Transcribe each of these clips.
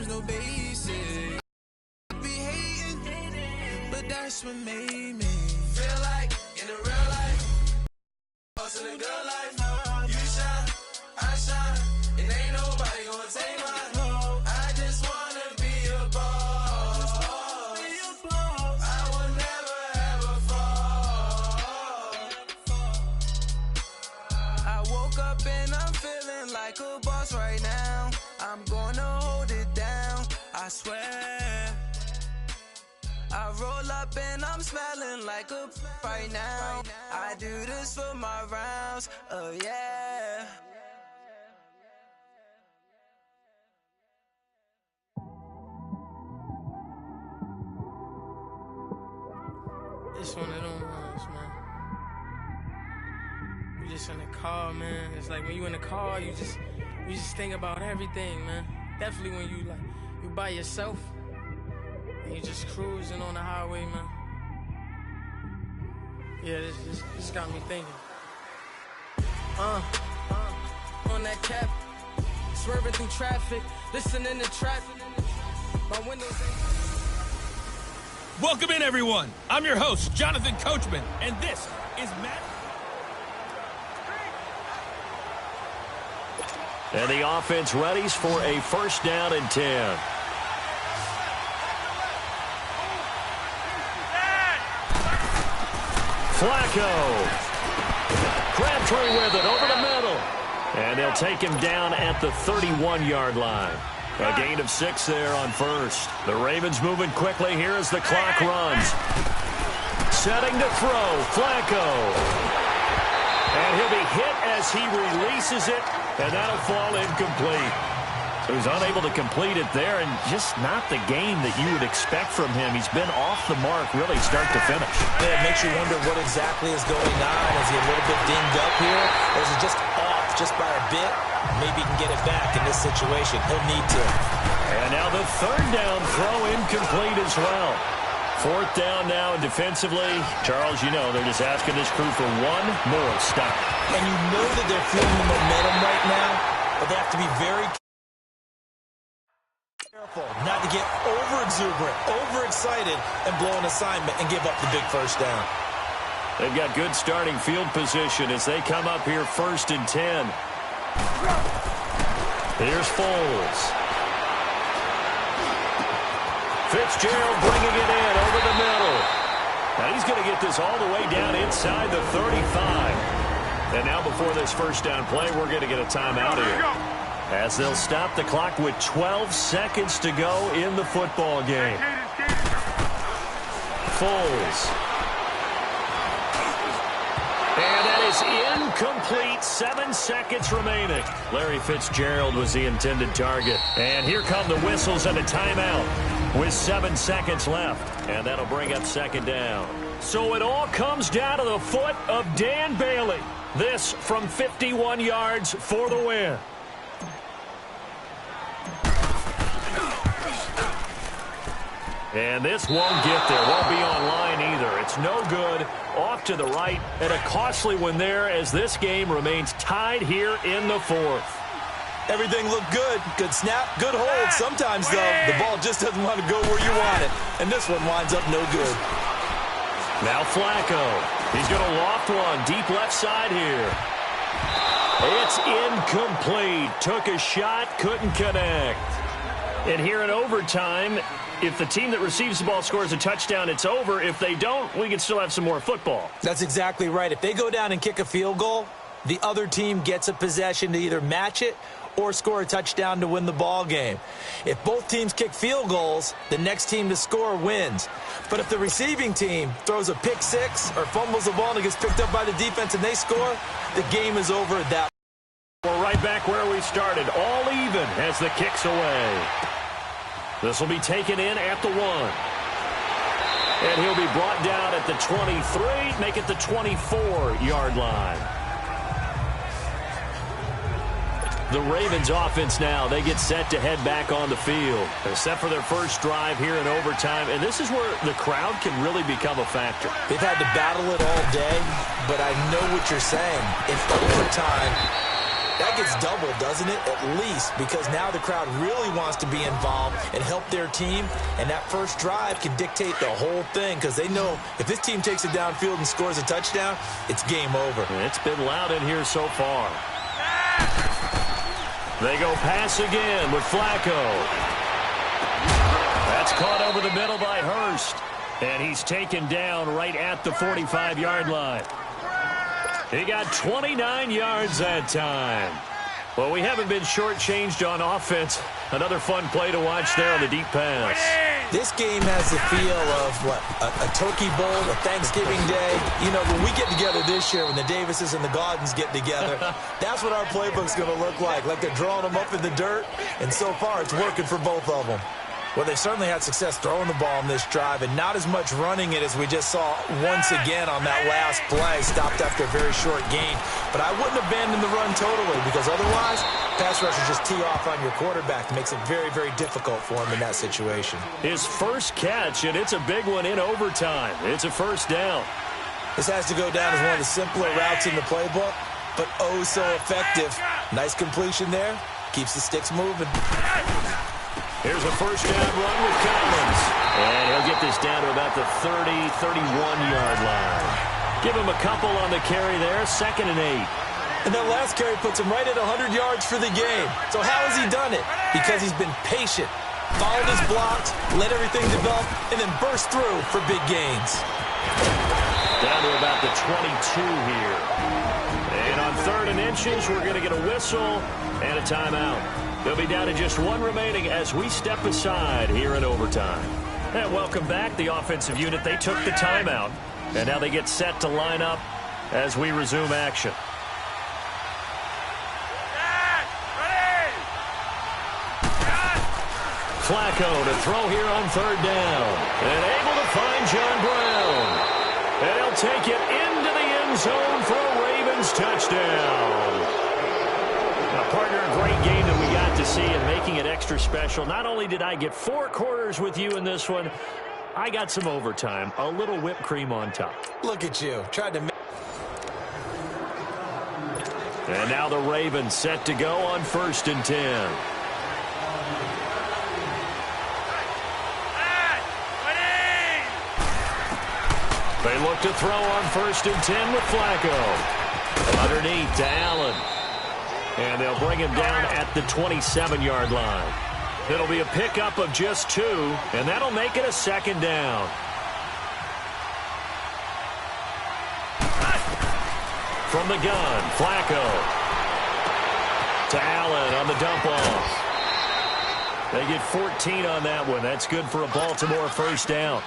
no basic. I be hating, but that's what made me feel like in the real life. Also in the good life, you shine, I shine, and ain't nobody gonna take mine. I just wanna be a boss. I will never ever fall. I woke up and I'm feeling like a boss right now. I'm gonna hold it down, I swear. I roll up and I'm smelling like a right now. I do this for my rounds, oh yeah. It's one of them ones, man. You just in the car, man. It's like when you in the car, you just think about everything, man. Definitely when you by yourself and you just cruising on the highway, man. Yeah, this got me thinking. On that cap, swerving through traffic, listening to traffic. My windows ain't. Welcome in, everyone. I'm your host, Jonathan Coachman, and this is Matt. And the offense readies for a first down and 10. Flacco. Crabtree with it over the middle. And they'll take him down at the 31-yard line. A gain of 6 there on first. The Ravens moving quickly here as the clock runs. Setting to throw. Flacco. And he'll be hit as he releases it. And that'll fall incomplete. So he's unable to complete it there, and just not the game that you would expect from him. He's been off the mark really start to finish. Yeah, it makes you wonder what exactly is going on. Is he a little bit dinged up here? Or is he just off just by a bit? Maybe he can get it back in this situation. He'll need to. And now the third down throw incomplete as well. Fourth down now defensively. Charles, you know, they're just asking this crew for one more stop. And you know that they're feeling the momentum right now, but they have to be very careful not to get over-exuberant, over-excited, and blow an assignment and give up the big first down. They've got good starting field position as they come up here first and 10. Here's Foles. Fitzgerald bringing it in over the middle. Now he's going to get this all the way down inside the 35. And now before this first down play, we're going to get a timeout here, as they'll stop the clock with 12 seconds to go in the football game. Foles. And that is incomplete. 7 seconds remaining. Larry Fitzgerald was the intended target. And here come the whistles and a timeout with 7 seconds left. And that'll bring up second down. So it all comes down to the foot of Dan Bailey. This from 51 yards for the win. And this won't get there. Won't be online either. It's no good. Off to the right. And a costly one there as this game remains tied here in the fourth. Everything looked good. Good snap, good hold. Sometimes, though, the ball just doesn't want to go where you want it. And this one winds up no good. Now Flacco. He's going to loft one deep left side here. It's incomplete. Took a shot, couldn't connect. And here in overtime, if the team that receives the ball scores a touchdown, it's over. If they don't, we can still have some more football. That's exactly right. If they go down and kick a field goal, the other team gets a possession to either match it or score a touchdown to win the ball game. If both teams kick field goals, the next team to score wins. But if the receiving team throws a pick six or fumbles the ball and it gets picked up by the defense and they score, the game is over at that point. We're right back where we started, all even as the kick's away. This will be taken in at the 1. And he'll be brought down at the 23, make it the 24-yard line. The Ravens offense now, they get set to head back on the field. They're set for their first drive here in overtime, and this is where the crowd can really become a factor. They've had to battle it all day, but I know what you're saying. In overtime, That gets doubled, doesn't it? At least, because now the crowd really wants to be involved and help their team, and that first drive can dictate the whole thing because they know if this team takes it downfield and scores a touchdown, it's game over. It's been loud in here so far. They go pass again with Flacco. That's caught over the middle by Hurst. And he's taken down right at the 45-yard line. He got 29 yards that time. Well, we haven't been shortchanged on offense. Another fun play to watch there on the deep pass. This game has the feel of, what, a turkey bowl, a Thanksgiving day. You know, when we get together this year, when the Davises and the Gaudens get together, that's what our playbook's going to look like they're drawing them up in the dirt. And so far, it's working for both of them. Well, they certainly had success throwing the ball on this drive and not as much running it as we just saw once again on that last play, stopped after a very short gain. But I wouldn't abandon the run totally because otherwise, pass rushers just tee off on your quarterback. It makes it very, very difficult for him in that situation. His first catch, and it's a big one in overtime. It's a first down. This has to go down as one of the simpler routes in the playbook, but oh so effective. Nice completion there. Keeps the sticks moving. Here's a first down run with Collins. And he'll get this down to about the 30, 31-yard line. Give him a couple on the carry there, 2nd and 8. And that last carry puts him right at 100 yards for the game. So how has he done it? Because he's been patient, followed his blocks, let everything develop, and then burst through for big gains. Down to about the 22 here. And on 3rd and inches, we're going to get a whistle and a timeout. They'll be down to just one remaining as we step aside here in overtime. And welcome back, the offensive unit. They took the timeout, and now they get set to line up as we resume action. Flacco to throw here on 3rd down. And able to find John Brown. And he'll take it into the end zone for a Ravens touchdown. Now, partner, a great game that we got to see and making it extra special. Not only did I get 4 quarters with you in this one, I got some overtime, a little whipped cream on top. Look at you. Tried to make. And now the Ravens set to go on 1st and 10. They look to throw on 1st and 10 with Flacco. Underneath to Allen. And they'll bring him down at the 27-yard line. It'll be a pickup of just 2, and that'll make it a 2nd down. From the gun, Flacco. To Allen on the dump off. They get 14 on that one. That's good for a Baltimore first down.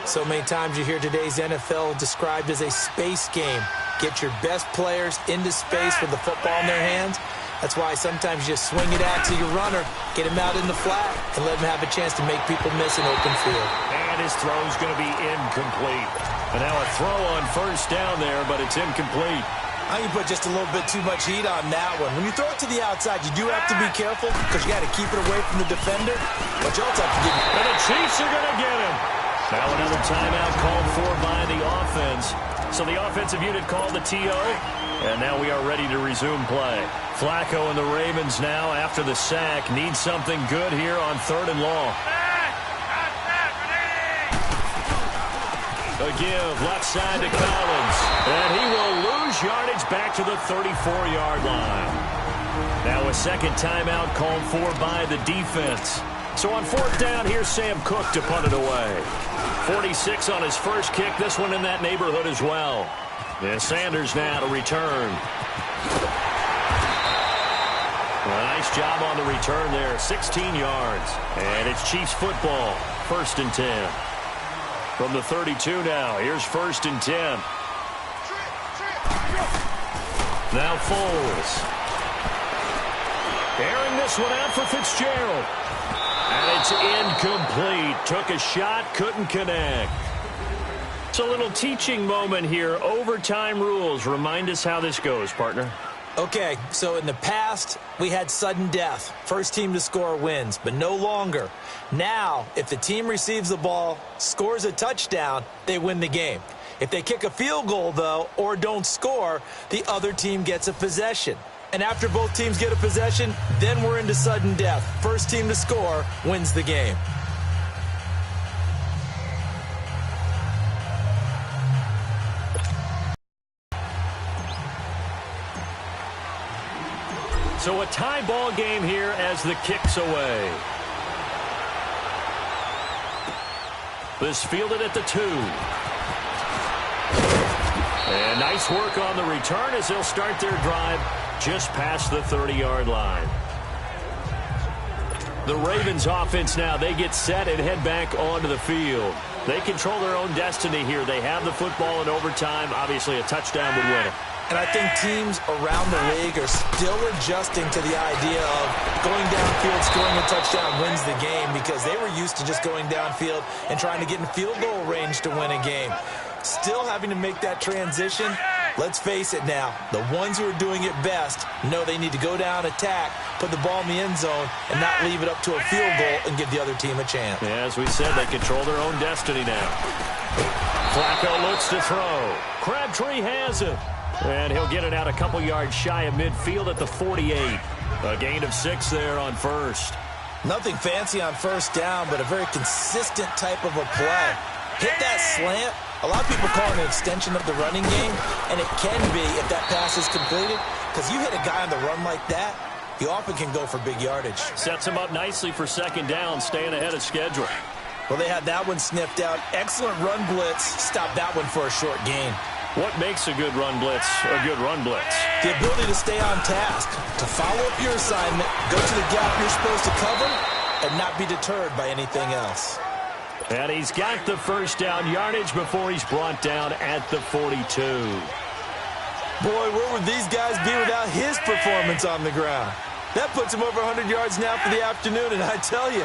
So many times you hear today's NFL described as a space game. Get your best players into space with the football in their hands. That's why sometimes you just swing it out to your runner, get him out in the flat, and let him have a chance to make people miss an open field. And his throw's going to be incomplete. And now a throw on 1st down there, but it's incomplete. I think you put just a little bit too much heat on that one. When you throw it to the outside, you do have to be careful because you got to keep it away from the defender. But you also have to give him. And the Chiefs are going to get him. Now another timeout called for by the offense. So the offensive unit called the TO, and now we are ready to resume play. Flacco and the Ravens now, after the sack, need something good here on 3rd and long. A give left side to Collins, and he will lose yardage back to the 34-yard line. Now a 2nd timeout called for by the defense. So on 4th down, here's Sam Cook to punt it away. 46 on his first kick, this one in that neighborhood as well. And Sanders now to return. Nice job on the return there, 16 yards. And it's Chiefs football, 1st and 10. From the 32 now, here's 1st and 10. Now Foles. Airing this one out for Fitzgerald. And it's incomplete. Took a shot, couldn't connect. It's a little teaching moment here. Overtime rules. Remind us how this goes, partner. Okay, so in the past, we had sudden death. First team to score wins, but no longer. Now, if the team receives the ball, scores a touchdown, they win the game. If they kick a field goal, though, or don't score, the other team gets a possession. And after both teams get a possession, then we're into sudden death. First team to score wins the game. So a tie ball game here as the kick's away. This fielded at the 2. And nice work on the return as they'll start their drive just past the 30-yard line. The Ravens offense now, they get set and head back onto the field. They control their own destiny here. They have the football in overtime. Obviously, a touchdown would win it. And I think teams around the league are still adjusting to the idea of going downfield, scoring a touchdown wins the game, because they were used to just going downfield and trying to get in field goal range to win a game. Still having to make that transition. Let's face it now, the ones who are doing it best know they need to go down, attack, put the ball in the end zone, and not leave it up to a field goal and give the other team a chance. Yeah, as we said, they control their own destiny now. Flacco looks to throw. Crabtree has it. And he'll get it out a couple yards shy of midfield at the 48. A gain of 6 there on first. Nothing fancy on first down, but a very consistent type of a play. Hit that slant. A lot of people call it an extension of the running game, and it can be if that pass is completed, because you hit a guy on the run like that, you often can go for big yardage. Sets him up nicely for second down, staying ahead of schedule. Well, they had that one sniffed out. Excellent run blitz. Stopped that one for a short gain. What makes a good run blitz a good run blitz? The ability to stay on task, to follow up your assignment, go to the gap you're supposed to cover, and not be deterred by anything else. And he's got the first down yardage before he's brought down at the 42. Boy, where would these guys be without his performance on the ground? That puts him over 100 yards now for the afternoon, and I tell you,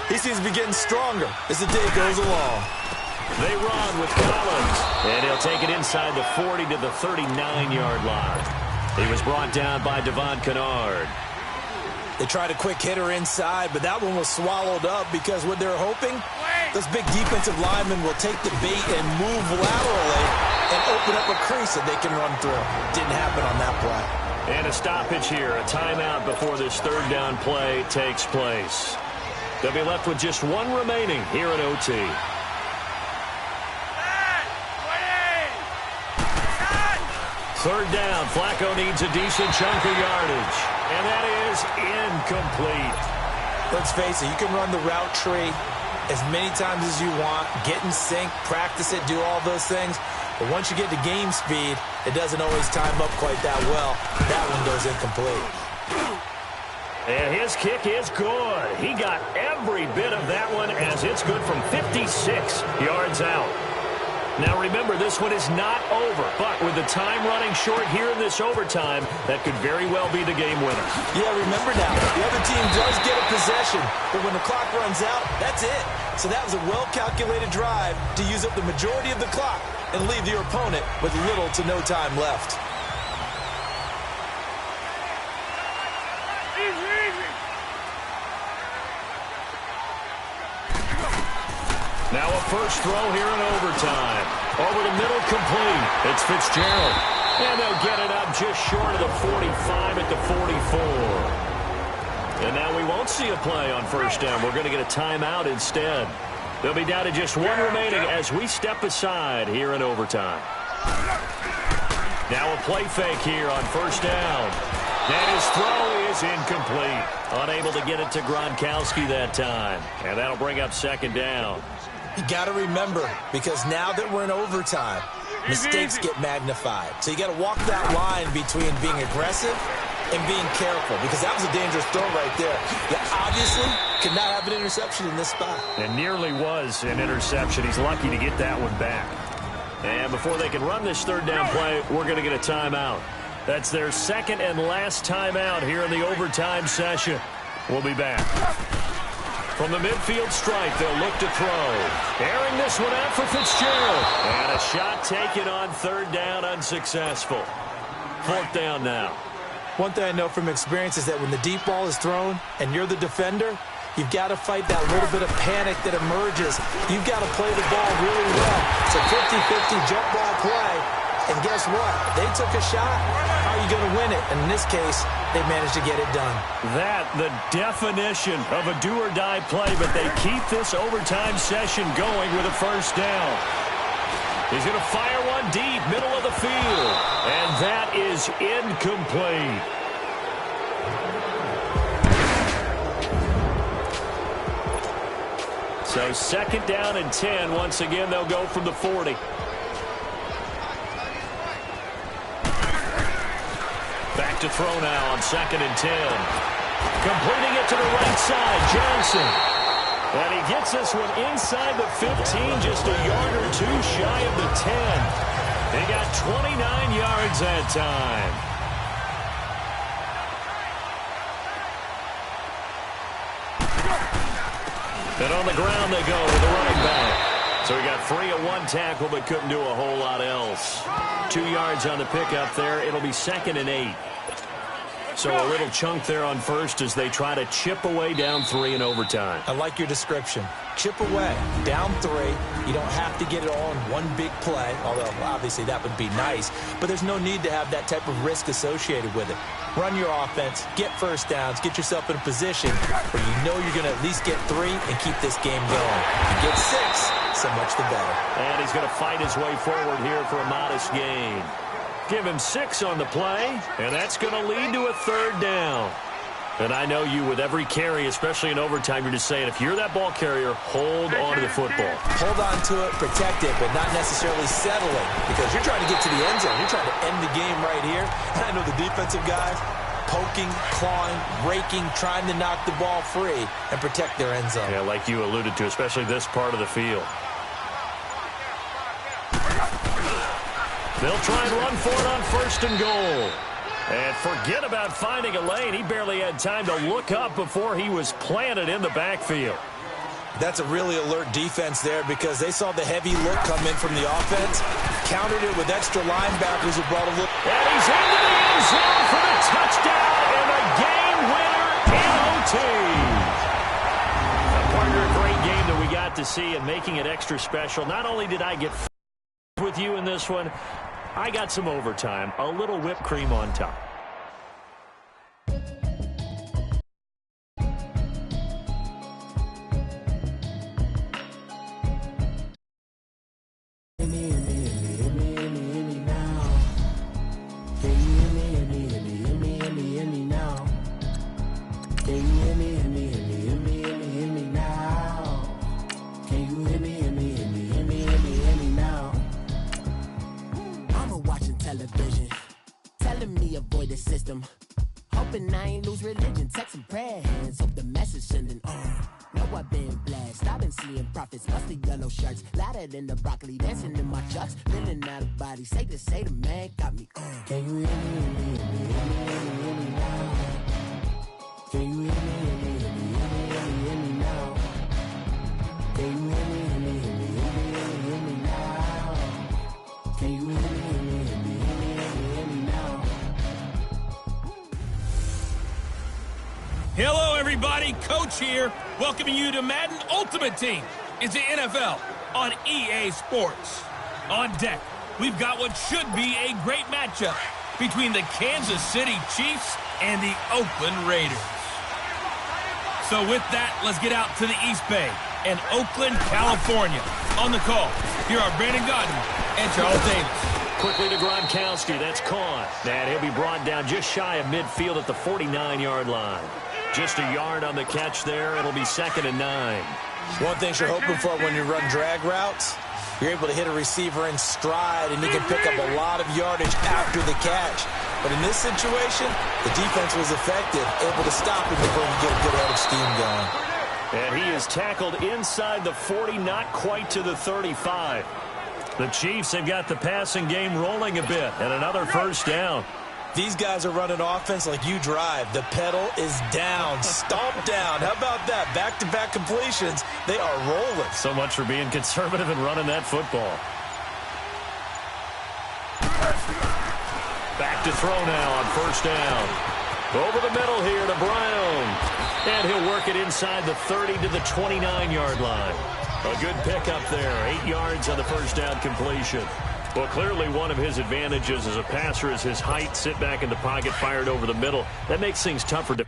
he seems to be getting stronger as the day goes along. They run with Collins, and he'll take it inside the 40 to the 39-yard line. He was brought down by Devon Kennard. They tried a quick hitter inside, but that one was swallowed up because what they're hoping, those big defensive linemen will take the bait and move laterally and open up a crease that they can run through. Didn't happen on that play. And a stoppage here, a timeout before this third down play takes place. They'll be left with just one remaining here at OT. Third down, Flacco needs a decent chunk of yardage. And that is incomplete. Let's face it, you can run the route tree as many times as you want, get in sync, practice it, do all those things. But once you get to game speed, it doesn't always time up quite that well. That one goes incomplete. And his kick is good. He got every bit of that one as it's good from 56 yards out. Now remember, this one is not over, but with the time running short here in this overtime, that could very well be the game winner. Yeah, remember now, the other team does get a possession, but when the clock runs out, that's it. So that was a well-calculated drive to use up the majority of the clock and leave your opponent with little to no time left. Now a first throw here in overtime. Over the middle, complete. It's Fitzgerald. And they'll get it up just short of the 45 at the 44. And now we won't see a play on first down. We're going to get a timeout instead. They'll be down to just one remaining as we step aside here in overtime. Now a play fake here on first down. And his throw is incomplete. Unable to get it to Gronkowski that time. And that'll bring up second down. You got to remember, because now that we're in overtime, mistakes get magnified. So you got to walk that line between being aggressive and being careful, because that was a dangerous throw right there. You obviously could not have an interception in this spot. And nearly was an interception. He's lucky to get that one back. And before they can run this third down play, we're going to get a timeout. That's their second and last timeout here in the overtime session. We'll be back. From the midfield stripe, they'll look to throw. Airing this one out for Fitzgerald. And a shot taken on third down, unsuccessful. Fourth down now. One thing I know from experience is that when the deep ball is thrown and you're the defender, you've got to fight that little bit of panic that emerges. You've got to play the ball really well. It's a 50-50 jump ball play. And guess what? They took a shot. How are you going to win it? And in this case, they managed to get it done. That, the definition of a do-or-die play, but they keep this overtime session going with a first down. He's going to fire one deep, middle of the field. And that is incomplete. So 2nd down and 10. Once again, they'll go from the 40. Back to throw now on 2nd and 10. Completing it to the right side, Johnson. And he gets this one inside the 15, just a yard or two shy of the 10. He got 29 yards that time. And on the ground they go with the running back. So he got free of one tackle but couldn't do a whole lot else. 2 yards on the pickup there. It'll be 2nd and 8. So a little chunk there on first as they try to chip away down 3 in overtime. I like your description. Chip away, down 3. You don't have to get it all in one big play, although obviously that would be nice. But there's no need to have that type of risk associated with it. Run your offense, get first downs, get yourself in a position where you know you're going to at least get 3 and keep this game going. If you get 6, so much the better. And he's going to fight his way forward here for a modest gain. Give him 6 on the play, and that's going to lead to a 3rd down. And I know you, with every carry, especially in overtime, you're just saying, if you're that ball carrier, hold on to the football. Hold on to it, protect it, but not necessarily settling, because you're trying to get to the end zone. You're trying to end the game right here. And I know the defensive guys poking, clawing, raking, trying to knock the ball free and protect their end zone. Yeah, like you alluded to, especially this part of the field. They'll try and run for it on 1st and goal. And forget about finding a lane. He barely had time to look up before he was planted in the backfield. That's a really alert defense there because they saw the heavy look come in from the offense, countered it with extra linebackers who brought a look. And he's into the end zone for the touchdown and a game winner in OT. Partner, a great game that we got to see and making it extra special. Not only did I get with you in this one, I got some overtime, a little whipped cream on top. Hoping I ain't lose religion, text some prayer hands, hope the message sending on. Know I've been blessed, I've been seeing prophets, mostly yellow shirts, louder than the broccoli, dancing in my chucks, feeling out of body, say the man got me on. Can you hear me, hear me now? Can you hear me now? Can you hear me now? Can you hear me now? Hello, everybody. Coach here, welcoming you to Madden Ultimate Team. It's the NFL on EA Sports. On deck, we've got what should be a great matchup between the Kansas City Chiefs and the Oakland Raiders. So with that, let's get out to the East Bay and Oakland, California. On the call, here are Brandon Gaudin and Charles Davis. Quickly to Gronkowski, that's caught. And he'll be brought down just shy of midfield at the 49-yard line. Just a yard on the catch there. It'll be 2nd and 9. One thing you're hoping for when you run drag routes, you're able to hit a receiver in stride, and you can pick up a lot of yardage after the catch. But in this situation, the defense was effective, able to stop him before you get a good head of steam going. And he is tackled inside the 40, not quite to the 35. The Chiefs have got the passing game rolling a bit, and another first down. These guys are running offense like you drive. The pedal is down, stomped down. How about that? Back-to-back completions. They are rolling. So much for being conservative and running that football. Back to throw now on first down. Over the middle here to Brown. And he'll work it inside the 30 to the 29-yard line. A good pickup there. 8 yards on the first down completion. Well, clearly one of his advantages as a passer is his height. Sit back in the pocket, fired over the middle. That makes things tougher to...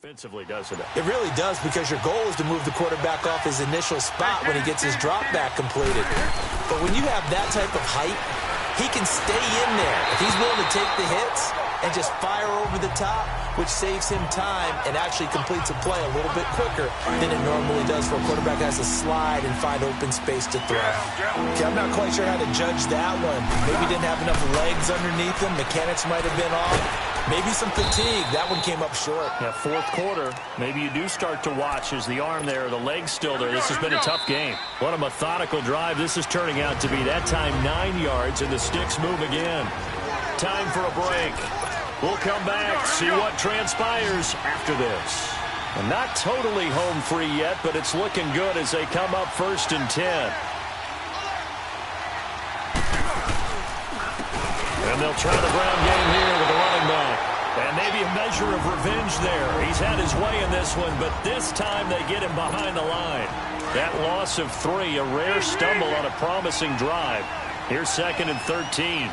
Offensively, doesn't it? It really does, because your goal is to move the quarterback off his initial spot when he gets his drop back completed. But when you have that type of height, he can stay in there. If he's willing to take the hits and just fire over the top, which saves him time and actually completes a play a little bit quicker than it normally does for a quarterback that has to slide and find open space to throw. Okay, I'm not quite sure how to judge that one. Maybe didn't have enough legs underneath him. Mechanics might have been off. Maybe some fatigue. That one came up short. Yeah, fourth quarter, maybe you do start to watch as the arm there, the leg's still there. This has been a tough game. What a methodical drive this is turning out to be. That time 9 yards, and the sticks move again. Time for a break. We'll come back, see what transpires after this. And not totally home free yet, but it's looking good as they come up 1st and 10. And they'll try the ground game here with the running back. And maybe a measure of revenge there. He's had his way in this one, but this time they get him behind the line. That loss of 3, a rare stumble on a promising drive. Here's 2nd and 13.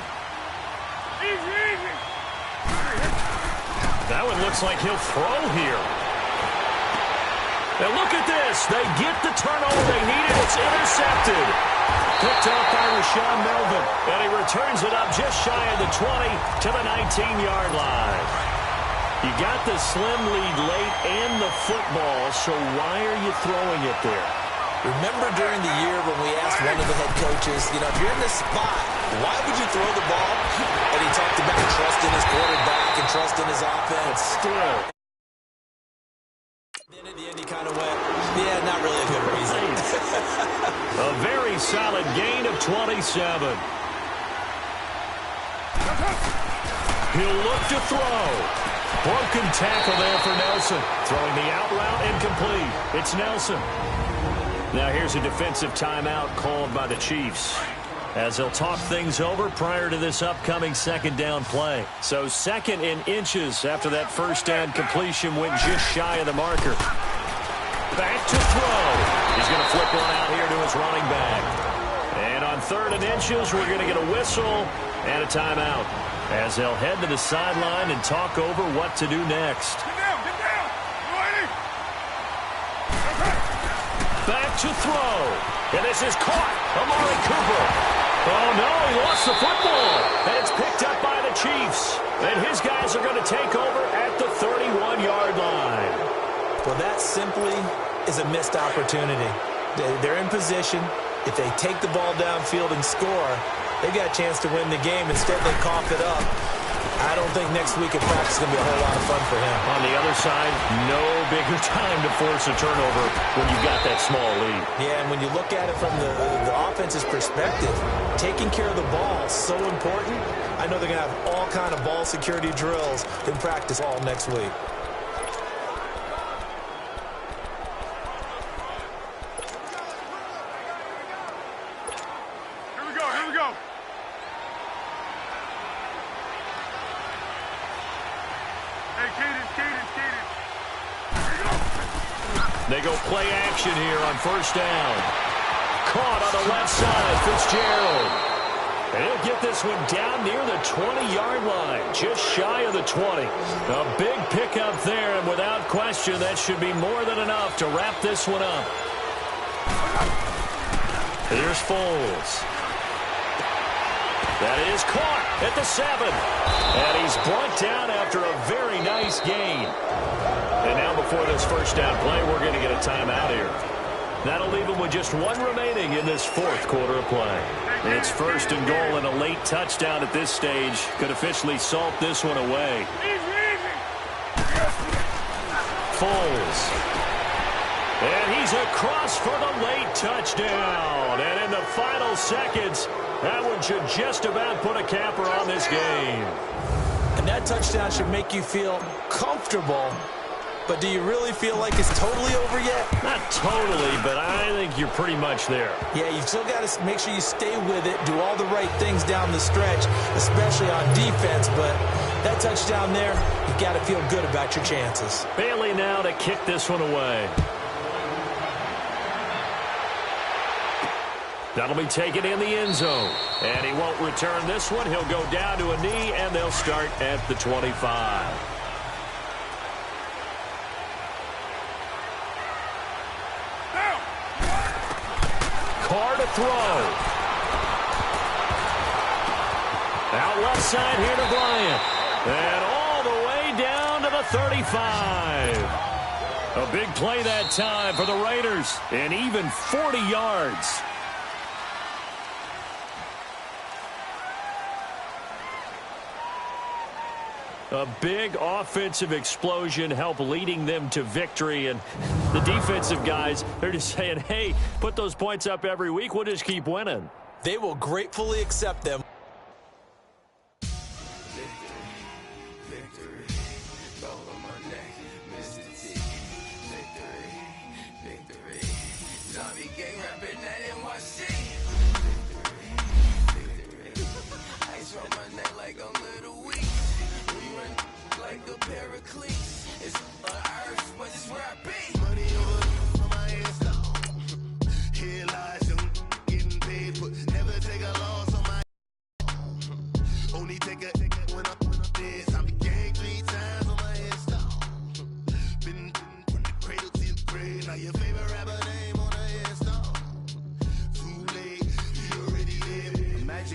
That one looks like he'll throw here. And look at this. They get the turnover they needed. It's intercepted. Picked up by Rashawn Melvin. And he returns it up just shy of the 20 to the 19-yard line. You got the slim lead late and the football, so why are you throwing it there? Remember during the year when we asked one of the head coaches, if you're in this spot, why would you throw the ball? And he talked about trust in his quarterback and trust in his offense. Still. Then at the end he kind of went, yeah, not really a good reason. A very solid gain of 27. He'll look to throw. Broken tackle there for Nelson. Throwing the out route incomplete. It's Nelson. Now here's a defensive timeout called by the Chiefs as they'll talk things over prior to this upcoming 2nd down play. So 2nd in inches after that 1st down completion went just shy of the marker. Back to throw. He's going to flip one out here to his running back. And on 3rd and inches, we're going to get a whistle and a timeout as they'll head to the sideline and talk over what to do next. Back to throw. And this is caught. Amari Cooper. Oh, no, he lost the football. And it's picked up by the Chiefs. And his guys are going to take over at the 31-yard line. Well, that simply is a missed opportunity. They're in position. If they take the ball downfield and score, they've got a chance to win the game. Instead, they cough it up. I don't think next week at practice is going to be a whole lot of fun for him. On the other side, no bigger time to force a turnover when you've got that small lead. Yeah, and when you look at it from the offense's perspective, taking care of the ball is so important. I know they're going to have all kind of ball security drills in practice all next week. Here we go. Hey, Kaden. They go play action here on 1st down. Caught on the left side, Fitzgerald. And he'll get this one down near the 20-yard line, just shy of the 20. A big pickup there, and without question, that should be more than enough to wrap this one up. Here's Foles. That is caught at the 7. And he's brought down after a very nice gain. And now before this 1st down play, we're going to get a timeout here. That'll leave him with just 1 remaining in this 4th quarter of play. It's 1st and goal, and a late touchdown at this stage could officially salt this one away. Foles. And he's across for the late touchdown. And in the final seconds, that one should just about put a capper on this game. And that touchdown should make you feel comfortable but do you really feel like it's totally over yet? Not totally, but I think you're pretty much there. Yeah, you've still got to make sure you stay with it, do all the right things down the stretch, especially on defense, but that touchdown there, you've got to feel good about your chances. Bailey now to kick this one away. That'll be taken in the end zone. And he won't return this one. He'll go down to a knee, and they'll start at the 25. Carr to throw. Out left side here to Bryant. And all the way down to the 35. A big play that time for the Raiders. And even 40 yards. A big offensive explosion helped leading them to victory. And the defensive guys, they're just saying, hey, put those points up every week. We'll just keep winning. They will gratefully accept them.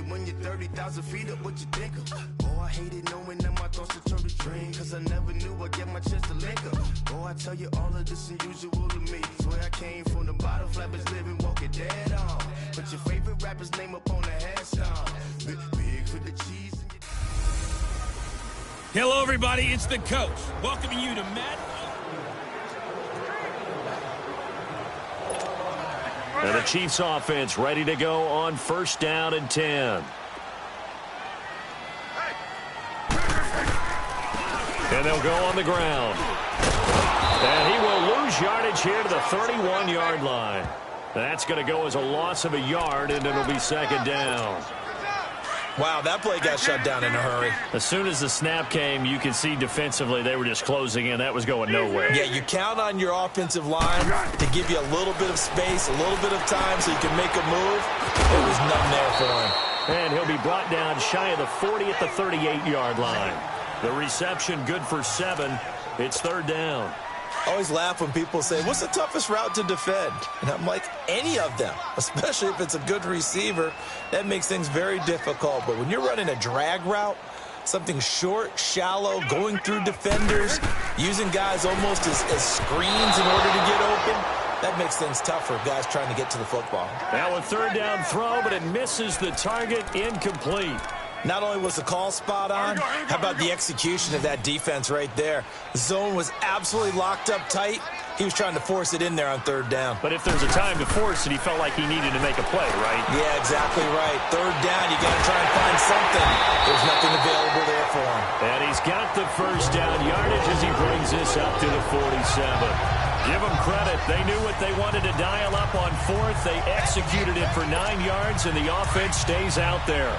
When you're 30,000 feet up, what you think of? Oh, I hated knowing that my thoughts would turn to dream, cause I never knew I'd get my chance to link up. Oh, I tell you all of this unusual to me. Swear I came from the bottom, flappers living, walking dead on. Put your favorite rapper's name up on the headstone. Big for the cheese. Hello, everybody. It's the coach welcoming you to MUT. And the Chiefs offense ready to go on first down and 10. And they'll go on the ground. And he will lose yardage here to the 31-yard line. That's going to go as a loss of a yard, and it'll be second down. Wow, that play got shut down in a hurry. As soon as the snap came, you could see defensively they were just closing in. That was going nowhere. Yeah, you count on your offensive line to give you a little bit of space, a little bit of time so you can make a move. There was none there for him. And he'll be brought down shy of the 40 at the 38-yard line. The reception good for 7. It's third down. I always laugh when people say, what's the toughest route to defend? And I'm like, any of them, especially if it's a good receiver. That makes things very difficult. But when you're running a drag route, something short, shallow, going through defenders, using guys almost as screens in order to get open, that makes things tough for guys trying to get to the football. Now a third down throw, but it misses the target, incomplete. Not only was the call spot on, how about the execution of that defense right there? The zone was absolutely locked up tight. He was trying to force it in there on third down. But if there's a time to force it, he felt like he needed to make a play, right? Yeah, exactly right. Third down, you got to try and find something. There's nothing available there for him. And he's got the first down yardage as he brings this up to the 47. Give them credit. They knew what they wanted to dial up on fourth. They executed it for 9 yards, and the offense stays out there.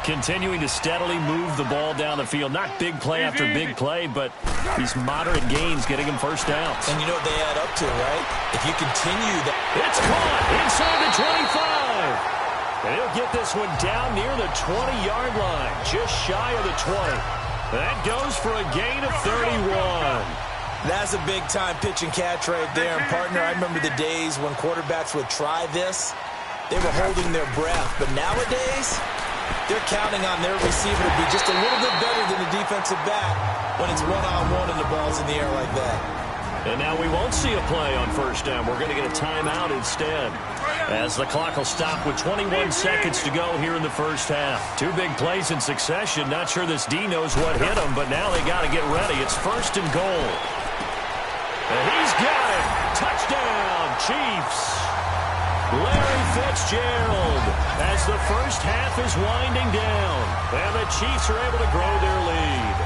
Continuing to steadily move the ball down the field. Not big play after big play, but these moderate gains getting him first downs. And you know what they add up to, right? If you continue that. It's caught inside the 25. And he'll get this one down near the 20-yard line, just shy of the 20. That goes for a gain of 31. That's a big-time pitch and catch right there. And, partner, I remember the days when quarterbacks would try this. They were holding their breath. But nowadays, they're counting on their receiver to be just a little bit better than the defensive back when it's one-on-one and the ball's in the air like that. And now we won't see a play on first down. We're going to get a timeout instead, as the clock will stop with 21 seconds to go here in the first half. 2 big plays in succession. Not sure this D knows what hit him, but now they got to get ready. It's first and goal. And he's got it. Touchdown, Chiefs. Larry Fitzgerald as the first half is winding down, and the Chiefs are able to grow their lead.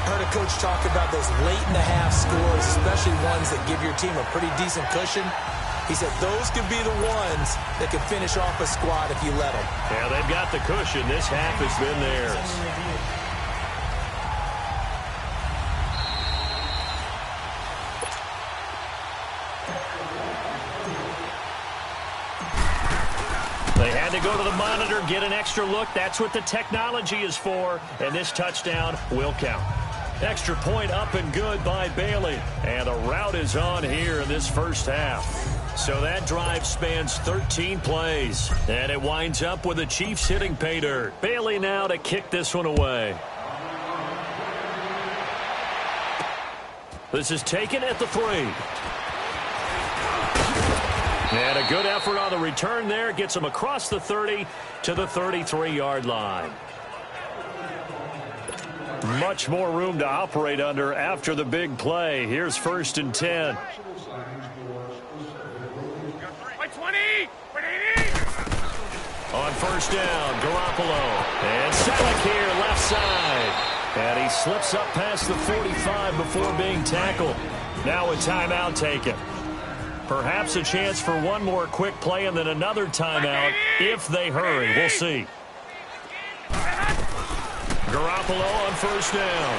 heard a coach talk about those late-in-the-half scores, especially ones that give your team a pretty decent cushion. He said those could be the ones that could finish off a squad if you let them. Yeah, they've got the cushion. This half has been theirs. They had to go to the monitor, get an extra look. That's what the technology is for, and this touchdown will count. Extra point up and good by Bailey, and a rout is on here in this first half. So that drive spans 13 plays, and it winds up with the Chiefs hitting pay dirt. Bailey now to kick this one away. This is taken at the 3. And a good effort on the return there. Gets him across the 30 to the 33-yard line. Much more room to operate under after the big play. Here's 1st and 10. On 1st down, Garoppolo. And Selleck here, left side. And he slips up past the 45 before being tackled. Now a timeout taken. Perhaps a chance for one more quick play and then another timeout if they hurry. We'll see. Garoppolo on 1st down.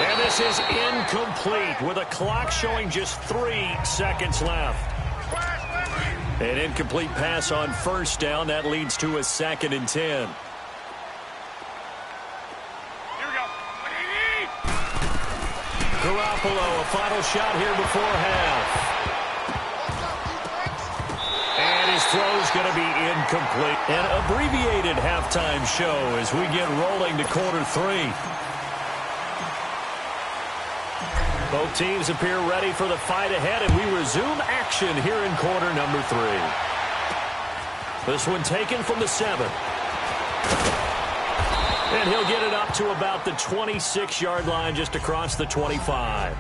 And this is incomplete with a clock showing just 3 seconds left. An incomplete pass on 1st down. That leads to a 2nd and 10. Garoppolo, a final shot here before half. And his throw's going to be incomplete. An abbreviated halftime show as we get rolling to quarter 3. Both teams appear ready for the fight ahead, and we resume action here in quarter number 3. This one taken from the 7. And he'll get it up to about the 26-yard line, just across the 25.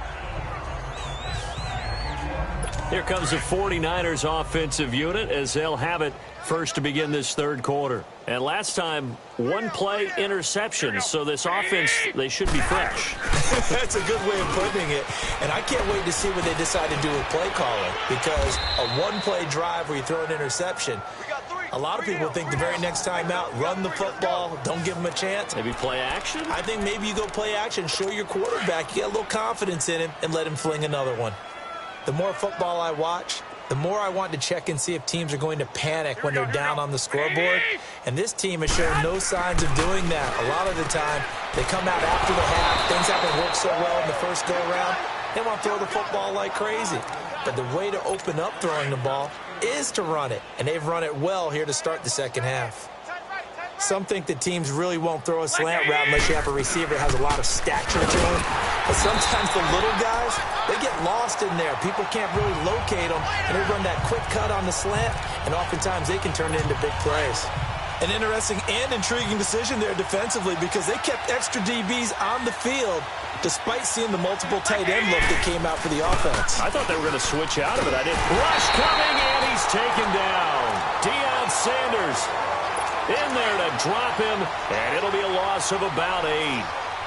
Here comes the 49ers offensive unit as they'll have it first to begin this 3rd quarter. And last time, 1-play interception, so this offense, they should be fresh. That's a good way of putting it. And I can't wait to see what they decide to do with play calling, because a 1-play drive where you throw an interception, a lot of people think the very next time out, run the football, don't give them a chance. Maybe play action? I think maybe you go play action, show your quarterback, you get a little confidence in him, and let him fling another one. The more football I watch, the more I want to check and see if teams are going to panic when they're down on the scoreboard. And this team has shown no signs of doing that. A lot of the time, they come out after the half. Things haven't worked so well in the first go-around. They want to throw the football like crazy. But the way to open up throwing the ball is to run it. And they've run it well here to start the second half. Some think that teams really won't throw a slant route unless you have a receiver that has a lot of stature to him. But sometimes the little guys, they get lost in there. People can't really locate them, and they run that quick cut on the slant, and oftentimes they can turn it into big plays. An interesting and intriguing decision there defensively, because they kept extra DBs on the field despite seeing the multiple tight end look that came out for the offense. I thought they were going to switch out of it. I didn't. Rush coming, and he's taken down. Deion Sanders in there to drop him, and it'll be a loss of about 8.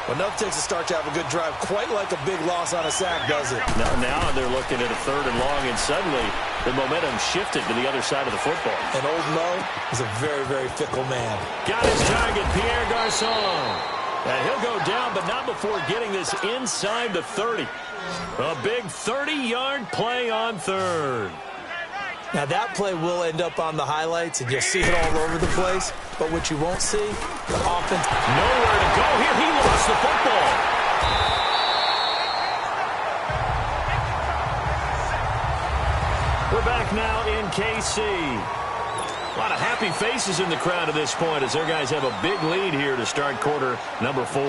Well, enough takes a start to have a good drive, quite like a big loss on a sack, does it? Now they're looking at a 3rd and long, and suddenly the momentum shifted to the other side of the football. And old Mo is a very, very fickle man. Got his target, Pierre Garçon. And he'll go down, but not before getting this inside the 30. A big 30-yard play on 3rd. Now, that play will end up on the highlights, and you'll see it all over the place. But what you won't see, the offense. Nowhere to go here. He lost the football. We're back now in KC. A lot of happy faces in the crowd at this point as their guys have a big lead here to start quarter number 4.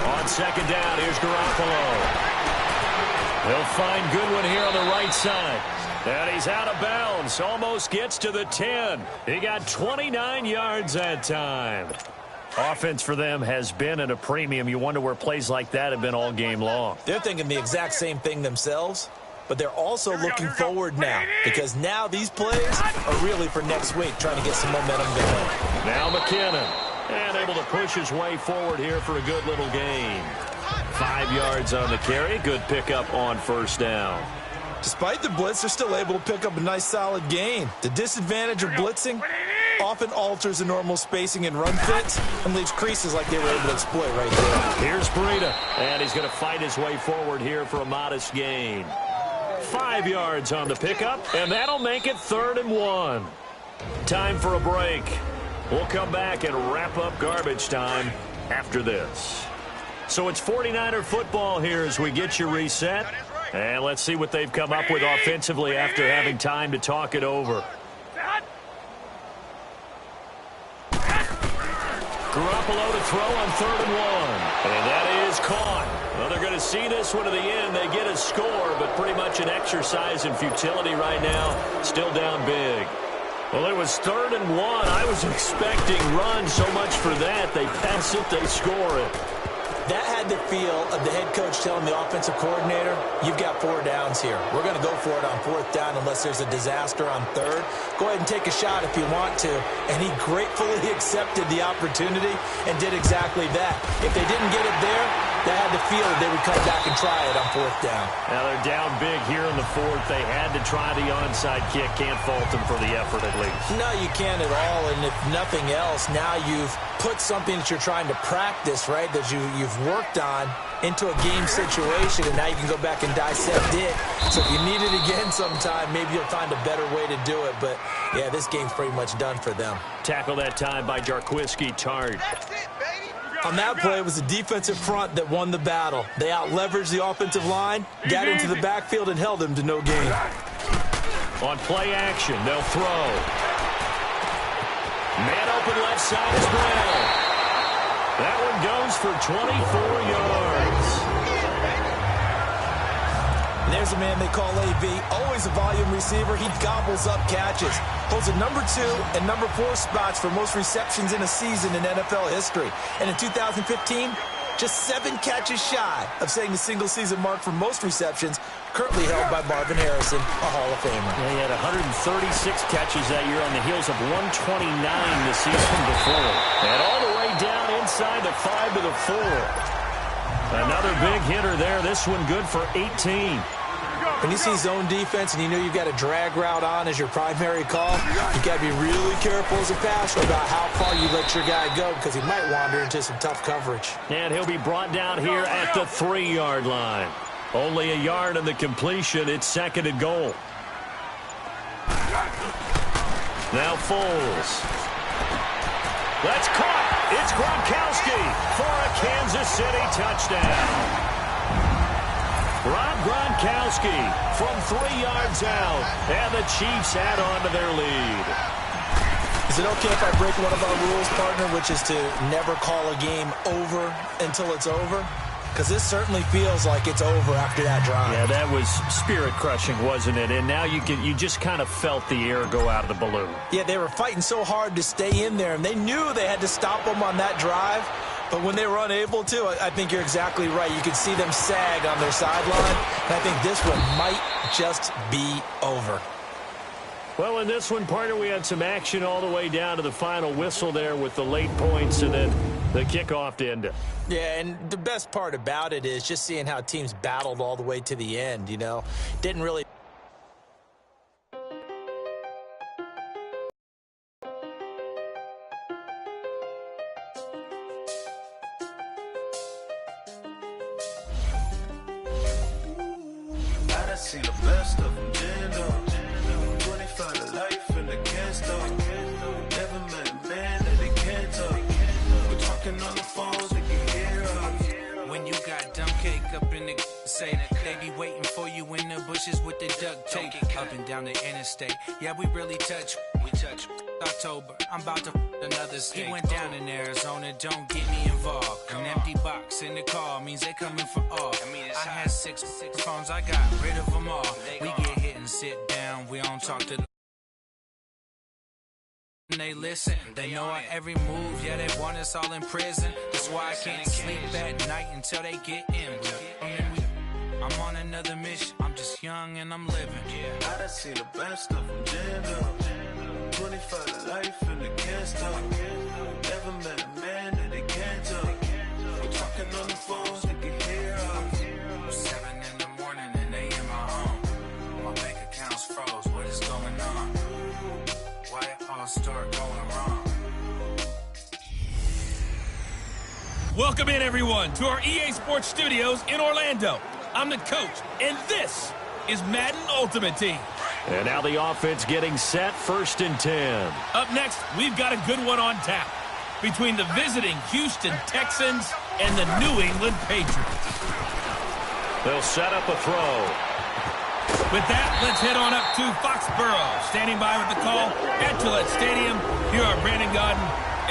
On 2nd down, here's Garoppolo. He'll find Goodwin here on the right side. And he's out of bounds. Almost gets to the 10. He got 29 yards that time. Offense for them has been at a premium. You wonder where plays like that have been all game long. They're thinking the exact same thing themselves. but they're also looking forward now because now these plays are really for next week, trying to get some momentum going. Now McKinnon, and able to push his way forward here for a good little gain. 5 yards on the carry. Good pickup on first down. Despite the blitz, they're still able to pick up a nice solid gain. The disadvantage of blitzing often alters the normal spacing and run fits and leaves creases like they were able to exploit right there. Here's Breida, and he's going to fight his way forward here for a modest gain. 5 yards on the pickup, and that'll make it 3rd and 1. Time for a break. We'll come back and wrap up garbage time after this. So it's 49er football here as we get you reset. And let's see what they've come up with offensively after having time to talk it over. Garoppolo to throw on 3rd and 1. And that is caught. Well, they're going to see this one to the end. They get a score, but pretty much an exercise in futility right now. Still down big. Well, it was 3rd and 1. I was expecting run so much for that. They pass it, they score it. That had the feel of the head coach telling the offensive coordinator, you've got 4 downs here. We're going to go for it on 4th down unless there's a disaster on 3rd. Go ahead and take a shot if you want to. And he gratefully accepted the opportunity and did exactly that. If they didn't get it there, they had the feel that they would come back and try it on 4th down. Now they're down big here in the 4th. They had to try the onside kick. Can't fault them for the effort at least. No, you can't at all. And if nothing else, now you've put something that you're trying to practice, right, that you've worked on into a game situation, and now you can go back and dissect it. So if you need it again sometime, maybe you'll find a better way to do it. But, yeah, this game's pretty much done for them. Tackle that time by Jarquiski Tart. On that play, it was the defensive front that won the battle. They out-leveraged the offensive line, got into the backfield, and held them to no gain. On play action, they'll throw. Man open left side is Brown. That one goes for 24 yards. And there's a man they call AB, always a volume receiver. He gobbles up catches. Holds the number 2 and number 4 spots for most receptions in a season in NFL history. And in 2015, just 7 catches shy of setting the single-season mark for most receptions, currently held by Marvin Harrison, a Hall of Famer. Yeah, he had 136 catches that year on the heels of 129 the season before. And all the way down inside the 5 to the 4. Another big hitter there. This one good for 18. When you see zone defense and you know you've got a drag route on as your primary call, you've got to be really careful as a passer about how far you let your guy go because he might wander into some tough coverage. And he'll be brought down here at the 3-yard line. Only a yard on the completion. It's 2nd and goal. Now Foles. That's caught. It's Gronkowski for a Kansas City touchdown. Rob Gronkowski from 3 yards out, and the Chiefs add on to their lead. Is it okay if I break one of our rules, partner, which is to never call a game over until it's over? Because this certainly feels like it's over after that drive. Yeah, that was spirit-crushing, wasn't it? And now you just kind of felt the air go out of the balloon. Yeah, they were fighting so hard to stay in there, and they knew they had to stop them on that drive. But when they were unable to, I think you're exactly right. You could see them sag on their sideline, and I think this one might just be over. Well, in this one, partner, we had some action all the way down to the final whistle there with the late points and then the kickoff to end it. Yeah, and the best part about it is just seeing how teams battled all the way to the end, you know. Didn't really... I see the best of them, Jando. 25 to life in the can't stop. Never met a man that they can't talk. We're talking on the phones, they can hear us. When you got dumb cake up in the say that they be waiting for you in the bushes with the duct tape up and down the interstate. Yeah, we really touch. We touch. October, I'm about to another state. He went down in Arizona, don't get me involved. An empty box in the car means they coming for all. I had six phones, I got rid of them all. We get hit and sit down, we don't talk to they listen, they know our every move, yeah, they want us all in prison. That's why I can't sleep at night until they get in. I'm on another mission. I'm just young and I'm living. I done seen the best stuff from jammed up. 25 to life and they can't stop. Never met a man that they can't talk. Talking on the phones, they can hear us. 7 in the morning and they in my home. My bank account's froze. What is going on? Why it all start going wrong? Welcome in, everyone, to our EA Sports Studios in Orlando. I'm the coach, and this is Madden Ultimate Team. And now the offense getting set, 1st and 10. Up next, we've got a good one on tap between the visiting Houston Texans and the New England Patriots. They'll set up a throw. With that, let's head on up to Foxborough. Standing by with the call at Gillette Stadium, here are Brandon Gaudin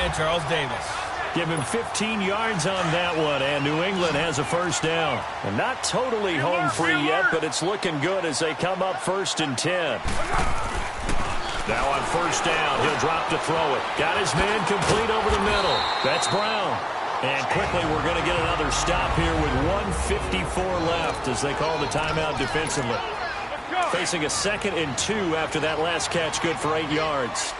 and Charles Davis. Give him 15 yards on that one, and New England has a 1st down. And not totally home free yet, but it's looking good as they come up 1st and 10. Now on 1st down, he'll drop to throw it. Got his man complete over the middle. That's Brown. And quickly, we're going to get another stop here with 1:54 left as they call the timeout defensively. Facing a 2nd and 2 after that last catch, good for 8 yards.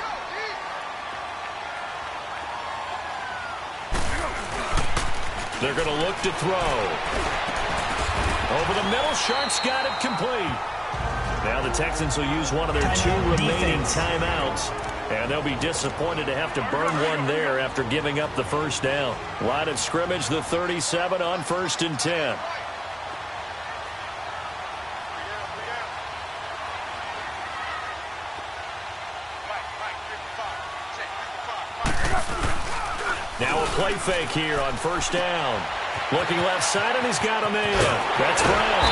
They're going to look to throw. Over the middle, Sharp's got it complete. Now the Texans will use one of their 2 remaining timeouts. And they'll be disappointed to have to burn one there after giving up the 1st down. Line of scrimmage, the 37 on 1st and 10. Now a play fake here on 1st down. Looking left side, and he's got a man. That's Brown.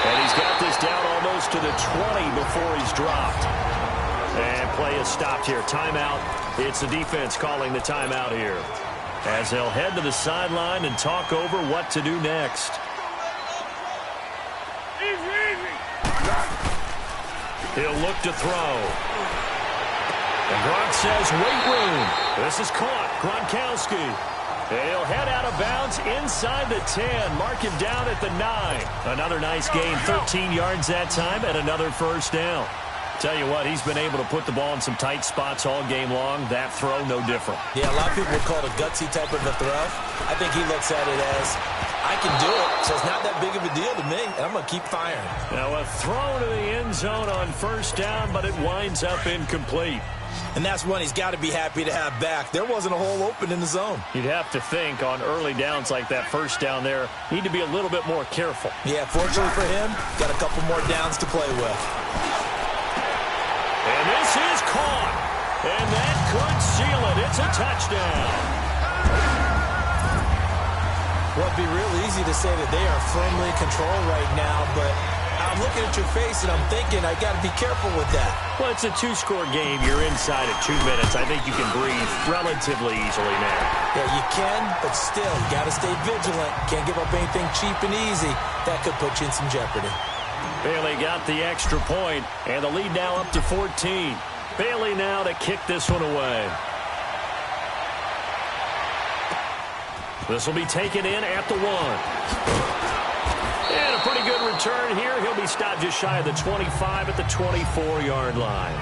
And he's got this down almost to the 20 before he's dropped. And play is stopped here. Timeout. It's the defense calling the timeout here, as they'll head to the sideline and talk over what to do next. He'll look to throw. And Gronk says, wait room. This is caught. Gronkowski. He'll head out of bounds inside the 10. Mark him down at the 9. Another nice gain. 13 yards that time and another 1st down. Tell you what, he's been able to put the ball in some tight spots all game long. That throw, no different. Yeah, a lot of people would call it a gutsy type of a throw. I think he looks at it as, I can do it, so it's not that big of a deal to me, and I'm going to keep firing. Now a throw to the end zone on 1st down, but it winds up incomplete. And that's one he's got to be happy to have back. There wasn't a hole open in the zone. You'd have to think on early downs like that 1st down there, need to be a little bit more careful. Yeah, fortunately for him, got a couple more downs to play with. And this is caught. And that could seal it. It's a touchdown. Well, it'd be real easy to say that they are firmly in control right now, but I'm looking at your face and I'm thinking I got to be careful with that. Well, it's a 2-score game. You're inside at 2 minutes. I think you can breathe relatively easily now. Yeah, you can, but still, you got to stay vigilant. Can't give up anything cheap and easy. That could put you in some jeopardy. Bailey got the extra point, and the lead now up to 14. Bailey now to kick this one away. This will be taken in at the 1. And a pretty good return here. He'll be stopped just shy of the 25 at the 24-yard line.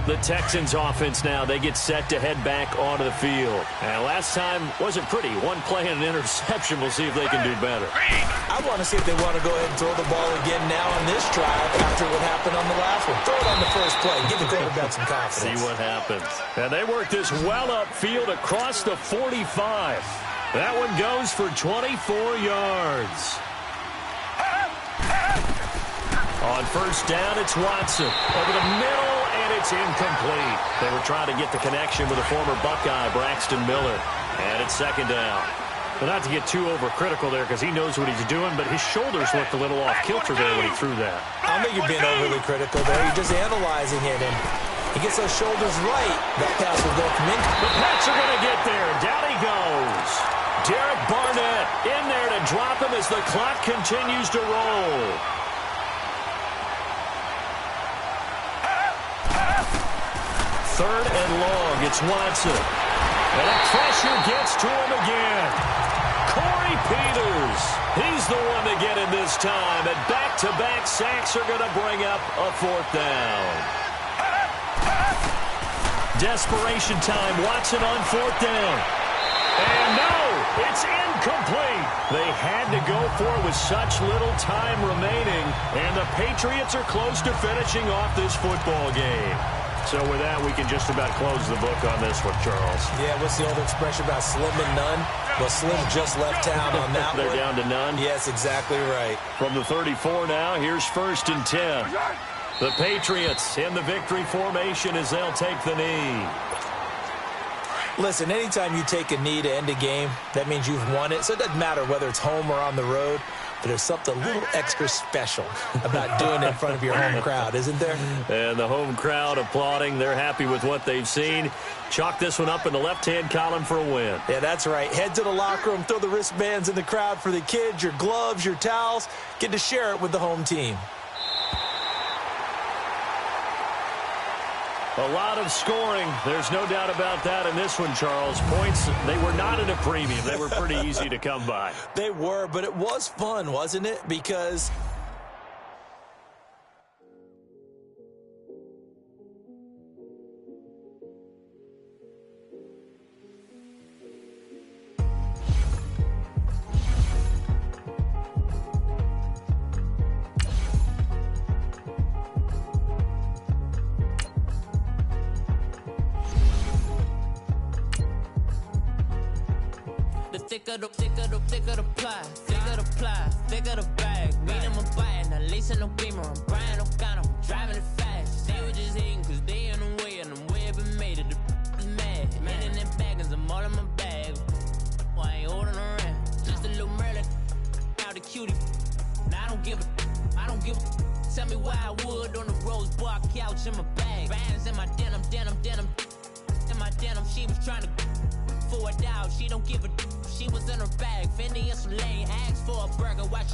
The Texans offense now, they get set to head back onto the field. And last time wasn't pretty. One play and an interception. We'll see if they can do better. I want to see if they want to go ahead and throw the ball again now on this drive after what happened on the last one. Throw it on the first play. Give the quarterback some confidence. See what happens. And they work this well upfield across the 45. That one goes for 24 yards. On 1st down, it's Watson. Over the middle, and it's incomplete. They were trying to get the connection with a former Buckeye, Braxton Miller. And it's 2nd down. But not to get too overcritical there because he knows what he's doing, but his shoulders looked a little off kilter there when he threw that. I don't think you're being overly critical there. You're just analyzing it. And he gets those shoulders right, that pass will go from incomplete. The Pats are going to get there. Down he goes. Derek Barnett in there to drop him as the clock continues to roll. Third and long. It's Watson. And the pressure gets to him again. Corey Peters. He's the one to get in this time, and back-to-back sacks are going to bring up a 4th down. Desperation time. Watson on 4th down. And no, it's incomplete. They had to go for it with such little time remaining, and the Patriots are close to finishing off this football game. So with that, we can just about close the book on this one, Charles. Yeah, what's the old expression about slim and none? Well, Slim just left town on that They're one. down to none? Yes, exactly right. From the 34 now, here's 1st and 10. The Patriots in the victory formation as they'll take the knee. Listen, anytime you take a knee to end a game, that means you've won it. So it doesn't matter whether it's home or on the road. But there's something a little extra special about doing it in front of your home crowd, isn't there? And the home crowd applauding. They're happy with what they've seen. Chalk this one up in the left-hand column for a win. Yeah, that's right. Head to the locker room, throw the wristbands in the crowd for the kids, your gloves, your towels. Get to share it with the home team. A lot of scoring. There's no doubt about that in this one, Charles. Points, they were not at a premium. They were pretty easy to come by. They were, but it was fun, wasn't it? Because thicker the ply, thicker the bag. Meet him a bite, now lacing no beamer. I'm Brian O'Connor, driving it fast. They were just hating cause they in the way, and the way I've been made it. The mad, man in them baggins, I'm all in my bag. Well, I ain't holding around, just a little Merlin. Now the cutie, now I don't give a. Tell me why I would on the rose bar couch in my bag. Bands in my denim. In my denim, she was trying to for a doubt. She don't give a. She was in her bag. Fendi and some lane. Asked for a burger. Watch.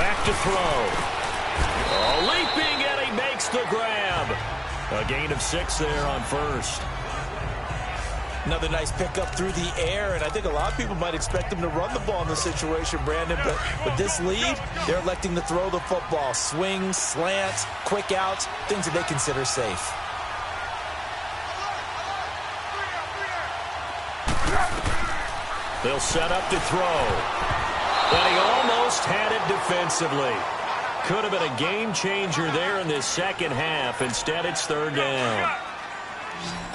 Back to throw. Oh, leaping, and he makes the grab. A gain of 6 there on first. Another nice pickup through the air, and I think a lot of people might expect him to run the ball in this situation, Brandon, but with this lead, they're electing to throw the football. Swings, slants, quick outs, things that they consider safe. They'll set up to throw. But he almost had it defensively. Could have been a game changer there in this second half. Instead, it's third down.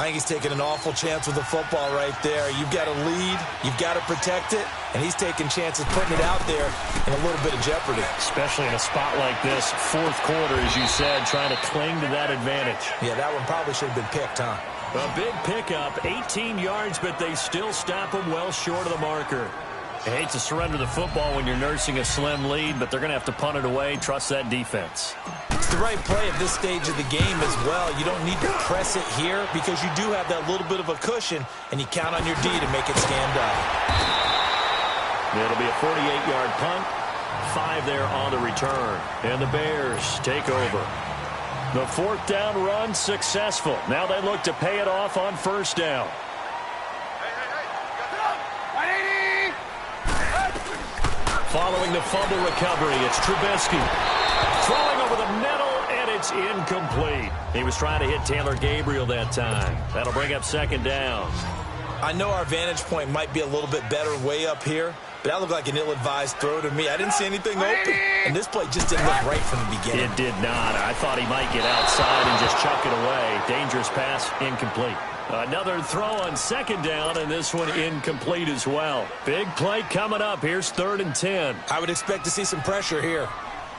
I think he's taking an awful chance with the football right there. You've got a lead, you've got to protect it, and he's taking chances putting it out there in a little bit of jeopardy. Especially in a spot like this, fourth quarter, as you said, trying to cling to that advantage. Yeah, that one probably should have been picked, huh? A big pickup, 18 yards, but they still stop him well short of the marker. I hate to surrender the football when you're nursing a slim lead, but they're going to have to punt it away. Trust that defense. It's the right play at this stage of the game as well. You don't need to press it here because you do have that little bit of a cushion, and you count on your D to make it stand up. It'll be a 48-yard punt. 5 there on the return. And the Bears take over. The fourth down run successful. Now they look to pay it off on first down. Following the fumble recovery, it's Trubisky. Throwing over the middle, and it's incomplete. He was trying to hit Taylor Gabriel that time. That'll bring up second down. I know our vantage point might be a little bit better way up here, but that looked like an ill-advised throw to me. I didn't see anything open, and this play just didn't look right from the beginning. It did not. I thought he might get outside and just chuck it away. Dangerous pass, incomplete. Another throw on second down, and this one incomplete as well. Big play coming up. Here's 3rd and 10. I would expect to see some pressure here.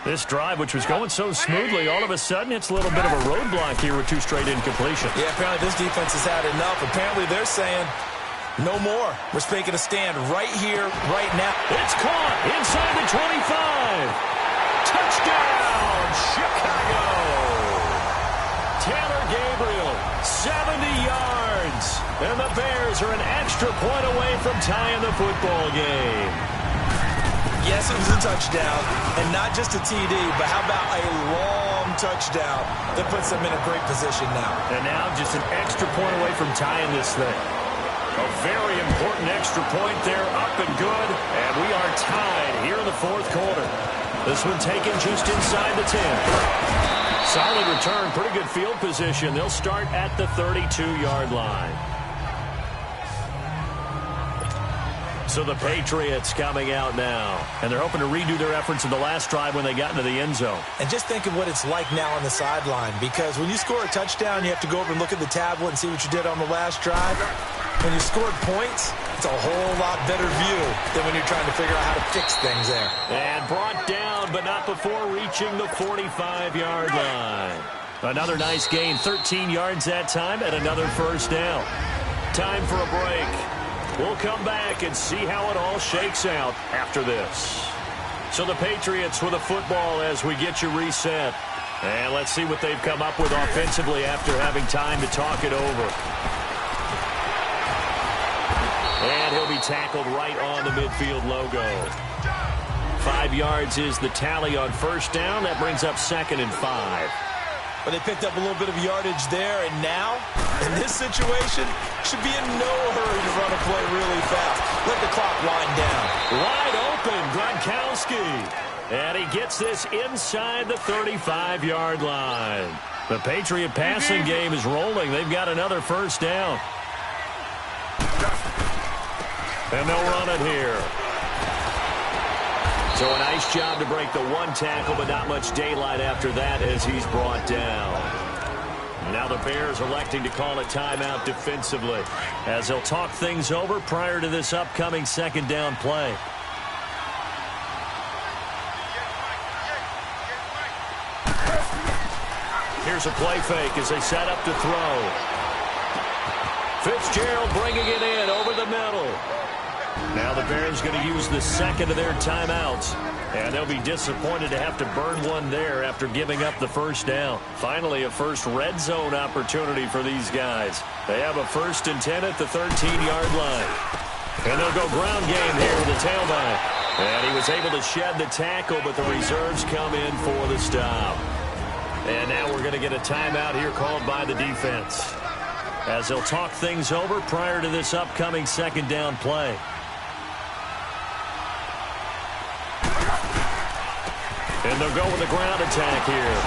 This drive, which was going so smoothly, all of a sudden it's a little bit of a roadblock here with 2 straight incompletions. Yeah, apparently this defense has had enough. Apparently they're saying no more. We're making a stand right here, right now. It's caught inside the 25. Touchdown, Chicago. Taylor Gabriel, 70 yards. And the Bears are an extra point away from tying the football game. Yes, it was a touchdown, and not just a TD, but how about a long touchdown that puts them in a great position now. And now just an extra point away from tying this thing. A very important extra point there, up and good, and we are tied here in the fourth quarter. This one taken just inside the 10. Solid return, pretty good field position. They'll start at the 32-yard line. So the Patriots coming out now, and they're hoping to redo their efforts in the last drive when they got into the end zone. And just think of what it's like now on the sideline, because when you score a touchdown, you have to go over and look at the tablet and see what you did on the last drive. When you scored points, it's a whole lot better view than when you're trying to figure out how to fix things there. And brought down, but not before reaching the 45-yard line. Another nice gain, 13 yards that time, and another first down. Time for a break. We'll come back and see how it all shakes out after this. So the Patriots with a football as we get you reset. And let's see what they've come up with offensively after having time to talk it over. And he'll be tackled right on the midfield logo. 5 yards is the tally on first down. That brings up 2nd and 5. But they picked up a little bit of yardage there, and now, in this situation, should be in no hurry to run a play really fast. Let the clock wind down. Wide open, Gronkowski. And he gets this inside the 35-yard line. The Patriot passing game is rolling. They've got another first down. And they'll run it here. So a nice job to break the one tackle, but not much daylight after that as he's brought down. Now the Bears electing to call a timeout defensively as they'll talk things over prior to this upcoming second down play. Here's a play fake as they set up to throw. Fitzgerald bringing it in over the middle. Now the Bears going to use the second of their timeouts, and they'll be disappointed to have to burn one there after giving up the first down. Finally, a first red zone opportunity for these guys. They have a 1st and 10 at the 13-yard line. And they'll go ground game here with the tailback. And he was able to shed the tackle, but the reserves come in for the stop. And now we're going to get a timeout here called by the defense, as they'll talk things over prior to this upcoming second down play. And they'll go with the ground attack here.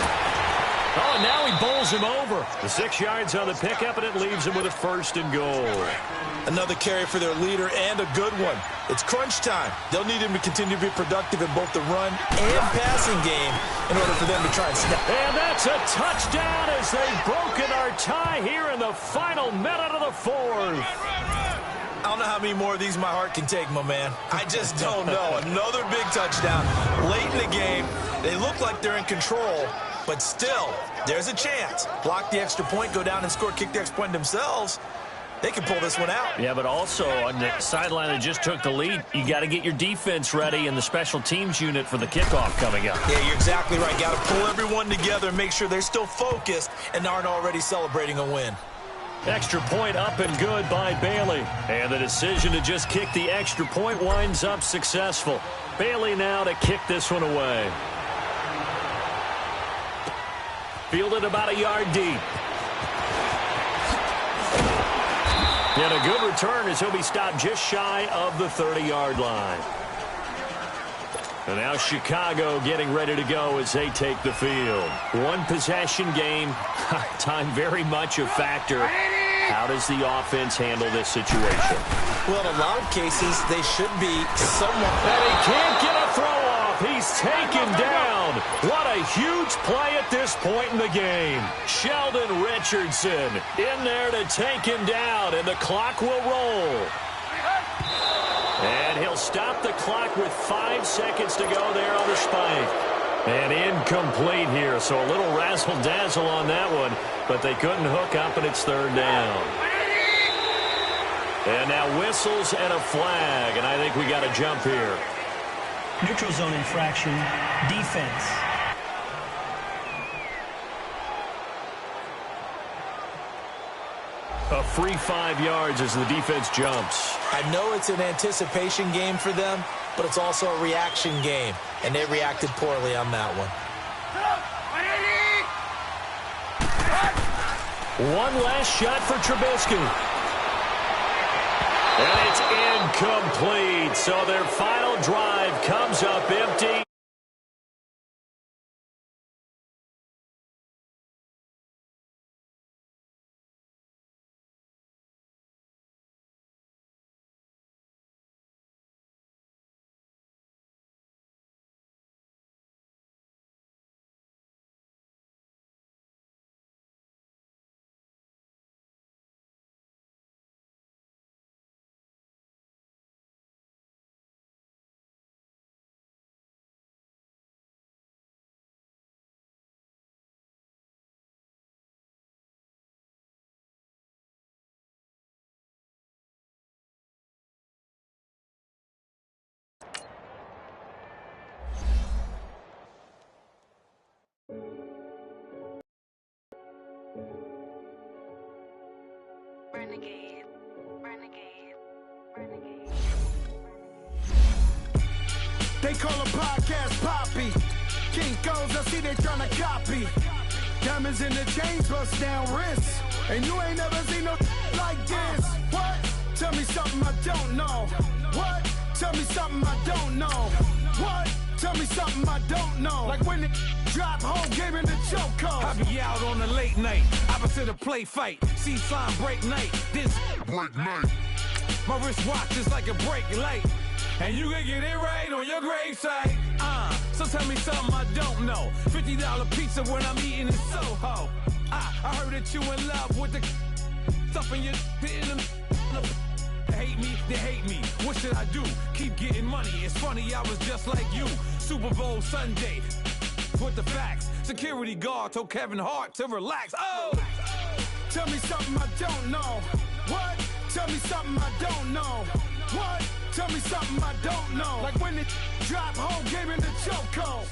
Oh, and now he bowls him over. The 6 yards on the pickup, and it leaves him with a 1st and goal. Another carry for their leader, and a good one. It's crunch time. They'll need him to continue to be productive in both the run and passing game in order for them to try and snap. And that's a touchdown as they've broken our tie here in the final minute of the 4th. I don't know how many more of these my heart can take, my man. I just don't know. Another big touchdown late in the game. They look like they're in control, but still, there's a chance. Block the extra point, go down and score, kick the extra point themselves. They can pull this one out. Yeah, but also on the sideline that just took the lead, you got to get your defense ready and the special teams unit for the kickoff coming up. Yeah, you're exactly right. Got to pull everyone together and make sure they're still focused and aren't already celebrating a win. Extra point up and good by Bailey. And the decision to just kick the extra point winds up successful. Bailey now to kick this one away. Fielded about a yard deep. And a good return as he'll be stopped just shy of the 30-yard line. And now Chicago getting ready to go as they take the field. One possession game. Time very much a factor. How does the offense handle this situation? Well, in a lot of cases, they should be somewhat... And he can't get a throw off. He's taken down. What a huge play at this point in the game. Sheldon Richardson in there to take him down, and the clock will roll. And he'll stop the clock with 5 seconds to go there on the spike. And incomplete here, so a little razzle-dazzle on that one, but they couldn't hook up, and it's 3rd down. And now whistles and a flag, and I think we got a jump here. Neutral zone infraction, defense. A free 5 yards as the defense jumps. I know it's an anticipation game for them, but it's also a reaction game, and they reacted poorly on that one. One last shot for Trubisky. And it's incomplete, so their final drive comes up empty. Renegade, renegade, renegade. They call a podcast Poppy. Kinkos, I see they tryna copy. Diamonds in the chains, bust down wrists. And you ain't never seen no like this. What? Tell me something I don't know. What? Tell me something I don't know. What? Tell me something I don't know. Like when it drop home, game in the chokehold. I be out on a late night, opposite a play fight. See slime break night, this break night. My wristwatch is like a brake light. And you can get it right on your gravesite. So tell me something I don't know. $50 pizza when I'm eating in Soho. I heard that you in love with the stuff in your hate me, they hate me. What should I do? Keep getting money. It's funny, I was just like you. Super Bowl Sunday. With the facts. Security guard told Kevin Hart to relax. Oh! Tell me something I don't know. What? Tell me something I don't know. What? Tell me something I don't know. Like when it drop home, game in the chokehold.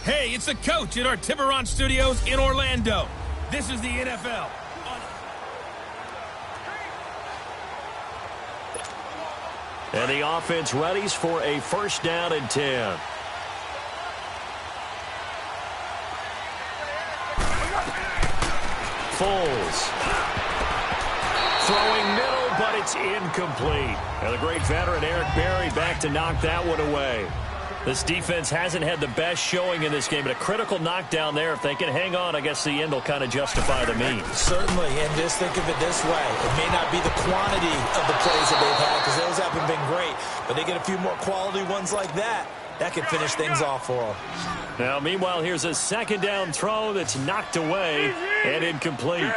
Hey, it's the coach at our Tiburon Studios in Orlando. This is the NFL. And the offense readies for a first down and 10. Foles. Throwing middle, but it's incomplete. And the great veteran Eric Berry back to knock that one away. This defense hasn't had the best showing in this game, but a critical knockdown there. If they can hang on, I guess the end will kind of justify the means. Certainly, and just think of it this way. It may not be the quantity of the plays that they've had, because those haven't been great, but they get a few more quality ones like that. That could finish things off for them. Now, meanwhile, here's a second down throw that's knocked away and incomplete.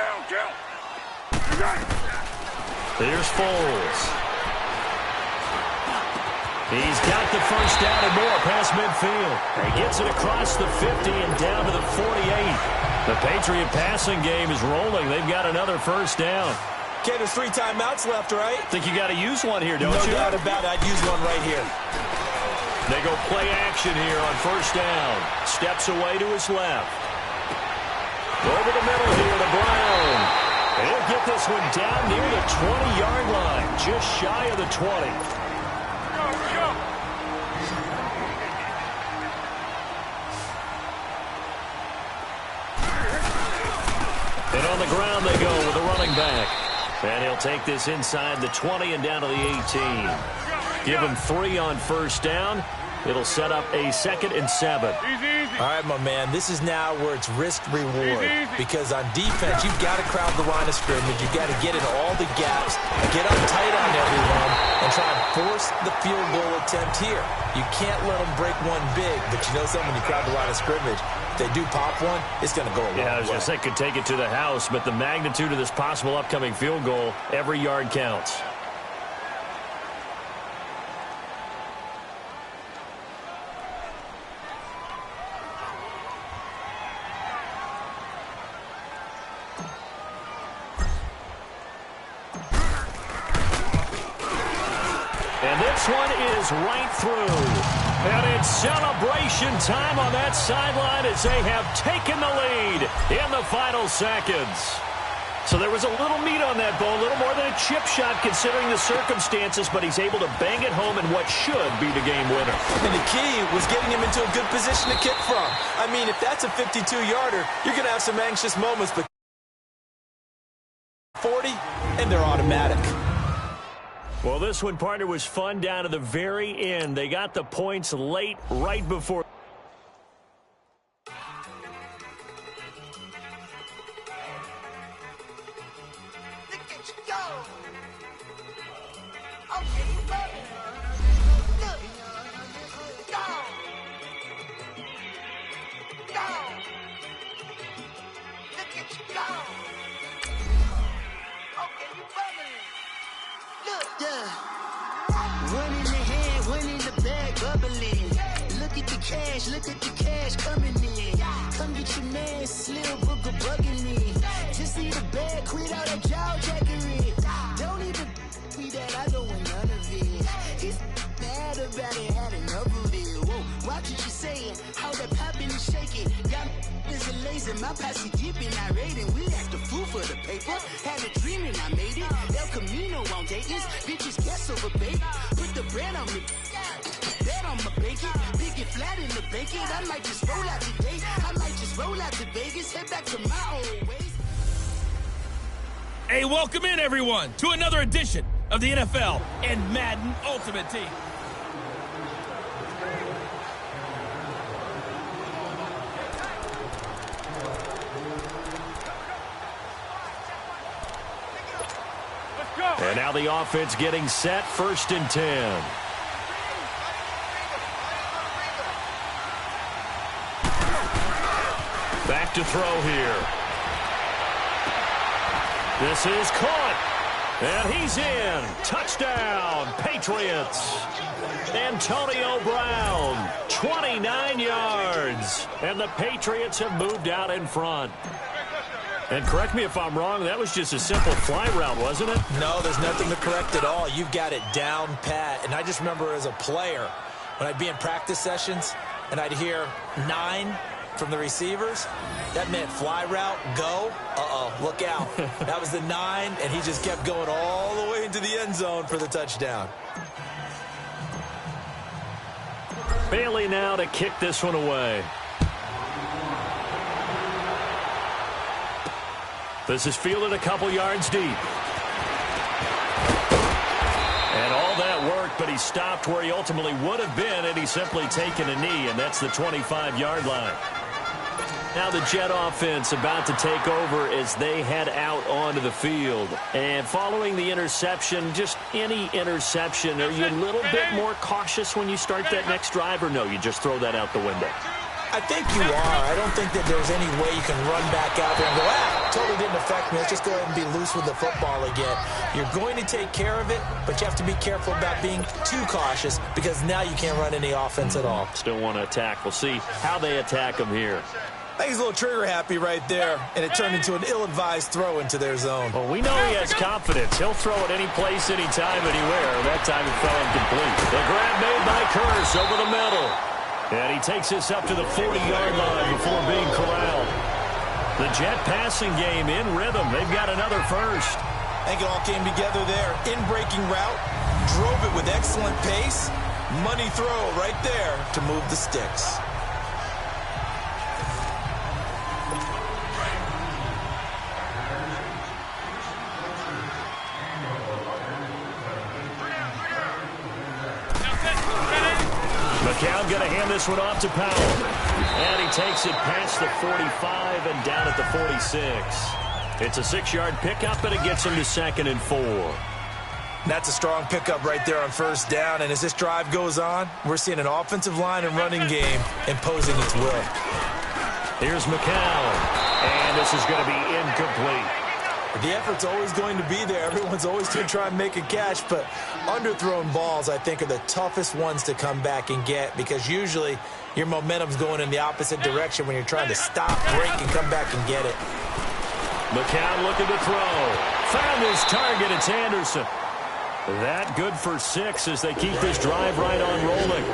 Here's Foles. He's got the first down and more past midfield. He gets it across the 50 and down to the 48. The Patriot passing game is rolling. They've got another first down. Okay, there's 3 timeouts left, right? Think you got to use one here, don't you? No doubt about it. I'd use one right here. They go play action here on first down. Steps away to his left. Over the middle here to Brown. He'll get this one down near the 20-yard line, just shy of the 20. And on the ground they go with the running back. And he'll take this inside the 20 and down to the 18. Give him 3 on first down. It'll set up a 2nd and 7. All right, my man, this is now where it's risk-reward. Because on defense, you've got to crowd the line of scrimmage. You've got to get in all the gaps, get up tight on everyone, and try and force the field goal attempt here. You can't let them break one big, but you know something, when you crowd the line of scrimmage, if they do pop one, it's going to go a long way. Yeah, I was going to say, could take it to the house, but the magnitude of this possible upcoming field goal, every yard counts. And this one is right through. And it's celebration time on that sideline as they have taken the lead in the final seconds. So there was a little meat on that bone, a little more than a chip shot considering the circumstances, but he's able to bang it home in what should be the game winner. And the key was getting him into a good position to kick from. I mean, if that's a 52-yarder, you're going to have some anxious moments, but 40, and they're automatic. Well, this one, partner, was fun down to the very end. They got the points late, right before. Look at the cash coming in. Come get your man, Slim Booker bugging me. Just need a bag, quit all that jaw jackery. Don't even me that I don't want none of it. He's mad about it, had enough of it. Whoa, watch what you saying, how that popping and shaking. Got is a lazy, my posse dipping, I raiding. We act a fool for the paper. Had a dream and I made it. El Camino on Dayton's, bitches guess over baby. Put the bread on me. Bet on my bacon, big it flat in the bacon. I might just roll out today. I might just roll out to Vegas, head back to my old ways. Hey, welcome in, everyone, to another edition of the NFL and Madden Ultimate Team. And now the offense getting set, 1st and 10. Back to throw here. This is caught. And he's in. Touchdown, Patriots. Antonio Brown, 29 yards. And the Patriots have moved out in front. And correct me if I'm wrong, that was just a simple fly route, wasn't it? No, there's nothing to correct at all. You've got it down pat. And I just remember as a player, when I'd be in practice sessions, and I'd hear 9 from the receivers, that meant fly route, go, look out. That was the 9, and he just kept going all the way into the end zone for the touchdown. Bailey now to kick this one away. This is fielded a couple yards deep. And all that worked, but he stopped where he ultimately would have been had he simply taken a knee, and that's the 25-yard line. Now the Jet offense about to take over as they head out onto the field. And following the interception, just any interception, are you a little bit more cautious when you start that next drive, or no, you just throw that out the window? I think you are. I don't think that there's any way you can run back out there and go, totally didn't affect me. Let's just go ahead and be loose with the football again. You're going to take care of it, but you have to be careful about being too cautious because now you can't run any offense at all. Still want to attack. We'll see how they attack them here. I think he's a little trigger happy right there, and it turned into an ill-advised throw into their zone. Well, we know he has confidence. He'll throw it any place, anytime, anywhere. That time it fell incomplete. The grab made by Curse over the middle. And he takes this up to the 40-yard line before being corralled. The Jet passing game in rhythm. They've got another first. I think it all came together there. In-breaking route, drove it with excellent pace. Money throw right there to move the sticks. McCown going to hand this one off to Powell. And he takes it past the 45 and down at the 46. It's a 6-yard pickup, and it gets him to 2nd and 4. That's a strong pickup right there on first down. And as this drive goes on, we're seeing an offensive line and running game imposing its will. Here's McCown. And this is going to be incomplete. The effort's always going to be there. Everyone's always going to try and make a catch, but underthrown balls, I think, are the toughest ones to come back and get because usually your momentum's going in the opposite direction when you're trying to stop, break, and come back and get it. McCown looking to throw. Found his target. It's Anderson. That good for 6 as they keep this drive right on rolling.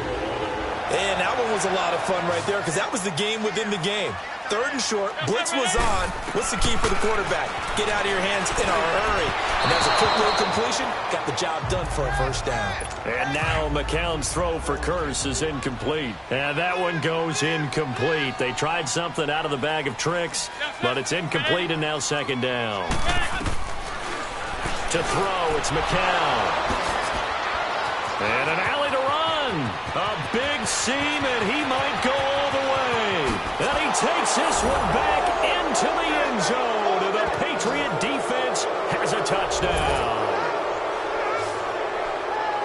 And that one was a lot of fun right there because that was the game within the game. 3rd and short, blitz was on. What's the key for the quarterback? Get out of your hands in a hurry. And that's a quick little completion. Got the job done for a first down. And now McCown's throw for Curse is incomplete. And that one goes incomplete. They tried something out of the bag of tricks, but it's incomplete and now 2nd down. To throw, it's McCown. And an alley to run. A big seam, and he might go all the way. And he takes this one back into the end zone. And the Patriot defense has a touchdown.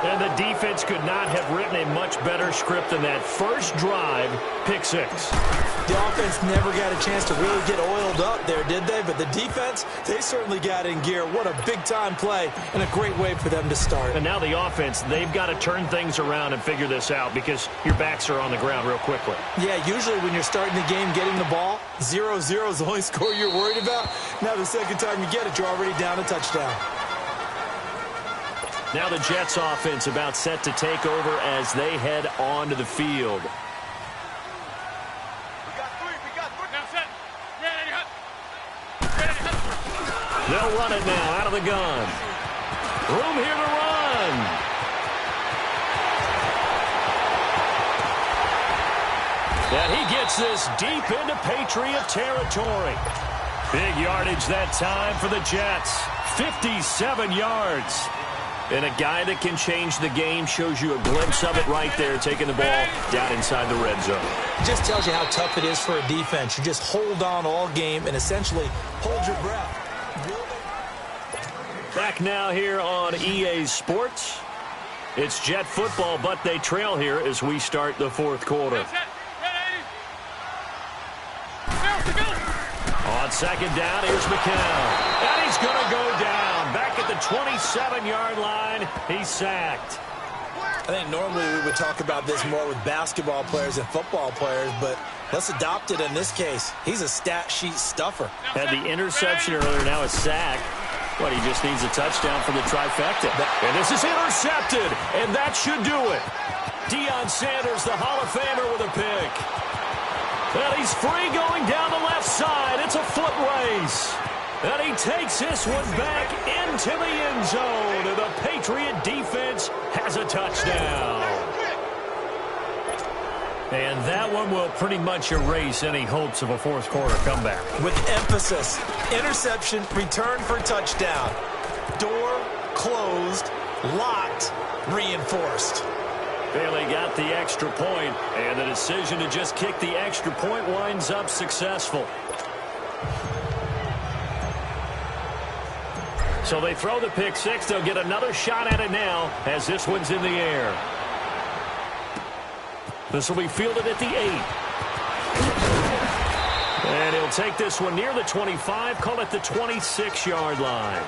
And the defense could not have written a much better script than that first drive, pick 6. The offense never got a chance to really get oiled up there, did they? But the defense, they certainly got in gear. What a big-time play and a great way for them to start. And now the offense, they've got to turn things around and figure this out because your backs are on the ground real quickly. Yeah, usually when you're starting the game getting the ball, 0-0 is the only score you're worried about. Now the second time you get it, you're already down a touchdown. Now the Jets offense about set to take over as they head onto the field. They'll run it now out of the gun. Room here to run. And he gets this deep into Patriot territory. Big yardage that time for the Jets. 57 yards. And a guy that can change the game shows you a glimpse of it right there, taking the ball down inside the red zone. It just tells you how tough it is for a defense. You just hold on all game and essentially hold your breath. Back now here on EA Sports. It's Jet football, but they trail here as we start the 4th quarter. On 2nd down, here's McCown. And he's going to go down. Back at the 27-yard line, he's sacked. I think normally we would talk about this more with basketball players and football players, but let's adopt it in this case. He's a stat sheet stuffer. Had the interception earlier, now a sack. But he just needs a touchdown for the trifecta. And this is intercepted, and that should do it. Deion Sanders, the Hall of Famer, with a pick. And he's free going down the left side. It's a foot race. And he takes this one back into the end zone. And the Patriot defense has a touchdown. And that one will pretty much erase any hopes of a fourth quarter comeback. With emphasis, interception, return for touchdown. Door closed, locked, reinforced. Bailey got the extra point, and the decision to just kick the extra point winds up successful. So they throw the pick six. They'll get another shot at it now as this one's in the air. This will be fielded at the 8. And he'll take this one near the 25, call it the 26-yard line.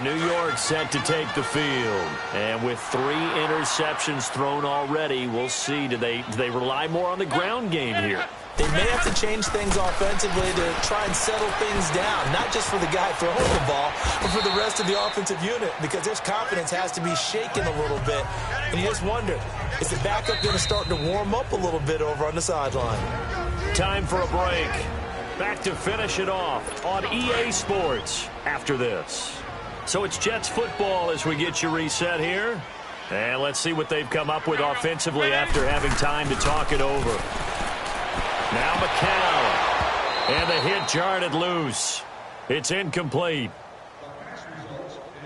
New York set to take the field. And with 3 interceptions thrown already, we'll see. Do they rely more on the ground game here? They may have to change things offensively to try and settle things down, not just for the guy throwing the ball, but for the rest of the offensive unit, because their confidence has to be shaken a little bit. And you just wonder, is the backup going to start to warm up a little bit over on the sideline? Time for a break. Back to finish it off on EA Sports after this. So it's Jets football as we get you reset here. And let's see what they've come up with offensively after having time to talk it over. Now McCown. And the hit jarred it loose. It's incomplete.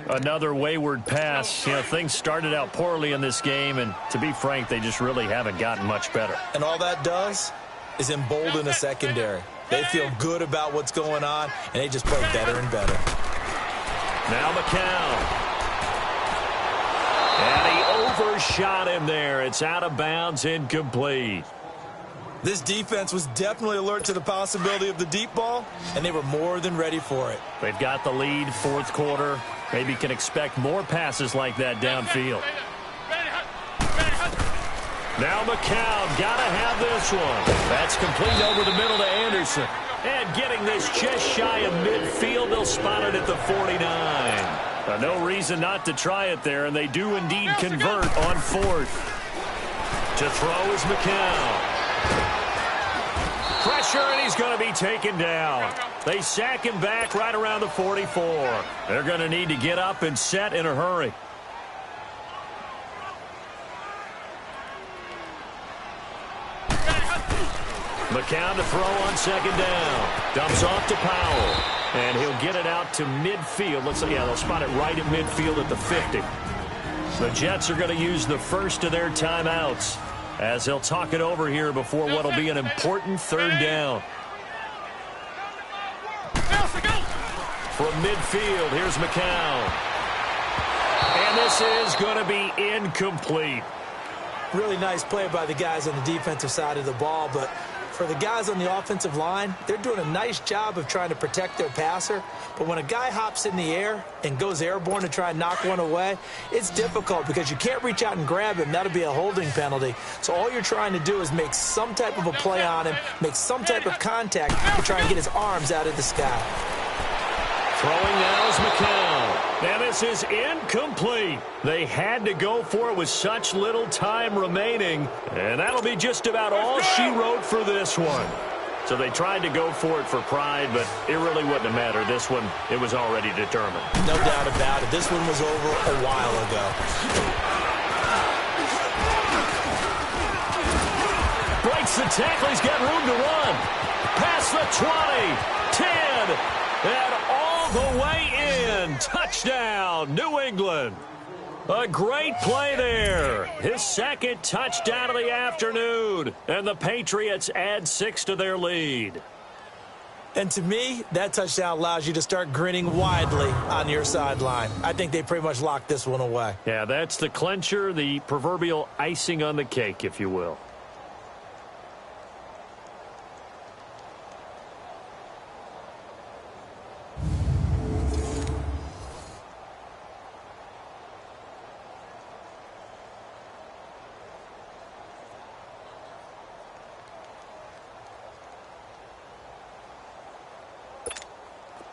Another wayward pass. You know, things started out poorly in this game, and to be frank, they just really haven't gotten much better. And all that does is embolden the secondary. They feel good about what's going on, and they just play better and better. Now McCown. And he overshot him there. It's out of bounds, incomplete. This defense was definitely alert to the possibility of the deep ball, and they were more than ready for it. They've got the lead, fourth quarter. Maybe can expect more passes like that downfield. Now McCown, gotta have this one. That's complete over the middle to Anderson. And getting this just shy of midfield, they'll spot it at the 49. No reason not to try it there, and they do indeed convert on fourth. To throw is McCown. Pressure, and he's going to be taken down. They sack him back right around the 44. They're going to need to get up and set in a hurry. McCown to throw on second down. Dumps off to Powell. And he'll get it out to midfield. Looks like, yeah, they'll spot it right at midfield at the 50. The Jets are going to use the first of their timeouts as they'll talk it over here before what will be an important third down. From midfield, here's McCown. And this is going to be incomplete. Really nice play by the guys on the defensive side of the ball, but for the guys on the offensive line, they're doing a nice job of trying to protect their passer. But when a guy hops in the air and goes airborne to try and knock one away, it's difficult because you can't reach out and grab him. That'll be a holding penalty. So all you're trying to do is make some type of a play on him, make some type of contact to try and get his arms out of the sky. Throwing now is McCown. And this is incomplete. They had to go for it with such little time remaining. And that'll be just about all she wrote for this one. So they tried to go for it for pride, but it really wouldn't have mattered. This one, it was already determined. No doubt about it. This one was over a while ago. Breaks the tackle. He's got room to run. Past the 20, 10, and all the way in. Touchdown, New England. A great play there. His second touchdown of the afternoon. And the Patriots add 6 to their lead. And to me, that touchdown allows you to start grinning widely on your sideline. I think they pretty much locked this one away. Yeah, that's the clincher, the proverbial icing on the cake, if you will.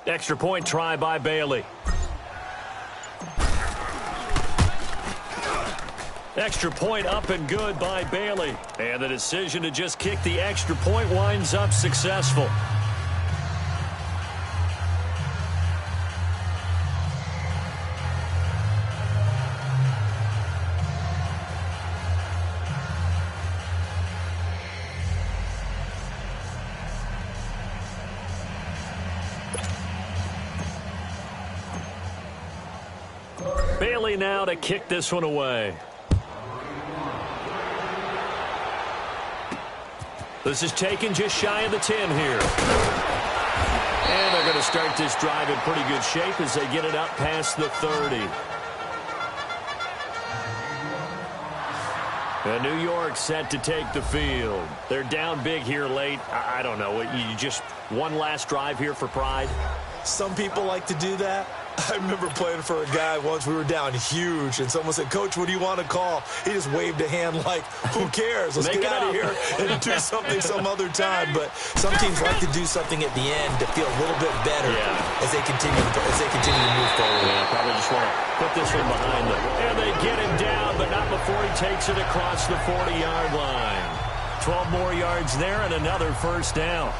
Extra point try by Bailey. Extra point up and good by Bailey. And the decision to just kick the extra point winds up successful. Bailey now to kick this one away. This is taken just shy of the 10 here. And they're going to start this drive in pretty good shape as they get it up past the 30. And New York set to take the field. They're down big here late. I don't know. You just one last drive here for pride? Some people like to do that. I remember playing for a guy once. We were down huge, and someone said, "Coach, what do you want to call?" He just waved a hand like, who cares? Let's get out of here and do something some other time. But some teams like to do something at the end to feel a little bit better as they continue to move forward. Yeah, probably just want to put this one behind them. And they get him down, but not before he takes it across the 40-yard line. 12 more yards there and another first down.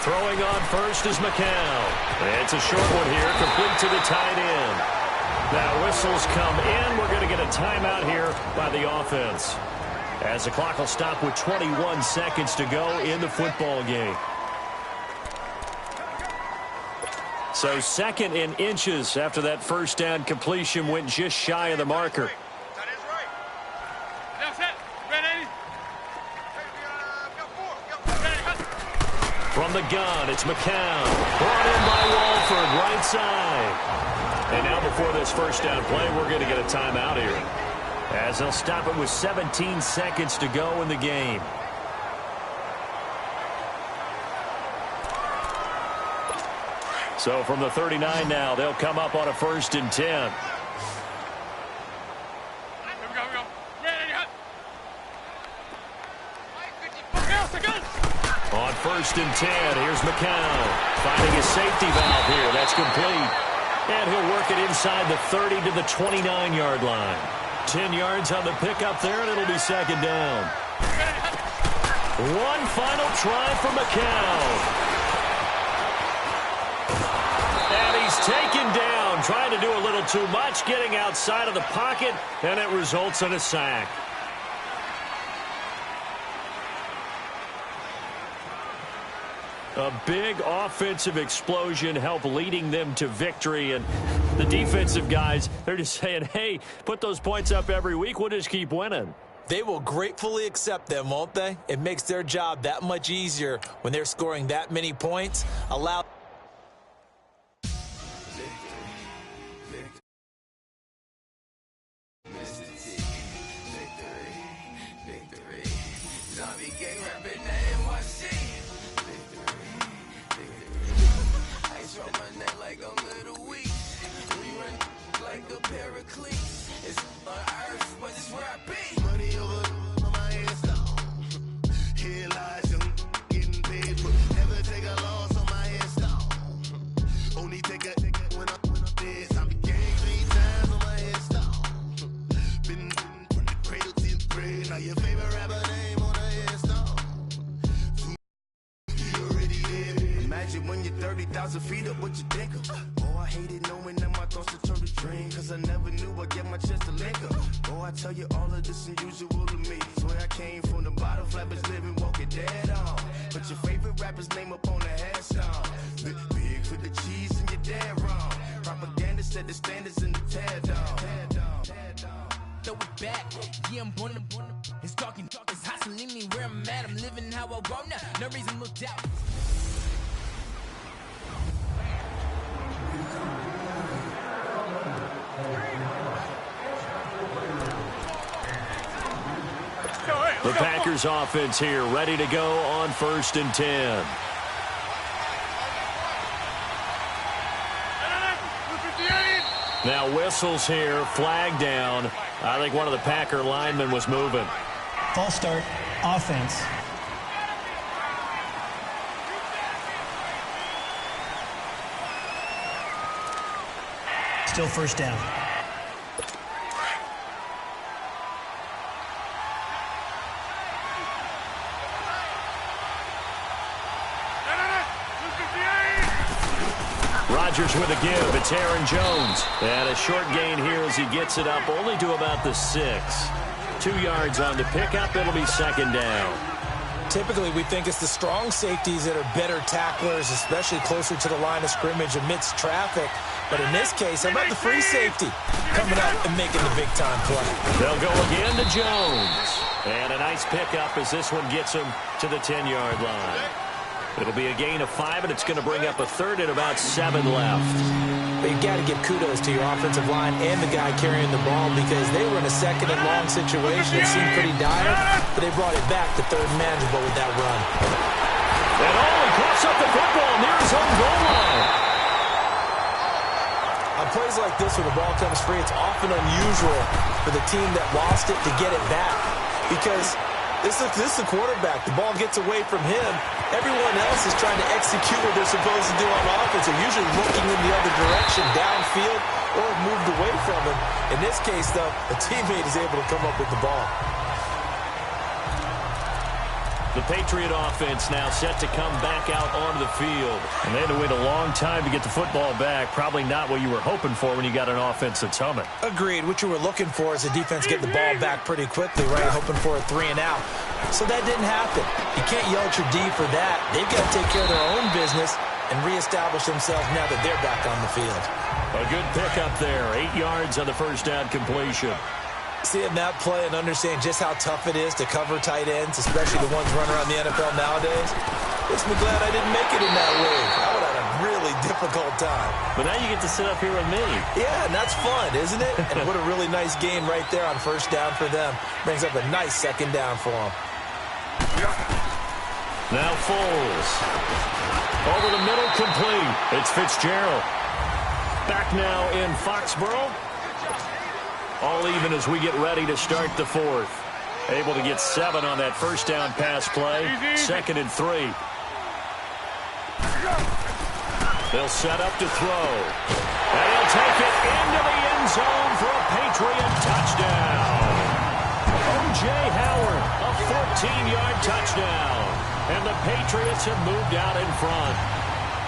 Throwing on first is McCown. It's a short one here, complete to the tight end. Now whistles come in. We're going to get a timeout here by the offense, as the clock will stop with 21 seconds to go in the football game. So 2nd and inches after that first down completion went just shy of the marker. From the gun, it's McCown. Brought in by Walford, right side. And now before this first down play, we're going to get a timeout here, as they'll stop it with 17 seconds to go in the game. So from the 39 now, they'll come up on a 1st and 10. On 1st and 10, here's McCown finding his safety valve here. That's complete. And he'll work it inside the 30 to the 29-yard line. 10 yards on the pickup there, and it'll be 2nd down. One final try for McCown. And he's taken down, trying to do a little too much, getting outside of the pocket, and it results in a sack. A big offensive explosion helped leading them to victory, and the defensive guys, they're just saying, hey, put those points up every week, we'll just keep winning. They will gratefully accept them, won't they? It makes their job that much easier when they're scoring that many points. Allow when you're 30,000 feet up, what you think of? Oh, I hated knowing that my thoughts would turn to dream, cause I never knew I'd get my chance to link up. Oh, I tell you all of this unusual to me. Swear I came from the bottom, flappers living, walking dead on. Put your favorite rapper's name up on the headstone. Big for the cheese and you're dead wrong. Propaganda set the standards in the tear down. Throw it back, yeah, I'm born to. It's talking, it's hustling me where I'm at. I'm living how I want now. No reason to look out. The Packers offense here, ready to go on 1st and 10. Now whistles here, flag down. I think one of the Packer linemen was moving. False start, offense. Still 1st down. Rodgers with a give. It's Aaron Jones. And a short gain here as he gets it up only to about the 6. 2 yards on the pickup. It'll be second down. Typically, we think it's the strong safeties that are better tacklers, especially closer to the line of scrimmage amidst traffic. But in this case, how about the free safety coming up and making the big-time play? They'll go again to Jones. And a nice pickup as this one gets him to the 10-yard line. It'll be a gain of 5, and it's going to bring up a third and about 7 left. But you've got to give kudos to your offensive line and the guy carrying the ball because they were in a second and long situation. It seemed pretty dire, but they brought it back to third and manageable with that run. And he coughs up the football near his own goal line. On plays like this, when the ball comes free, it's often unusual for the team that lost it to get it back because this is the quarterback. The ball gets away from him. Everyone else is trying to execute what they're supposed to do on offense. They're usually looking in the other direction, downfield, or moved away from him. In this case, though, a teammate is able to come up with the ball. The Patriot offense now set to come back out onto the field. And they had to wait a long time to get the football back. Probably not what you were hoping for when you got an offense that's humming. Agreed. What you were looking for is the defense get the ball back pretty quickly, right? Hoping for a 3 and out. So that didn't happen. You can't yell at your D for that. They've got to take care of their own business and reestablish themselves now that they're back on the field. A good pickup there. 8 yards on the first down completion. Seeing that play and understand just how tough it is to cover tight ends, especially the ones running around the NFL nowadays, makes me glad I didn't make it in that league. I would have had a really difficult time. But now you get to sit up here with me. Yeah, and that's fun, isn't it? And what a really nice game right there on first down for them. Brings up a nice second down for them. Now Foles. Over the middle, complete. It's Fitzgerald. Back now in Foxborough. All even as we get ready to start the fourth. Able to get 7 on that first down pass play. 2nd and 3. They'll set up to throw. And he'll take it into the end zone for a Patriot touchdown. O.J. Howard, a 14-yard touchdown. And the Patriots have moved out in front.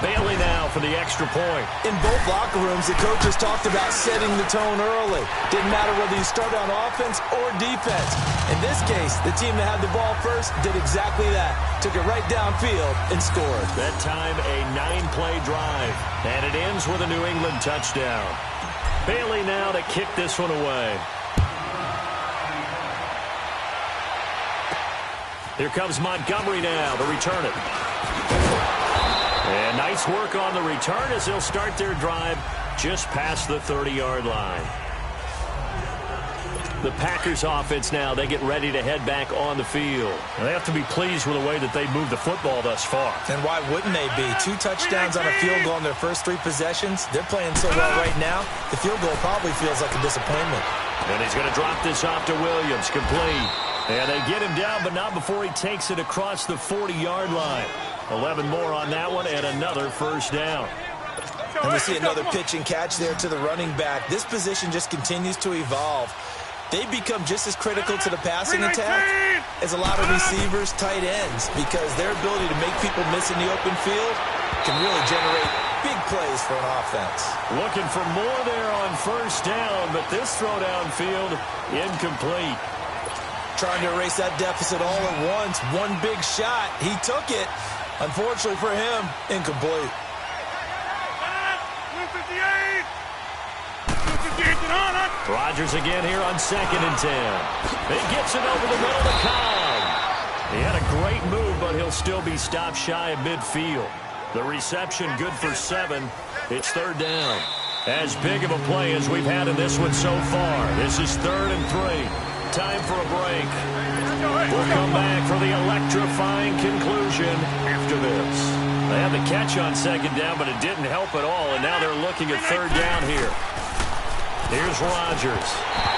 Bailey now for the extra point. In both locker rooms, the coaches talked about setting the tone early. Didn't matter whether you start on offense or defense. In this case, the team that had the ball first did exactly that. Took it right downfield and scored. That time, a 9-play drive. And it ends with a New England touchdown. Bailey now to kick this one away. Here comes Montgomery now to return it. And nice work on the return as they'll start their drive just past the 30-yard line. The Packers offense now, they get ready to head back on the field. And they have to be pleased with the way that they moved the football thus far. And why wouldn't they be? 2 touchdowns on a field goal in their first 3 possessions. They're playing so well right now, the field goal probably feels like a disappointment. And he's going to drop this off to Williams, complete. And they get him down, but not before he takes it across the 40-yard line. 11 more on that one, and another first down. And we see another pitch and catch there to the running back. This position just continues to evolve. They become just as critical to the passing attack as a lot of receivers, tight ends, because their ability to make people miss in the open field can really generate big plays for an offense. Looking for more there on first down, but this throw downfield incomplete. Trying to erase that deficit all at once. One big shot. He took it. Unfortunately for him, incomplete. Rodgers again here on 2nd and 10. He gets it over the middle to Cobb. He had a great move, but he'll still be stopped shy of midfield. The reception good for 7. It's 3rd down. As big of a play as we've had in this one so far. This is 3rd and 3. Time for a break. We'll come back for the electrifying conclusion after this. They had the catch on 2nd down, but it didn't help at all, and now they're looking at 3rd down here. Here's Rodgers,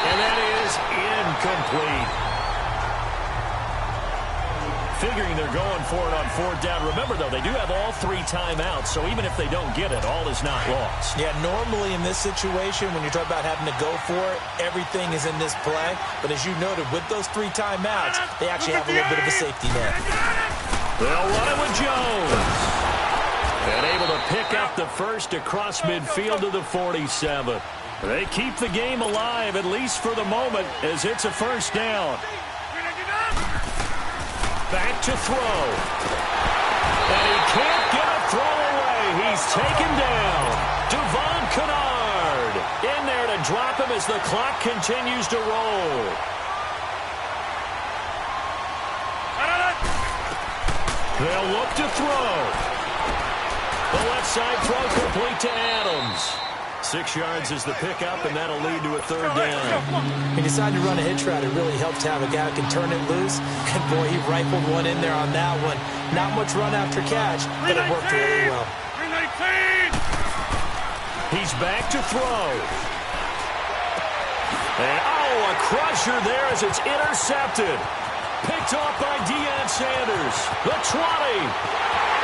and that is incomplete. Figuring they're going for it on 4th down. Remember, though, they do have all 3 timeouts, so even if they don't get it, all is not lost. Yeah, normally in this situation, when you're talking about having to go for it, everything is in this play. But as you noted, with those 3 timeouts, they actually have a little bit of a safety net. They'll run it with Jones. And able to pick up the first across midfield to the 47. They keep the game alive, at least for the moment, as it's a first down. Back to throw. And he can't get a throw away. He's taken down. Devon Kennard in there to drop him as the clock continues to roll. They'll look to throw. The left side throw complete to Adams. 6 yards is the pickup, and that'll lead to a third down. He decided to run a hitch route. It really helped to have a guy who can turn it loose. And, boy, he rifled one in there on that one. Not much run after catch, but it worked really well. He's back to throw. And, a crusher there as it's intercepted. Picked off by Deion Sanders. The 20.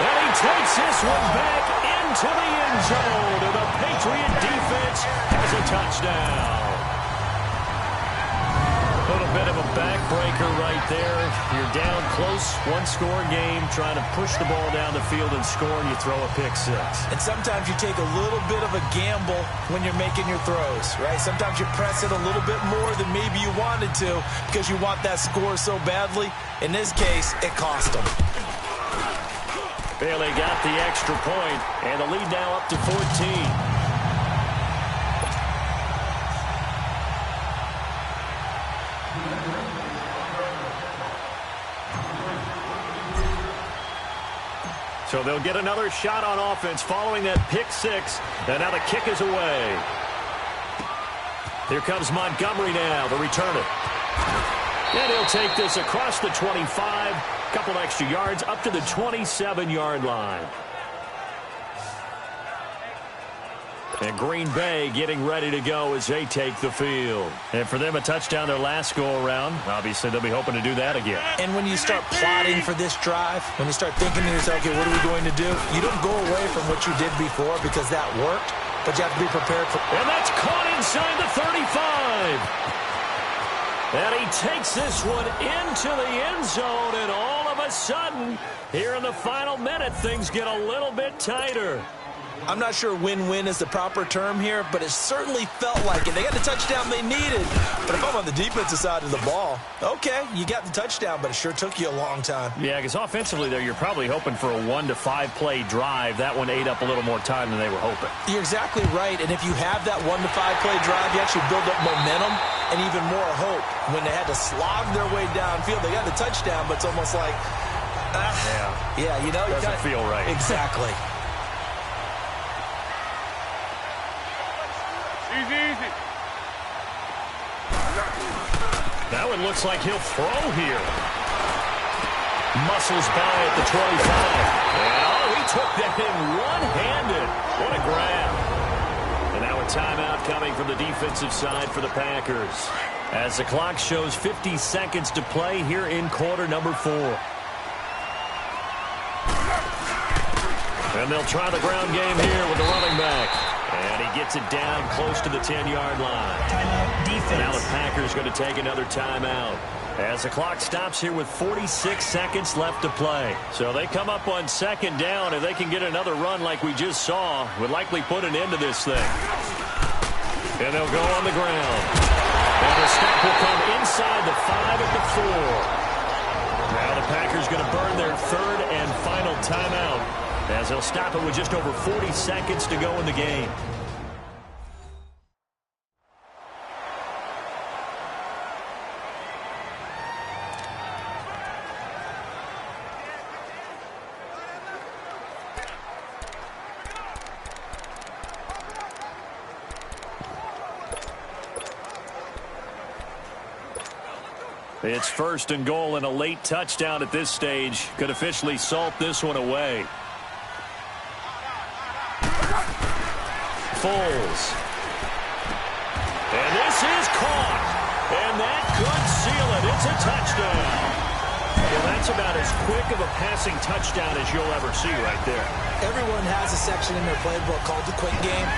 And he takes this one back into the end zone. And the Patriot defense has a touchdown. A little bit of a backbreaker right there. You're down close, one-score game, trying to push the ball down the field and score, and you throw a pick six. And sometimes you take a little bit of a gamble when you're making your throws, right? Sometimes you press it a little bit more than maybe you wanted to because you want that score so badly. In this case, it cost them. Bailey got the extra point, and the lead now up to 14. So they'll get another shot on offense following that pick six. And now the kick is away. Here comes Montgomery now to return it. And he'll take this across the 25. Couple extra yards up to the 27-yard line. And Green Bay getting ready to go as they take the field. And for them, a touchdown their last go-around. Obviously, they'll be hoping to do that again. And when you start plotting for this drive, when you start thinking to yourself, okay, what are we going to do? You don't go away from what you did before because that worked, but you have to be prepared for. And that's caught inside the 35. And he takes this one into the end zone, and all of a sudden, here in the final minute, things get a little bit tighter. I'm not sure win-win is the proper term here, but it certainly felt like it. They got the touchdown they needed. But if I'm on the defensive side of the ball, okay, you got the touchdown, but it sure took you a long time. Yeah, because offensively there, you're probably hoping for a 1 to 5 play drive. That one ate up a little more time than they were hoping. You're exactly right. And if you have that 1 to 5 play drive, you actually build up momentum and even more hope. When they had to slog their way downfield, they got the touchdown, but it's almost like, yeah, you know, doesn't feel right. Exactly. Easy. That one looks like he'll throw here. Muscles by at the 25. And, he took that in one-handed. What a grab. And now a timeout coming from the defensive side for the Packers. As the clock shows 50 seconds to play here in quarter number 4. And they'll try the ground game here with the running back. And he gets it down close to the 10-yard line. Timeout defense. Now the Packers going to take another timeout as the clock stops here with 46 seconds left to play. So they come up on second down. If they can get another run like we just saw, would likely put an end to this thing. And they'll go on the ground. And the stop will come inside the 5 at the 4. Now the Packers going to burn their third and final timeout, as they'll stop it with just over 40 seconds to go in the game. It's first and goal, and a late touchdown at this stage could officially salt this one away. Foles. And this is caught. And that could seal it. It's a touchdown. Well, that's about as quick of a passing touchdown as you'll ever see right there. Everyone has a section in their playbook called the quick game.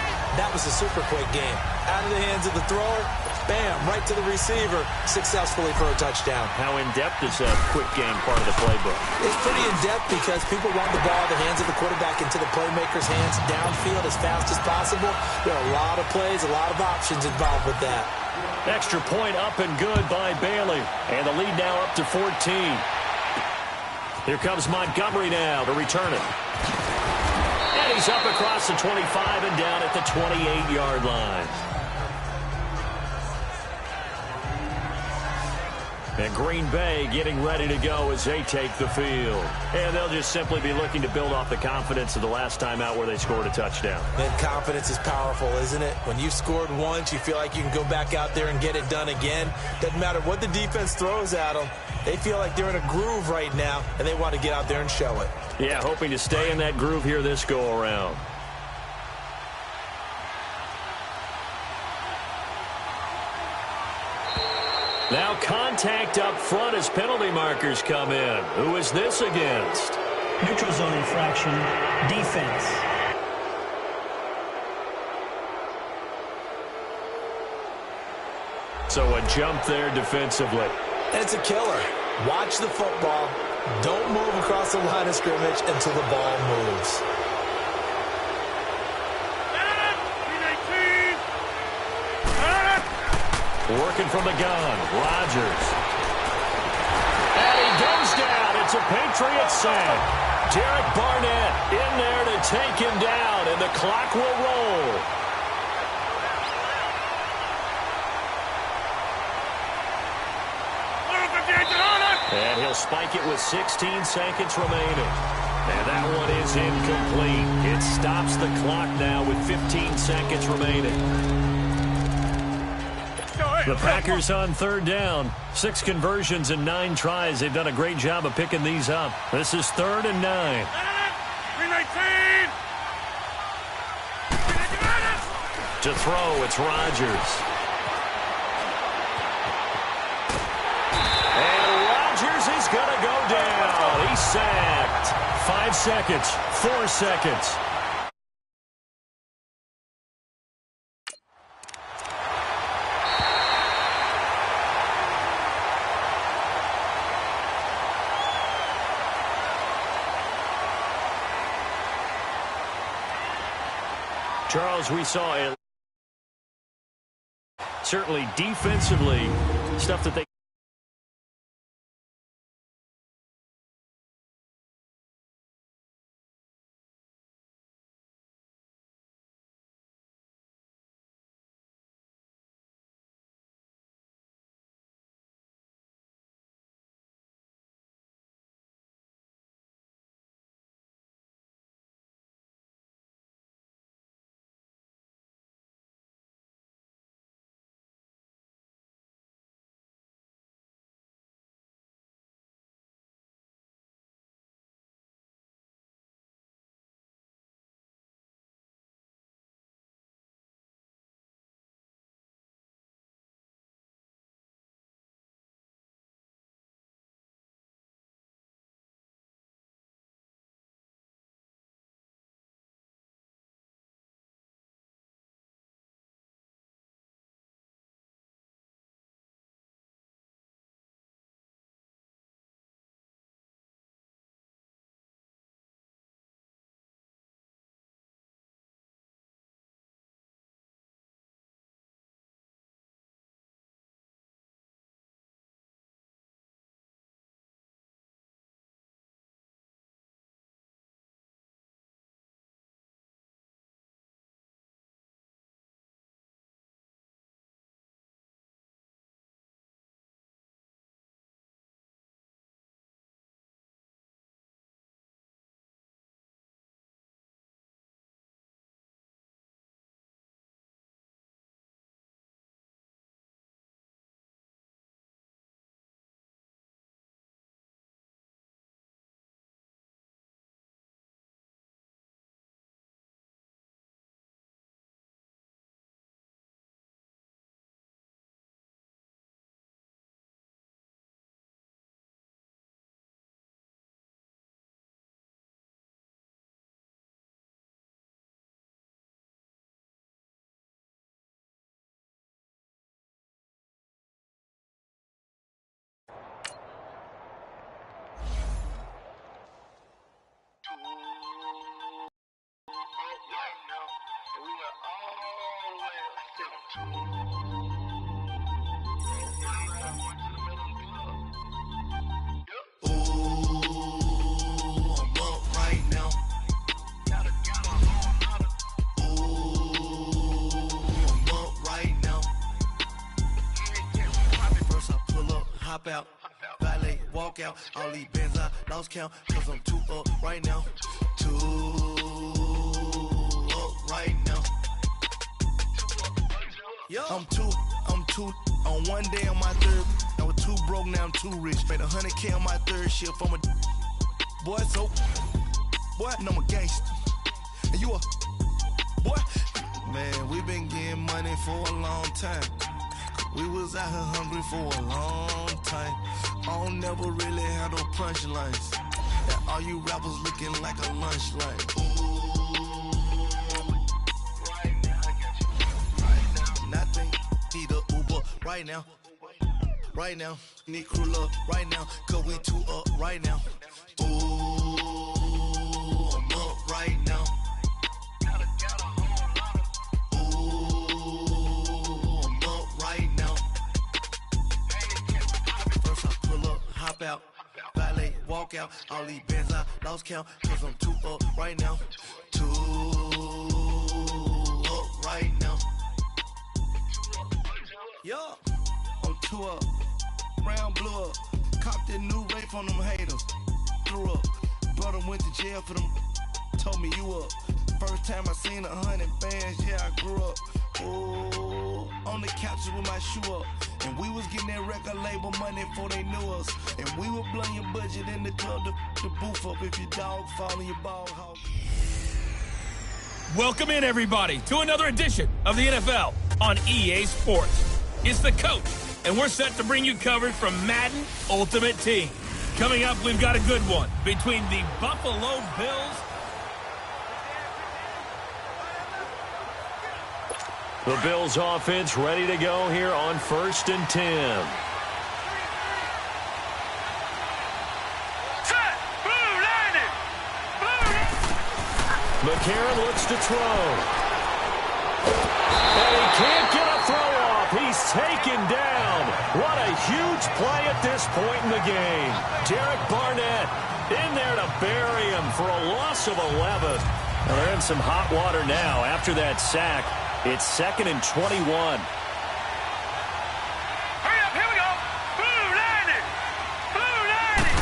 That was a super quick game. Out of the hands of the thrower, Bam, right to the receiver, successfully for a touchdown. How in-depth is that quick game part of the playbook? It's pretty in-depth because people want the ball in the hands of the quarterback into the playmaker's hands downfield as fast as possible. There are a lot of plays, a lot of options involved with that. Extra point up and good by Bailey. And the lead now up to 14. Here comes Montgomery now to return it. And he's up across the 25 and down at the 28-yard line. And Green Bay getting ready to go as they take the field. And they'll just simply be looking to build off the confidence of the last time out where they scored a touchdown. And confidence is powerful, isn't it? When you've scored once, you feel like you can go back out there and get it done again. Doesn't matter what the defense throws at them. They feel like they're in a groove right now, and they want to get out there and show it. Yeah, hoping to stay in that groove here this go-around. Now contact up front as penalty markers come in. Who is this against? Neutral zone infraction, defense. So a jump there defensively. And it's a killer. Watch the football. Don't move across the line of scrimmage until the ball moves. Working from the gun, Rodgers. And he goes down. It's a Patriot sack. Derek Barnett in there to take him down, and the clock will roll. And he'll spike it with 16 seconds remaining. And that one is incomplete. It stops the clock now with 15 seconds remaining. The Packers on third down. 6 conversions and 9 tries. They've done a great job of picking these up. This is 3rd and 9. 319. To throw, it's Rodgers. And Rodgers is going to go down. He's sacked. 5 seconds, 4 seconds. Charles, we saw it. Certainly defensively, stuff that they Hop out, valet, walk out. All these bands I lost count, cause I'm too up right now. Too up right now. I'm too on one day on my third. I was too broke, now I'm too rich. Made 100K on my third shift. I'm a boy, so boy, and I'm a gangster. And you a boy. Man, we been getting money for a long time. We was out here hungry for a long time. I don't never really have no punchlines. And all you rappers looking like a lunch line. Right now, I got you. Right now, nothing. Need a Uber right now. Right now, need crew love right now. Cause we too up right now. Ooh, I'm up right now. Hop out, valet, walk out. All these bands I lost count, cause I'm too up right now. Too up right now. Yo, I'm too up. Round blew up. Copped that new rape on them haters. Threw up. Brother went to jail for them. Told me you up. First time I seen 100 bands, yeah, I grew up. Ooh, on the couches with my shoe up. And we was getting that record label money before they knew us. And we were blowing your budget in the club to boof up if your dog fall in your ball hog. Welcome in, everybody, to another edition of the NFL on EA Sports. It's the coach, and we're set to bring you coverage from Madden Ultimate Team. Coming up, we've got a good one between the Buffalo Bills. The Bills offense ready to go here on 1st and 10. Set! Blue landing! McCarron looks to throw. And he can't get a throw off. He's taken down. What a huge play at this point in the game. Derek Barnett in there to bury him for a loss of 11. Well, they're in some hot water now after that sack. It's 2nd and 21. Hurry up, here we go! Blue landing! Blue landing!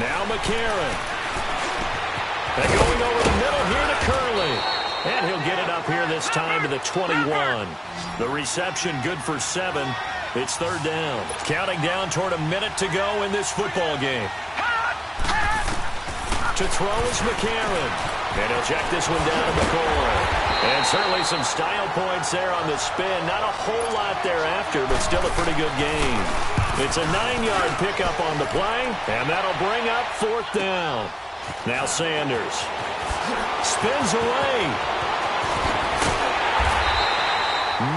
Now McCarron. And going over the middle here to Curley. And he'll get it up here this time to the 21. The reception good for 7. It's 3rd down. Counting down toward a minute to go in this football game. To throw is McCarron. And he'll check this one down to McCoy. And certainly some style points there on the spin. Not a whole lot thereafter, but still a pretty good gain. It's a 9-yard pickup on the play, and that'll bring up 4th down. Now Sanders spins away.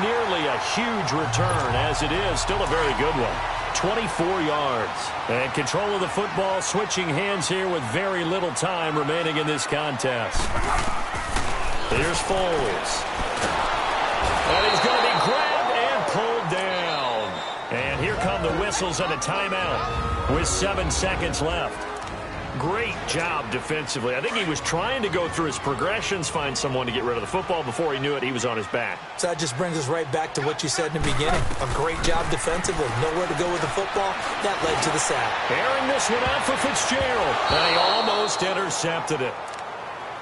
Nearly a huge return, as it is. Still a very good one. 24 yards. And control of the football switching hands here with very little time remaining in this contest. Here's Foles. And he's going to be grabbed and pulled down. And here come the whistles and a timeout with 7 seconds left. Great job defensively. I think he was trying to go through his progressions, find someone to get rid of the football. Before he knew it, he was on his back. So that just brings us right back to what you said in the beginning. A great job defensively. Nowhere to go with the football. That led to the sack. Airing this one out for Fitzgerald. And he almost intercepted it.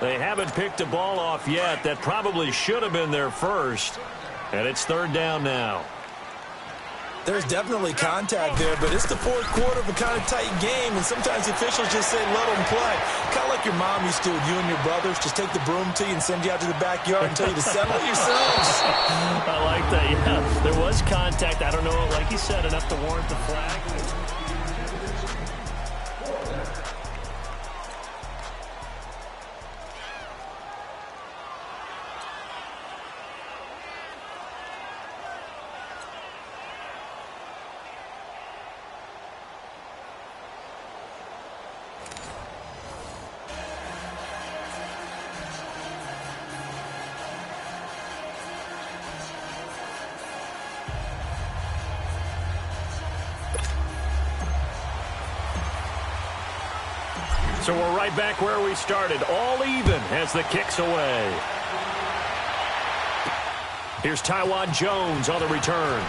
They haven't picked a ball off yet. That probably should have been their first. And it's 3rd down now. There's definitely contact there, but it's the 4th quarter of a kind of tight game, and sometimes the officials just say, let them play. Kind of like your mom used to with you and your brothers. Just take the broom to you and send you out to the backyard and tell you to settle it yourselves. I like that, yeah. There was contact. I don't know, like you said, enough to warrant the flag. So we're right back where we started, all even as the kick's away. Here's Taiwan Jones on the return.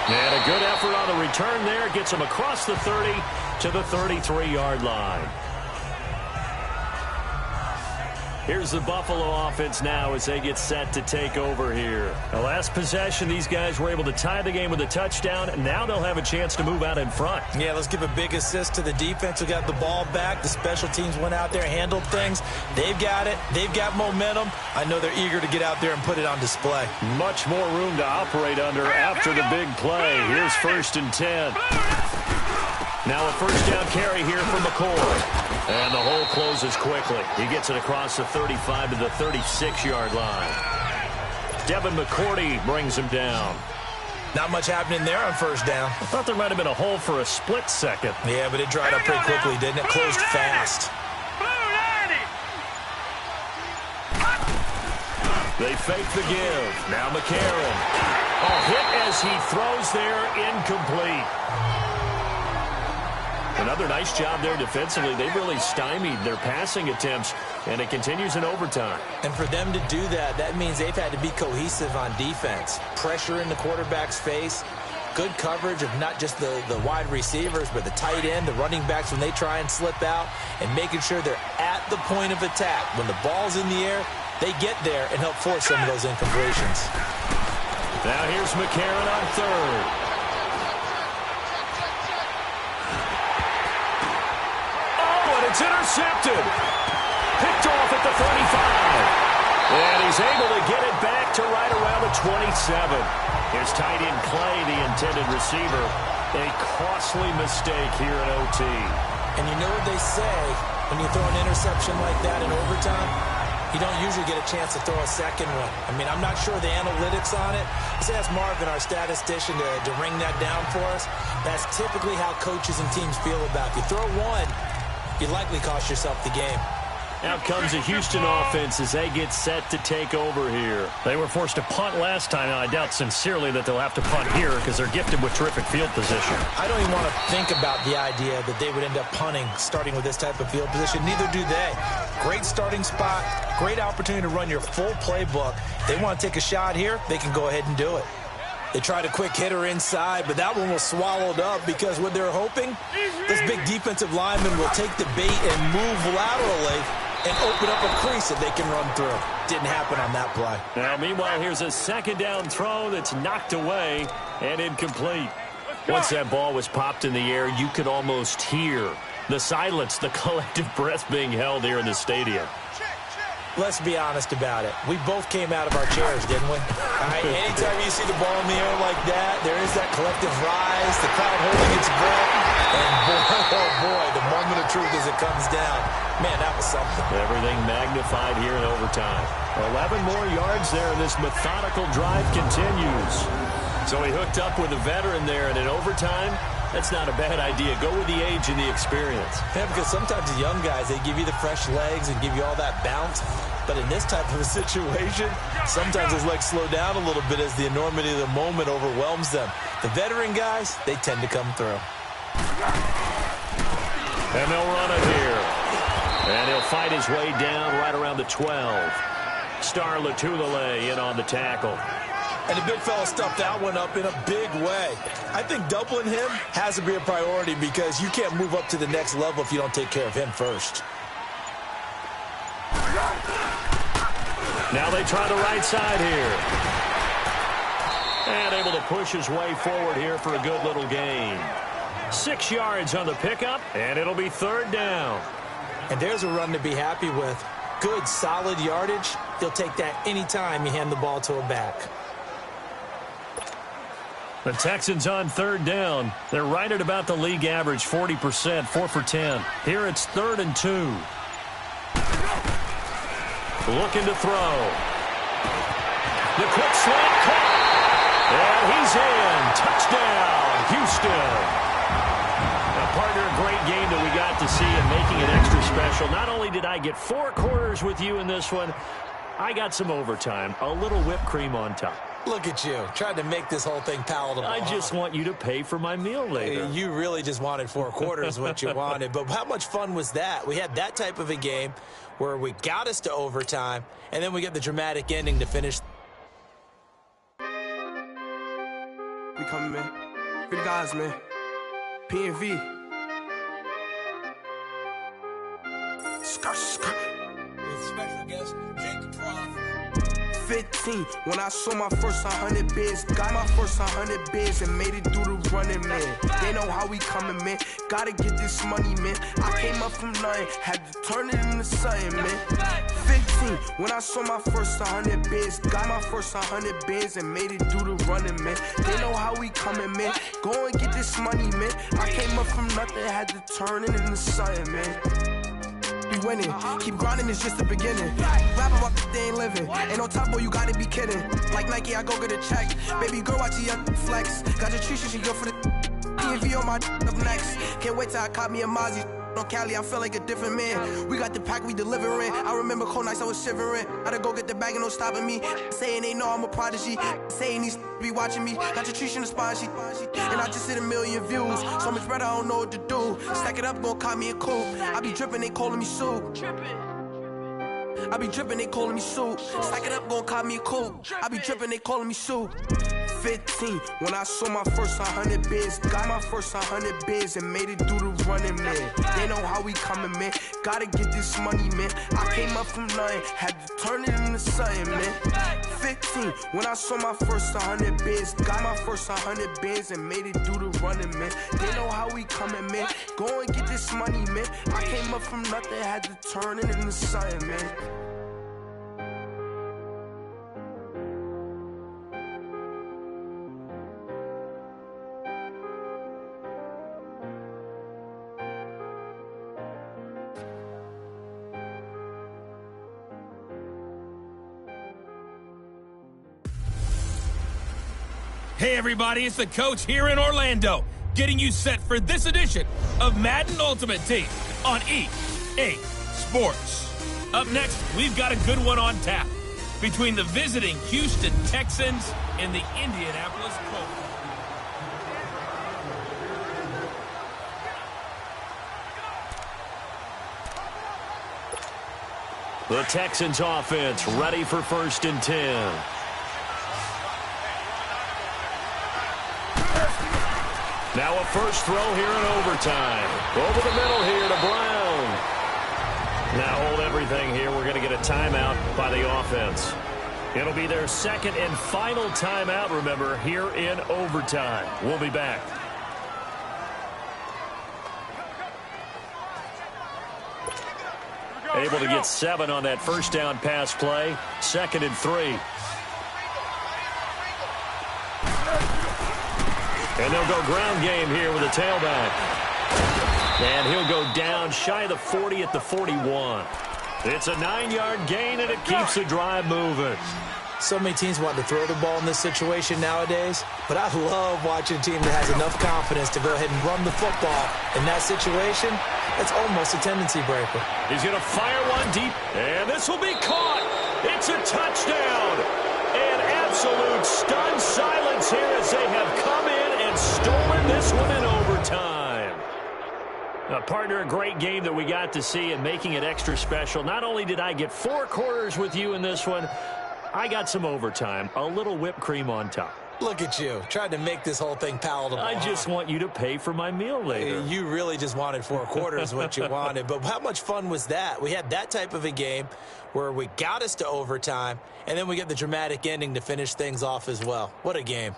And a good effort on the return there. Gets him across the 30 to the 33-yard line. Here's the Buffalo offense now as they get set to take over here. The last possession, these guys were able to tie the game with a touchdown, and now they'll have a chance to move out in front. Yeah, let's give a big assist to the defense who got the ball back. The special teams went out there, handled things. They've got it. They've got momentum. I know they're eager to get out there and put it on display. Much more room to operate under after the big play. Here's 1st and 10. Now a first down carry here for McCoy. And the hole closes quickly. He gets it across the 35 to the 36-yard line. Devin McCourty brings him down. Not much happening there on first down. I thought there might have been a hole for a split second. Yeah, but it dried up pretty quickly, didn't it? Closed fast. They fake the give. Now McCarron. A hit as he throws there, incomplete. Another nice job there defensively. They've really stymied their passing attempts, and it continues in overtime. And for them to do that, that means they've had to be cohesive on defense. Pressure in the quarterback's face, good coverage of not just the wide receivers, but the tight end, the running backs when they try and slip out, and making sure they're at the point of attack. When the ball's in the air, they get there and help force some of those incompletions. Now here's McCarron on third. It's intercepted. Picked off at the 35. And he's able to get it back to right around the 27. His tight end Clay, the intended receiver. A costly mistake here at OT. And you know what they say, when you throw an interception like that in overtime, you don't usually get a chance to throw a second one. I mean, I'm not sure the analytics on it. Let's ask Marvin, our statistician, to ring that down for us. That's typically how coaches and teams feel about it. If you throw one, you likely cost yourself the game. Out comes the Houston offense as they get set to take over here. They were forced to punt last time, and I doubt sincerely that they'll have to punt here because they're gifted with terrific field position. I don't even want to think about the idea that they would end up punting starting with this type of field position. Neither do they. Great starting spot, great opportunity to run your full playbook. If they want to take a shot here, they can go ahead and do it. They tried a quick hitter inside, but that one was swallowed up because what they're hoping, this big defensive lineman will take the bait and move laterally and open up a crease that they can run through. Didn't happen on that play. Now, meanwhile, here's a second down throw that's knocked away and incomplete. Once that ball was popped in the air, you could almost hear the silence, the collective breath being held here in the stadium. Let's be honest about it. We both came out of our chairs, didn't we? All right, anytime you see the ball in the air like that, there is that collective rise, the crowd holding its breath, and boy, oh boy, the moment of truth as it comes down. Man, that was something. Everything magnified here in overtime. 11 more yards there, and this methodical drive continues. So he hooked up with a veteran there, and in overtime, that's not a bad idea. Go with the age and the experience. Yeah, because sometimes the young guys, they give you the fresh legs and give you all that bounce. But in this type of a situation, sometimes his legs slow down a little bit as the enormity of the moment overwhelms them. The veteran guys, they tend to come through. And they'll run it here. And he'll fight his way down right around the 12. Star Latulele in on the tackle. And the big fella stuffed that one up in a big way. I think doubling him has to be a priority because you can't move up to the next level if you don't take care of him first. Now they try the right side here. And able to push his way forward here for a good little gain. 6 yards on the pickup, and it'll be third down. And there's a run to be happy with. Good, solid yardage. He'll take that anytime you hand the ball to a back. The Texans on third down. They're right at about the league average, 40%, 4 for 10. Here it's 3rd and 2. Looking to throw. The quick slant caught. And he's in. Touchdown, Houston. Now, partner, a great game that we got to see and making it extra special. Not only did I get 4 quarters with you in this one, I got some overtime, a little whipped cream on top. Look at you, trying to make this whole thing palatable. I just want you to pay for my meal later. You really just wanted 4 quarters what you wanted. But how much fun was that? We had that type of a game where we got us to overtime, and then we get the dramatic ending to finish. We coming, man. Free the guys, man. P&V. Skirt. Special guest, Jake Prof. 15, when I saw my first 100 bids, got my first 100 bids and made it through the running, man. They know how we coming, man. Gotta get this money, man. I came up from nothing, had to turn it into something, man. 15, when I saw my first 100 bids, got my first 100 bids and made it through the running, man. They know how we coming, man. Go and get this money, man. I came up from nothing, had to turn it into something, man. Be winning, keep grinding, it's just the beginning. Rap about they ain't living. Ain't no top boy, you gotta be kidding. Like Nike, I go get a check. Baby girl, watch your flex. Got your Trisha, she go for the P&V on my up next. Can't wait till I caught me a Mozzie. On Cali, I feel like a different man. We got the pack, we delivering. I remember cold nights, I was shivering. Gotta go get the bag and no stopping me. Saying they know I'm a prodigy. Saying these be watching me. Got your Trisha in the spine, she. And I just hit 1 million views. So much better, I don't know what to do. Stack it up, gon' call me a coupe. I be dripping, they calling me soup. I be dripping, they calling me soup. Stack it up, gon' call me a coupe. I be dripping, they calling me soup. 15, when I saw my first 100 bids, got my first 100 bids and made it through the running, man. They know how we coming, man. Gotta get this money, man. I came up from nothing, had to turn it into something, man. 15, when I saw my first 100 bids, got my first 100 bids and made it through the running, man. They know how we coming, man. Go and get this money, man. I came up from nothing, had to turn it into something, man. Hey everybody, it's the coach here in Orlando, getting you set for this edition of Madden Ultimate Team on EA Sports. Up next, we've got a good one on tap between the visiting Houston Texans and the Indianapolis Colts. The Texans offense ready for 1st and 10. Now a first throw here in overtime. Over the middle here to Brown. Now hold everything here. We're going to get a timeout by the offense. It'll be their 2nd and final timeout, remember, here in overtime. We'll be back. Able to get 7 on that first down pass play. 2nd and 3. And they'll go ground game here with a tailback. And he'll go down shy of the 40 at the 41. It's a 9-yard gain, and it keeps the drive moving. So many teams want to throw the ball in this situation nowadays, but I love watching a team that has enough confidence to go ahead and run the football. In that situation, that's almost a tendency breaker. He's going to fire one deep, and this will be caught. It's a touchdown. And absolute stunned silence here as they have come in and stolen this one in overtime. Partner, a great game that we got to see and making it extra special. Not only did I get 4 quarters with you in this one, I got some overtime, a little whipped cream on top. Look at you, trying to make this whole thing palatable. I just want you to pay for my meal later. You really just wanted 4 quarters what you wanted. But how much fun was that? We had that type of a game where we got us to overtime, and then we get the dramatic ending to finish things off as well. What a game.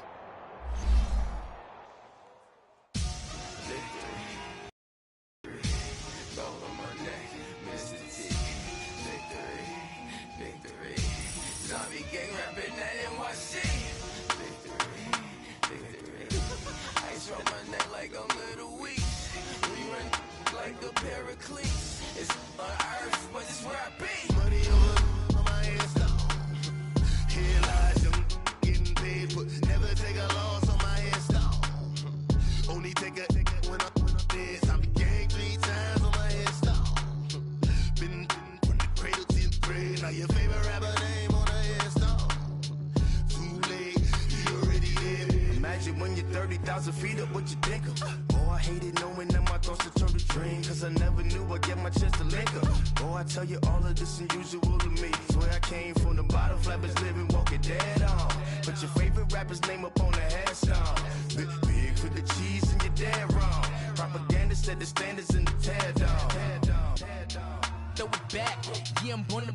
Never take deposit, feed up what you think of. Oh, I hated knowing that my thoughts would turn to dream, cause I never knew I'd get my chance to link up. Oh, I tell you all of this unusual to me. Swear I came from the bottom, flappers living, walking dead on. Put your favorite rapper's name up on the headstone. Big for the cheese and you're dead wrong. Propaganda set the standards in the tear down. Throw it back, yeah, I'm born to.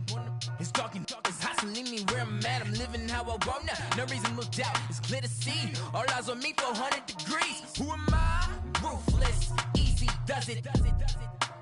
It's dark, it's hot, so leave me where I'm at. I'm living how I want now. No reason to doubt, it's clear to see. All eyes on me, 400 degrees. Who am I? Ruthless, easy, does it.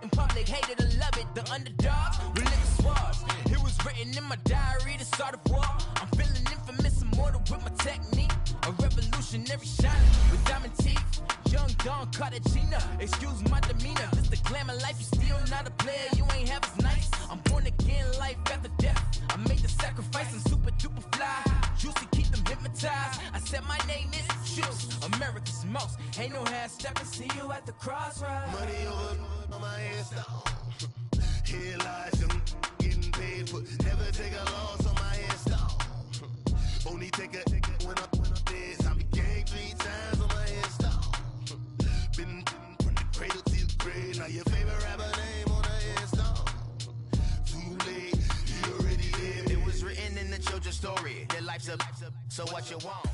In public, hate it or love it. The underdogs will live the swabs. It was written in my diary to start a war. I'm feeling infamous, immortal with my technique. A revolutionary shining with diamond teeth. Young Don Cartagena, excuse my demeanor. This the glamour life, you still not a player, you ain't half as nice. I'm born again, life after death. I made the sacrifice and super duper fly. Juicy, keep them hypnotized. I said my name is Juice, America's most. Ain't no half stepping, see you at the crossroads. Money over on my headstone. Here lies them getting paid for. Never take a loss on my headstone. Only take a when I'm dead. I be gang 3 times on my headstone. Been from the cradle to the grave. Now your favorite rapper name on the headstone. Too late, you already lived. It was written in the children's story. Their life's up, so what you want?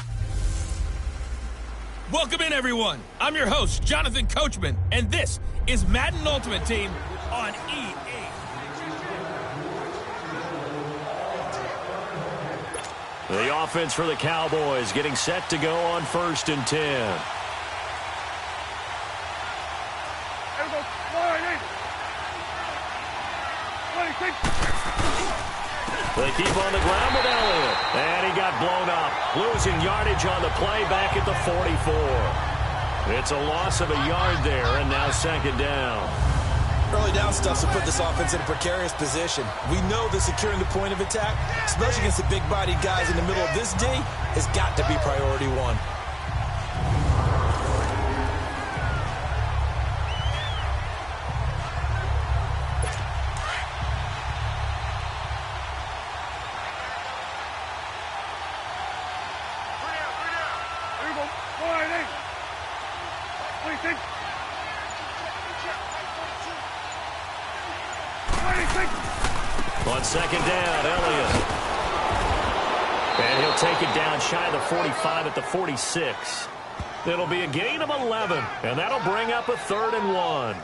Welcome in, everyone. I'm your host, Jonathan Coachman, and this is Madden Ultimate Team on EA. The offense for the Cowboys getting set to go on 1st and 10. They keep on the ground with Elliott, and he got blown up, losing yardage on the play back at the 44. It's a loss of a yard there, and now 2nd down. Early down stuff to put this offense in a precarious position. We know that securing the point of attack, especially against the big-bodied guys in the middle of this D, has got to be priority 1. On 2nd down, Elliott. And he'll take it down shy of the 45 at the 46. It'll be a gain of 11, and that'll bring up a 3rd and 1.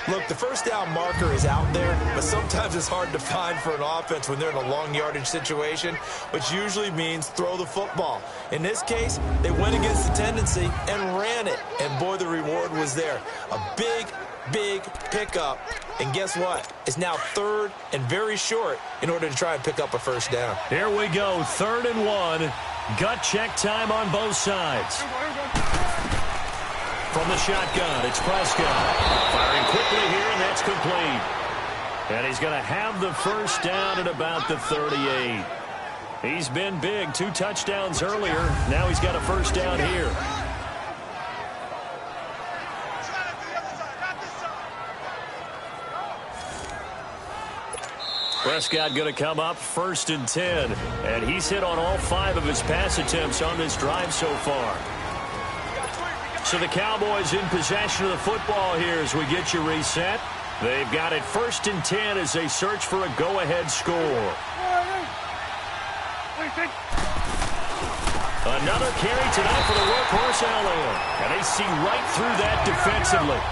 Look, the first down marker is out there, but sometimes it's hard to find for an offense when they're in a long yardage situation, which usually means throw the football. In this case, they went against the tendency and ran it, and boy, the reward was there. A big pickup, and guess what? It's now 3rd and very short in order to try and pick up a 1st down. Here we go, 3rd and 1. Gut check time on both sides. From the shotgun, it's Prescott. Firing quickly here, and that's complete. And he's going to have the 1st down at about the 38. He's been big, 2 touchdowns earlier. Now he's got a 1st down here. Prescott going to come up 1st and 10. And he's hit on all 5 of his pass attempts on this drive so far. So the Cowboys in possession of the football here as we get you reset. They've got it 1st and 10 as they search for a go-ahead score. Another carry tonight for the workhorse Elliott. And they see right through that defensively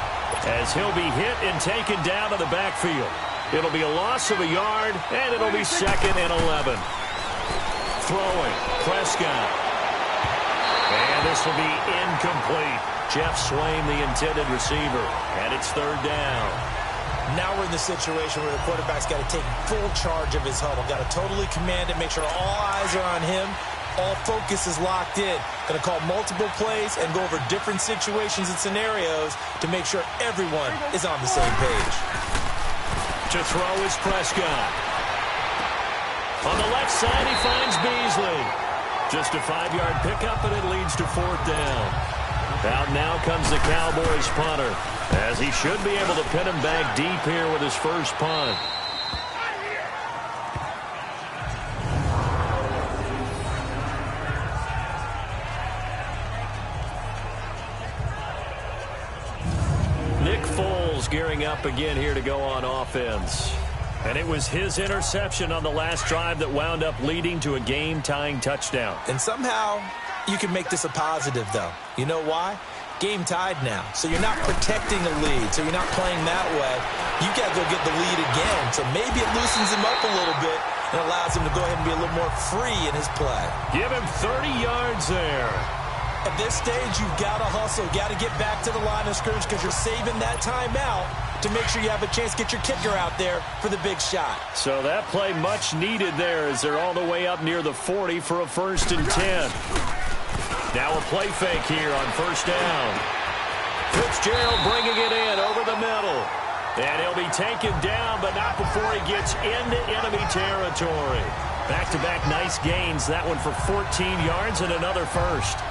as he'll be hit and taken down to the backfield. It'll be a loss of a yard, and it'll be 2nd and 11. Throwing, Prescott. And this will be incomplete. Jeff Swain, the intended receiver, and it's 3rd down. Now we're in the situation where the quarterback's got to take full charge of his huddle. Got to totally command it, make sure all eyes are on him. All focus is locked in. Going to call multiple plays and go over different situations and scenarios to make sure everyone is on the same page. To throw is Prescott. On the left side, he finds Beasley. Just a 5-yard pickup, and it leads to 4th down. Out now comes the Cowboys punter, as he should be able to pin him back deep here with his first punt. up again here to go on offense. And it was his interception on the last drive that wound up leading to a game-tying touchdown. And somehow you can make this a positive, though. You know why? Game tied now. So you're not protecting a lead. So you're not playing that way. You got to go get the lead again. So maybe it loosens him up a little bit and allows him to go ahead and be a little more free in his play. Give him 30 yards there. At this stage, you've got to hustle. Got to get back to the line of scrimmage because you're saving that timeout to make sure you have a chance to get your kicker out there for the big shot. So that play much needed there as they're all the way up near the 40 for a 1st and 10. Now a play fake here on 1st down. Fitzgerald bringing it in over the middle. And he'll be taken down, but not before he gets into enemy territory. Back-to-back nice gains. That one for 14 yards and another 1st.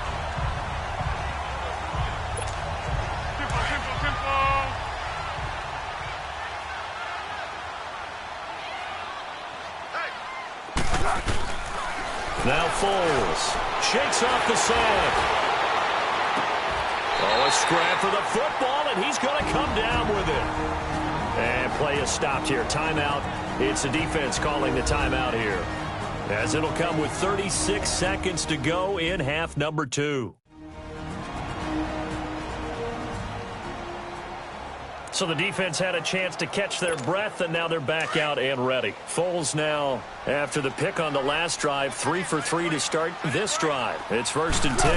Now Foles shakes off the sand. Oh, a scrap for the football, and he's going to come down with it. And play is stopped here. Timeout. It's the defense calling the timeout here, as it'll come with 36 seconds to go in half number 2. So the defense had a chance to catch their breath, and now they're back out and ready. Foles now, after the pick on the last drive, 3 for 3 to start this drive. It's 1st and 10.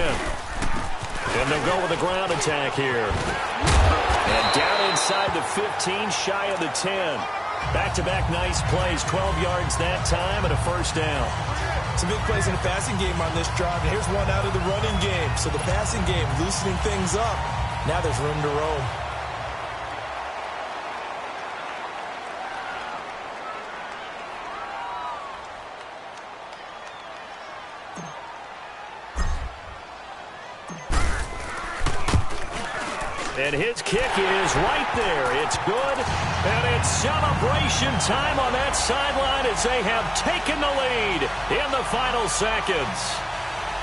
And they'll go with a ground attack here. And down inside the 15, shy of the 10. Back-to-back nice plays, 12 yards that time and a 1st down. Some big plays in the passing game on this drive, and here's one out of the running game. So the passing game loosening things up. Now there's room to roam. And his kick is right there. It's good. And it's celebration time on that sideline as they have taken the lead in the final seconds.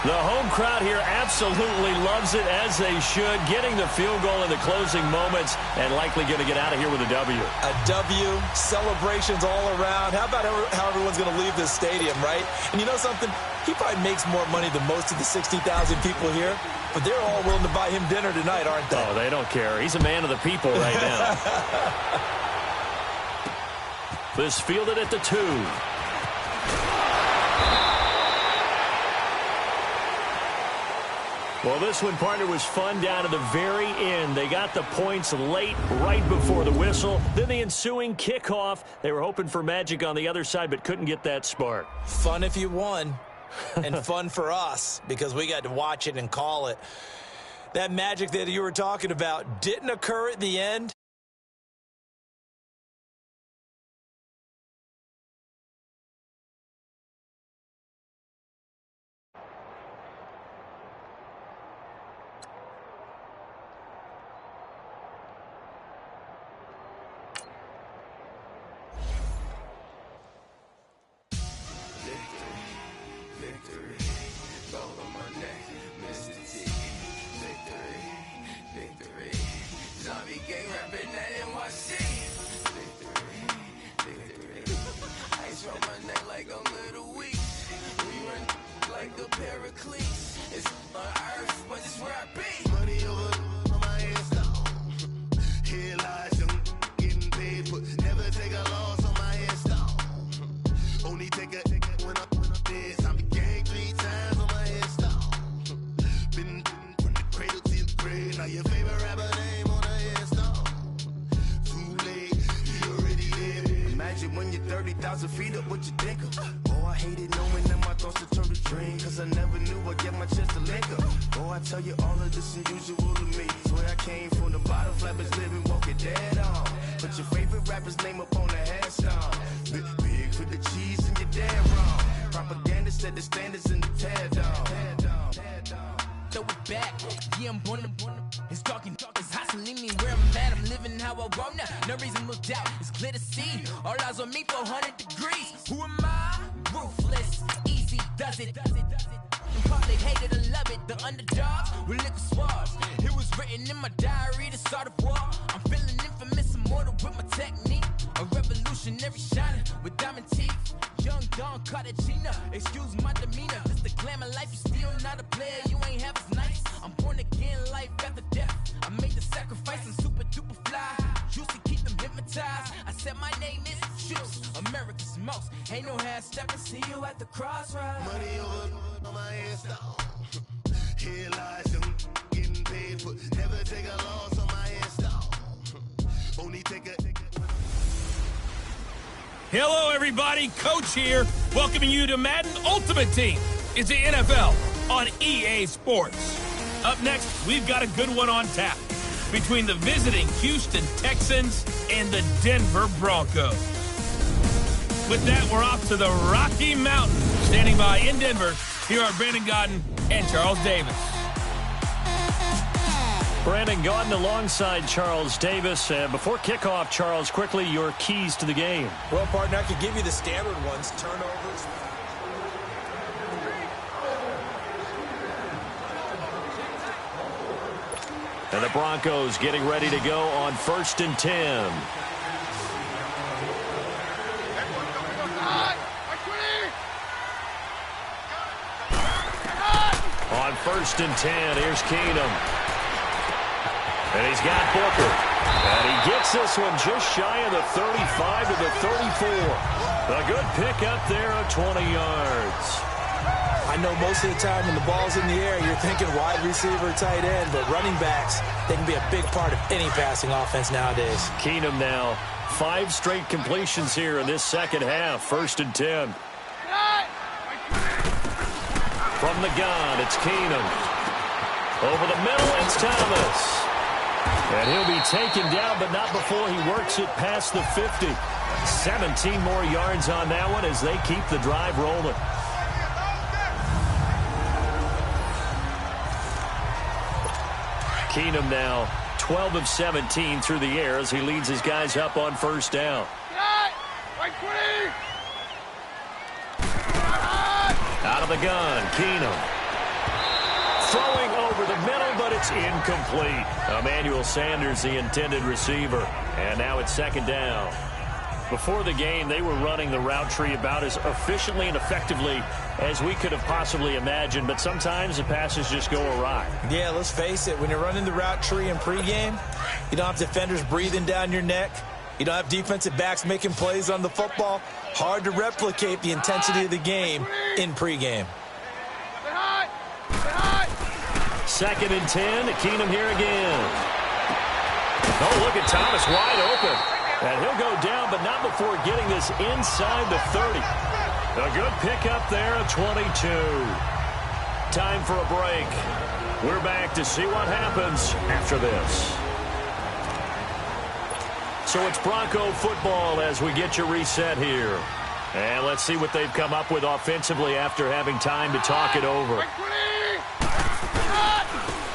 The home crowd here absolutely loves it, as they should, getting the field goal in the closing moments and likely going to get out of here with a W. A W, celebrations all around. How about how everyone's going to leave this stadium, right? And you know something? He probably makes more money than most of the 60,000 people here, but they're all willing to buy him dinner tonight, aren't they? Oh, they don't care. He's a man of the people right now. This fielded at the 2. Well, this one, partner, was fun down to the very end. They got the points late, right before the whistle. Then the ensuing kickoff. They were hoping for magic on the other side, but couldn't get that spark. Fun if you won, and fun for us, because we got to watch it and call it. That magic that you were talking about didn't occur at the end. When you're 30,000 feet up, what you think of? Oh, I hated knowing that my thoughts would turn to dream, cause I never knew I'd get my chance to link up. Oh, I tell you all of this unusual to me. Swear I came from the bottom, flappers living, walking dead on. Put your favorite rapper's name up on the headstone. Big for the cheese and you're dead wrong. Propaganda set the standards in the tear down. Throw it back, yeah, I'm born to it's talking, it's hustling me where I'm at, I'm living how I want now, no reason looked out, it's clear to see, all eyes on me 400 degrees, who am I? Ruthless, easy, does it, in public, hate it or love it, the underdogs, with liquor swabs, it was written in my diary to start a war, I'm feeling infamous, immortal with my technique. A revolutionary shining with diamond teeth. Young Don Cartagena, excuse my demeanor. This the glamour life, you still not a player, you ain't half as nice. I'm born again, life after death. I made the sacrifice, I'm super duper fly. Used to keep them hypnotized. I said my name is Juice, America's most. Ain't no half stepping, see you at the crossroads. Money over on my install. Here lies them getting paid for. Never take a loss on my install. Only take a. Hello, everybody. Coach here, welcoming you to Madden Ultimate Team. It's the NFL on EA Sports. Up next, we've got a good one on tap between the visiting Houston Texans and the Denver Broncos. With that, we're off to the Rocky Mountains. Standing by in Denver, here are Brandon Gaudin and Charles Davis. Brandon Gaudin alongside Charles Davis. Before kickoff, Charles, quickly, your keys to the game. Well, partner, I could give you the standard ones. Turnovers. And the Broncos getting ready to go on 1st and 10. On 1st and 10, here's Keenum. And he's got Booker. And he gets this one just shy of the 35 to the 34. A good pickup there of 20 yards. I know most of the time when the ball's in the air, you're thinking wide receiver, tight end, but running backs, they can be a big part of any passing offense nowadays. Keenum now, 5 straight completions here in this second half. 1st and 10. From the gun, it's Keenum. Over the middle, it's Thomas. And he'll be taken down, but not before he works it past the 50. 17 more yards on that one as they keep the drive rolling. Keenum now 12 of 17 through the air as he leads his guys up on 1st down. Out of the gun, Keenum. Throwing over the middle, but it's incomplete. Emmanuel Sanders, the intended receiver. And now it's 2nd down. Before the game, they were running the route tree about as efficiently and effectively as we could have possibly imagined, but sometimes the passes just go awry. Yeah, let's face it. When you're running the route tree in pregame, you don't have defenders breathing down your neck. You don't have defensive backs making plays on the football. Hard to replicate the intensity of the game in pregame. 2nd and 10. Keenum here again. Oh, look at Thomas wide open. And he'll go down, but not before getting this inside the 30. A good pickup there at 22. Time for a break. We're back to see what happens after this. So it's Bronco football as we get you reset here. And let's see what they've come up with offensively after having time to talk it over.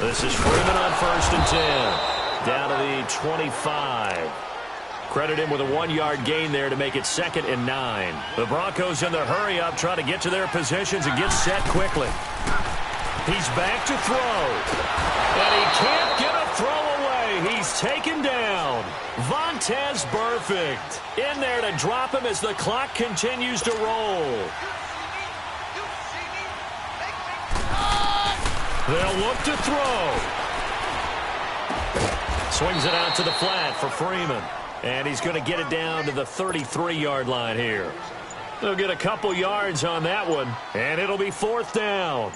This is Freeman on 1st and 10. Down to the 25. Credit him with a 1-yard gain there to make it 2nd and 9. The Broncos in the hurry-up trying to get to their positions and get set quickly. He's back to throw. And he can't get a throw away. He's taken down. Vontaze Burfict in there to drop him as the clock continues to roll. They'll look to throw. Swings it out to the flat for Freeman. And he's going to get it down to the 33-yard line here. They'll get a couple yards on that one, and it'll be 4th down.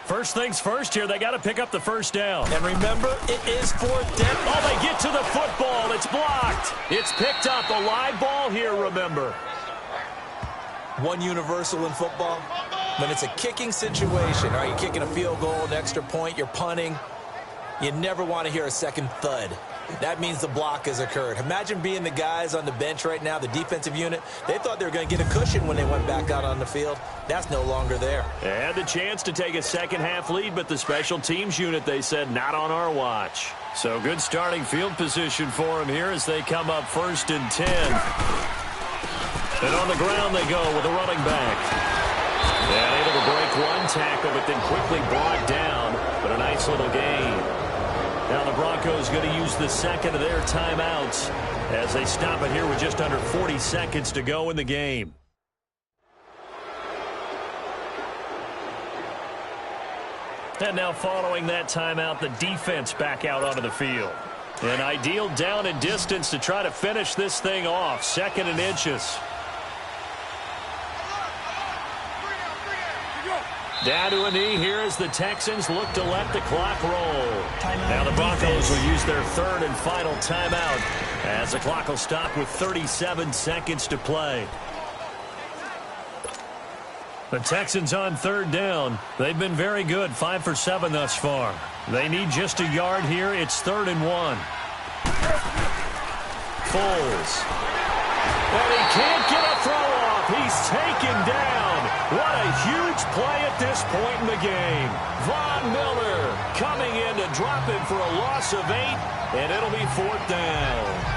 First things first here, they got to pick up the 1st down. And remember, it is 4th down. Oh, they get to the football. It's blocked. It's picked up. A live ball here, remember. One universal in football, when it's a kicking situation, are you kicking a field goal, an extra point, you're punting, you never want to hear a second thud. That means the block has occurred. Imagine being the guys on the bench right now, the defensive unit. They thought they were going to get a cushion when they went back out on the field. That's no longer there. They had the chance to take a second-half lead, but the special teams unit, they said, not on our watch. So good starting field position for them here as they come up 1st and 10. And on the ground they go with a running back. And able to break one tackle, but then quickly brought down. But a nice little gain. Now the Broncos going to use the second of their timeouts as they stop it here with just under 40 seconds to go in the game. And now following that timeout, the defense back out onto the field. An ideal down and distance to try to finish this thing off. 2nd and inches. Down to a knee here as the Texans look to let the clock roll. Now the Broncos will use their 3rd and final timeout as the clock will stop with 37 seconds to play. The Texans on 3rd down. They've been very good, 5 for 7 thus far. They need just a yard here. It's 3rd and 1. Foles. And he can't get a throw off. He's taken down. What a huge play at this point in the game. Von Miller coming in to drop him for a loss of 8, and it'll be 4th down.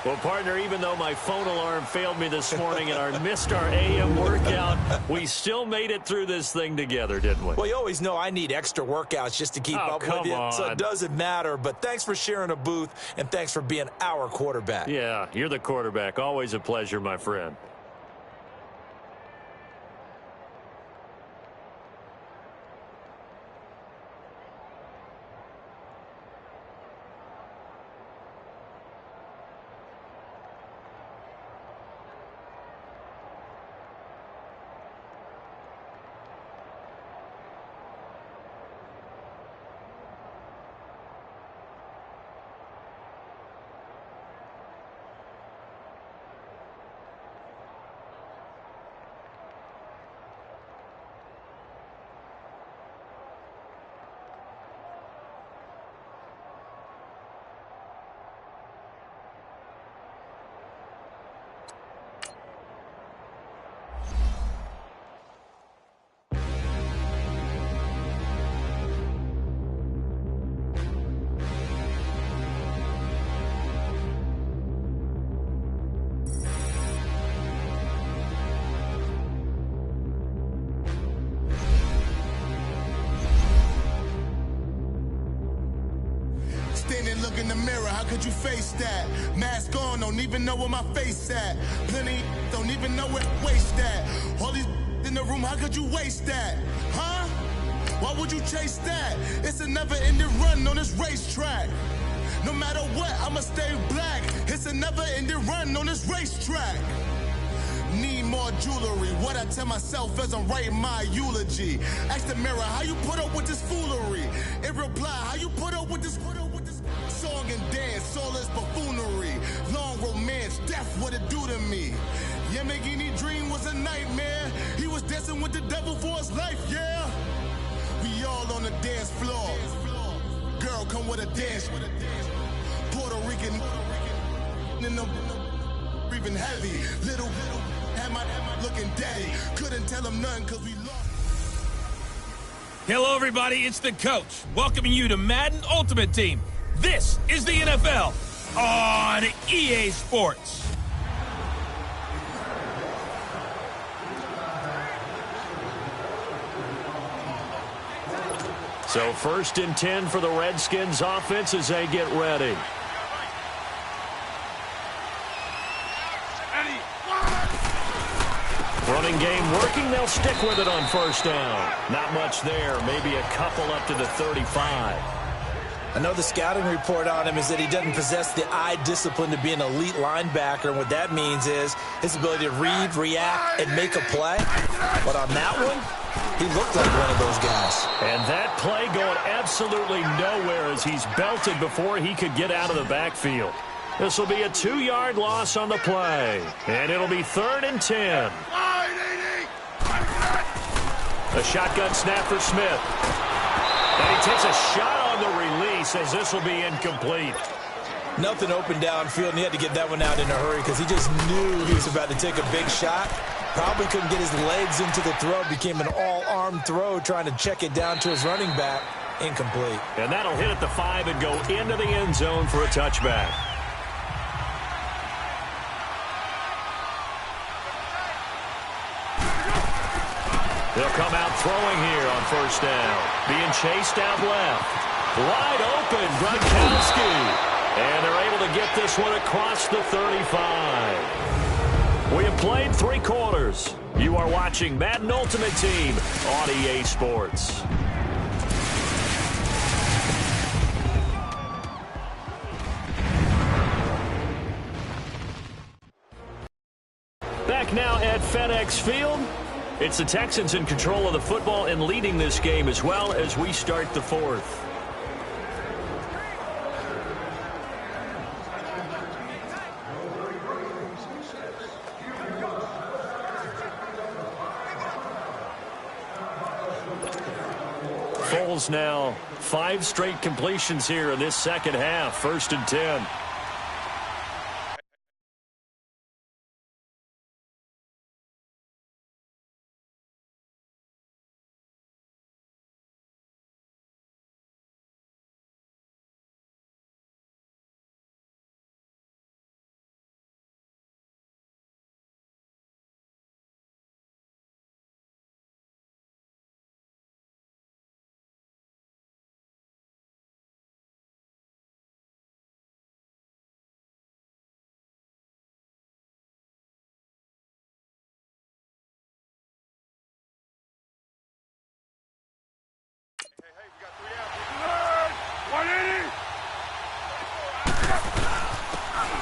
Well, partner, even though my phone alarm failed me this morning and I missed our AM workout, we still made it through this thing together, didn't we? Well, you always know I need extra workouts just to keep up with you, so it doesn't matter. But thanks for sharing a booth, and thanks for being our quarterback. Yeah, you're the quarterback. Always a pleasure, my friend. Look in the mirror, how could you face that? Mask on, don't even know where my face at. Plenty don't even know where waste at. All these in the room, how could you waste that? Huh? Why would you chase that? It's a never-ending run on this racetrack. No matter what, I'ma stay black. It's a never-ending run on this racetrack. Need more jewelry. What I tell myself as I'm writing my eulogy. Ask the mirror, how you put up with this foolery? It reply, how you put up with this song and dance, soulless buffoonery. Long romance, death, what it do to me? Yamagini dream was a nightmare. He was dancing with the devil for his life, yeah. We all on the dance floor. Girl, come with a dance. Puerto Rican in the breathing heavy. Little had my looking daddy. Couldn't tell him nothing cause we lost. Hello, everybody. It's the coach welcoming you to Madden Ultimate Team. This is the NFL on EA Sports. So 1st and 10 for the Redskins offense as they get ready. Running game working. They'll stick with it on 1st down. Not much there. Maybe a couple up to the 35. I know the scouting report on him is that he doesn't possess the eye discipline to be an elite linebacker, and what that means is his ability to read, react, and make a play. But on that one, he looked like one of those guys. And that play going absolutely nowhere as he's belted before he could get out of the backfield. This will be a 2-yard loss on the play, and it'll be 3rd and 10. A shotgun snap for Smith. And he takes a shot on the release as this will be incomplete. Nothing open downfield, and he had to get that one out in a hurry because he just knew he was about to take a big shot. Probably couldn't get his legs into the throw. Became an all-arm throw trying to check it down to his running back. Incomplete. And that'll hit at the 5 and go into the end zone for a touchback. They'll come out throwing here on first down. Being chased out left. Wide open, Gronkowski. And they're able to get this one across the 35. We have played 3 quarters. You are watching Madden Ultimate Team on EA Sports. Back now at FedEx Field. It's the Texans in control of the football and leading this game as well as we start the 4th. Foles now 5 straight completions here in this second half. 1st and 10.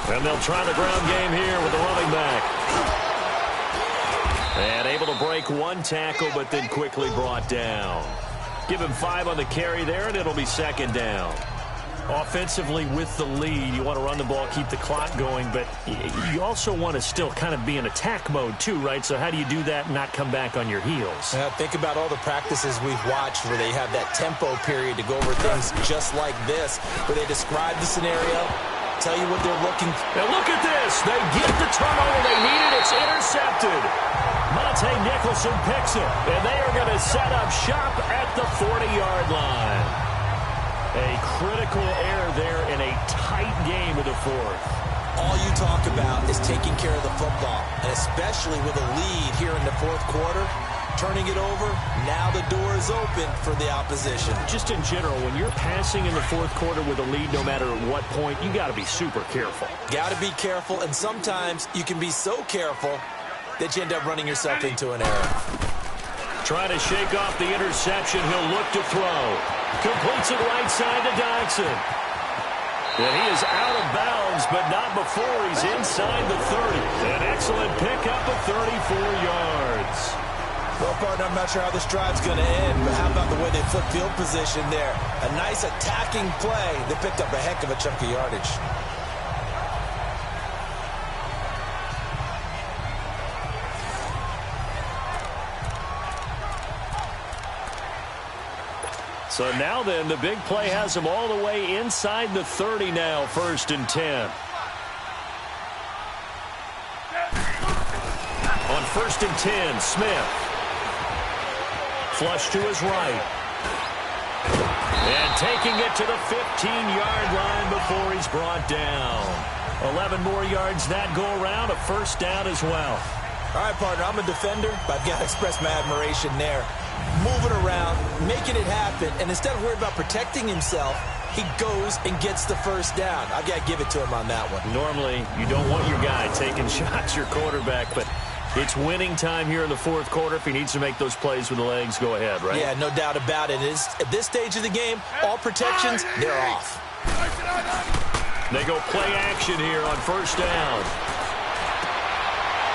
And they'll try the ground game here with the running back. And able to break 1 tackle, but then quickly brought down. Give him 5 on the carry there, and it'll be 2nd down. Offensively with the lead, you want to run the ball, keep the clock going, but you also want to still kind of be in attack mode too, right? So how do you do that and not come back on your heels? Think about all the practices we've watched where they have that tempo period to go over things just like this, where they describe the scenario, tell you what they're looking for. Now look at this. They get the turnover they needed. It's intercepted. Monte Nicholson picks it, and they are going to set up shop at the 40-yard line. A critical error there in a tight game of the 4th. All you talk about is taking care of the football, and especially with a lead here in the 4th quarter, turning it over, now the door is open for the opposition. Just in general, when you're passing in the 4th quarter with a lead, no matter at what point, you got to be super careful. Got to be careful, and sometimes you can be so careful that you end up running yourself into an error. Trying to shake off the interception. He'll look to throw. Completes it right side to Dodson. And he is out of bounds, but not before he's inside the 30. An excellent pickup of 34 yards. Well, partner, I'm not sure how this drive's going to end, but how about the way they flip field position there? A nice attacking play. They picked up a heck of a chunk of yardage. So now then, the big play has him all the way inside the 30 now, 1st and 10. On 1st and 10, Smith. Flush to his right. And taking it to the 15-yard line before he's brought down. 11 more yards that go around, a 1st down as well. All right, partner, I'm a defender, but I've got to express my admiration there. Moving around, making it happen, and instead of worrying about protecting himself, he goes and gets the 1st down. I've got to give it to him on that one. Normally, you don't want your guy taking shots, your quarterback, but it's winning time here in the 4th quarter. If he needs to make those plays with the legs, go ahead, right? Yeah, no doubt about it. At this stage of the game, all protections, they're off. They go play action here on 1st down.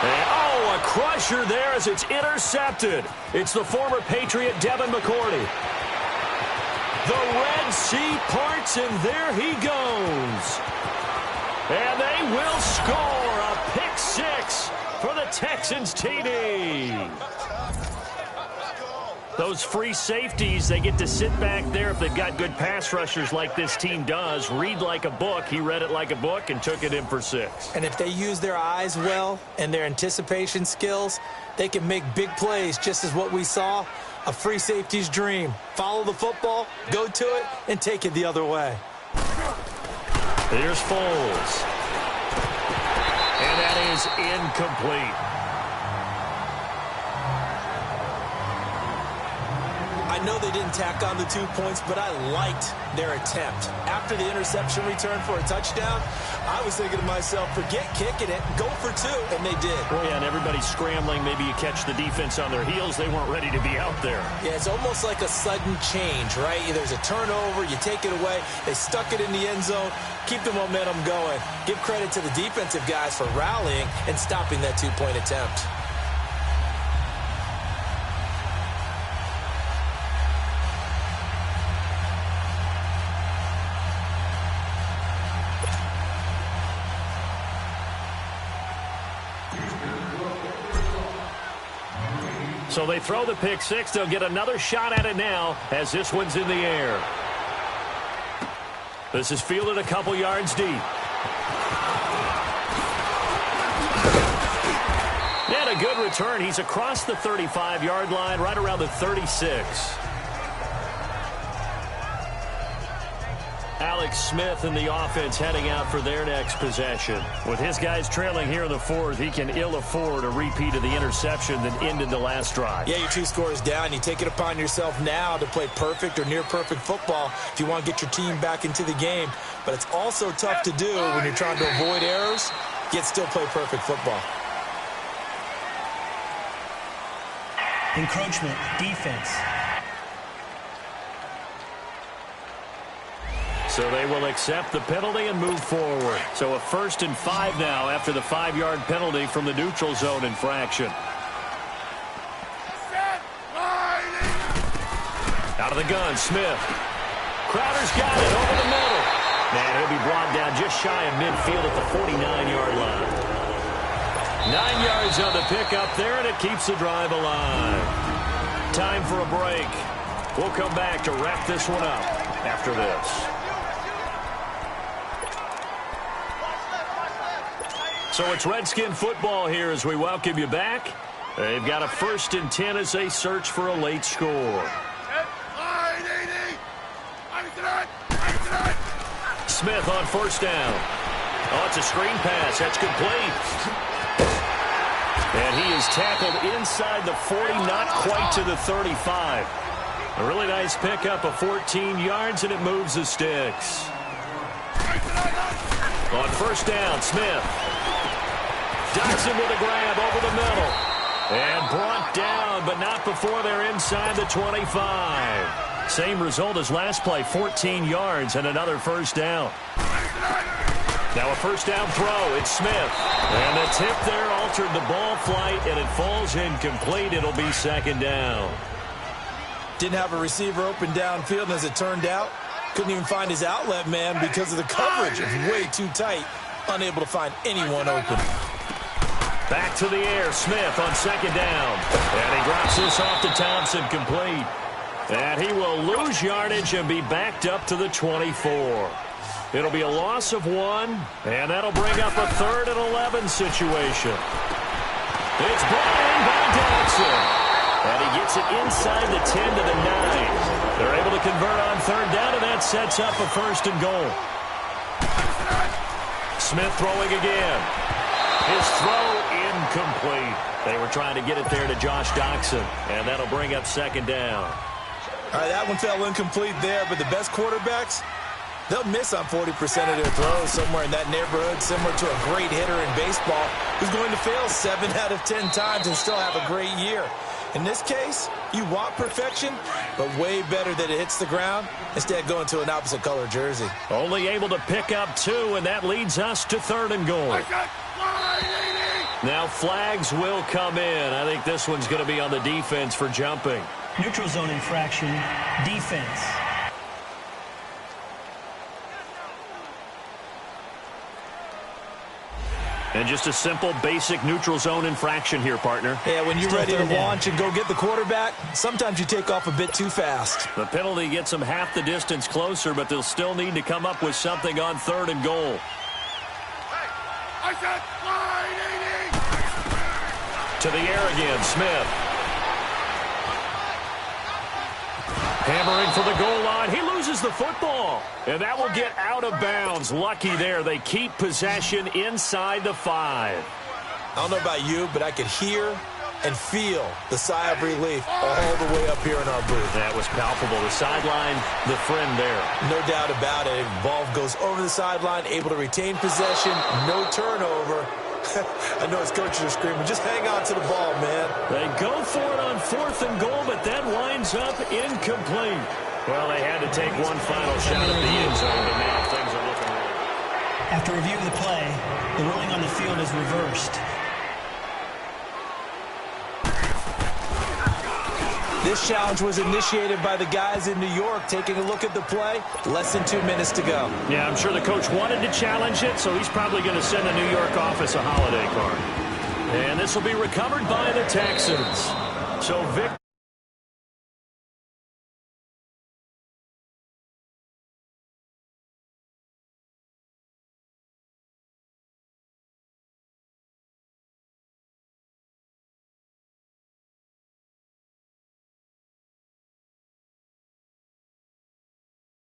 And, oh, a crusher there as it's intercepted. It's the former Patriot Devin McCourty. The Red Sea parts, and there he goes. And they will score a pick 6 for the Texans TD. Those free safeties, they get to sit back there if they've got good pass rushers like this team does. Read like a book. He read it like a book and took it in for 6. And if they use their eyes well and their anticipation skills, they can make big plays, just as what we saw. A free safety's dream. Follow the football, go to it, and take it the other way. Here's Foles. And that is incomplete. I know they didn't tack on the 2 points, but I liked their attempt. After the interception return for a touchdown, I was thinking to myself, forget kicking it, go for 2, and they did. Well, yeah, and everybody's scrambling. Maybe you catch the defense on their heels. They weren't ready to be out there. Yeah, it's almost like a sudden change, right? There's a turnover, you take it away. They stuck it in the end zone. Keep the momentum going. Give credit to the defensive guys for rallying and stopping that 2-point attempt. So they throw the pick 6. They'll get another shot at it now as this one's in the air. This is fielded a couple yards deep. And a good return. He's across the 35-yard line, right around the 36. Alex Smith and the offense heading out for their next possession. With his guys trailing here in the 4th, he can ill afford a repeat of the interception that ended the last drive. Yeah, you're 2 scores down. You take it upon yourself now to play perfect or near-perfect football if you want to get your team back into the game. But it's also tough to do when you're trying to avoid errors, yet still play perfect football. Encroachment, defense. So they will accept the penalty and move forward. So a 1st and 5 now after the 5-yard penalty from the neutral zone infraction. Out of the gun, Smith. Crowder's got it over the middle. And he'll be brought down just shy of midfield at the 49-yard line. 9 yards on the pickup there, and it keeps the drive alive. Time for a break. We'll come back to wrap this one up after this. So it's Redskin football here as we welcome you back. They've got a 1st and 10 as they search for a late score. Smith on 1st down. Oh, it's a screen pass. That's complete. And he is tackled inside the 40, not quite to the 35. A really nice pickup of 14 yards, and it moves the sticks. On 1st down, Smith. Dodson with a grab over the middle. And brought down, but not before they're inside the 25. Same result as last play, 14 yards and another 1st down. Now a 1st down throw. It's Smith. And the tip there altered the ball flight, and it falls incomplete. It'll be 2nd down. Didn't have a receiver open downfield, and as it turned out, couldn't even find his outlet man because of the coverage. It was way too tight. Unable to find anyone open. Back to the air, Smith on 2nd down. And he drops this off to Thompson, complete. And he will lose yardage and be backed up to the 24. It'll be a loss of 1, and that'll bring up a 3rd and 11 situation. It's brought in by Dodson. And he gets it inside the 10 to the 9. They're able to convert on 3rd down, and that sets up a 1st and goal. Smith throwing again. His throw incomplete. They were trying to get it there to Josh Doxson, and that'll bring up 2nd down. All right, that one fell incomplete there, but the best quarterbacks, they'll miss on 40% of their throws somewhere in that neighborhood, similar to a great hitter in baseball who's going to fail 7 out of 10 times and still have a great year. In this case, you want perfection, but way better that it hits the ground instead of going to an opposite color jersey. Only able to pick up 2, and that leads us to 3rd and goal. Now flags will come in. I think this one's going to be on the defense for jumping. Neutral zone infraction, defense. And just a simple, basic neutral zone infraction here, partner. Yeah, when you're Still ready to third down. launch and go get the quarterback, sometimes you take off a bit too fast. The penalty gets them half the distance closer, but they'll still need to come up with something on 3rd and goal. I said line 80. To the air again, Smith. Hammering for the goal line. He loses the football. And that will get out of bounds. Lucky there. They keep possession inside the 5. I don't know about you, but I could hear and feel the sigh of relief all the way up here in our booth. That was palpable. The sideline, the friend there. No doubt about it. Ball goes over the sideline, able to retain possession, no turnover. I know his coaches are screaming, just hang on to the ball, man. They go for it on 4th and goal, but that winds up incomplete. Well, they had to take one final shot at the end zone, but now things are looking right. After review of the play, the ruling on the field is reversed. This challenge was initiated by the guys in New York. Taking a look at the play, less than 2 minutes to go. Yeah, I'm sure the coach wanted to challenge it, so he's probably going to send the New York office a holiday card. And this will be recovered by the Texans. So Vic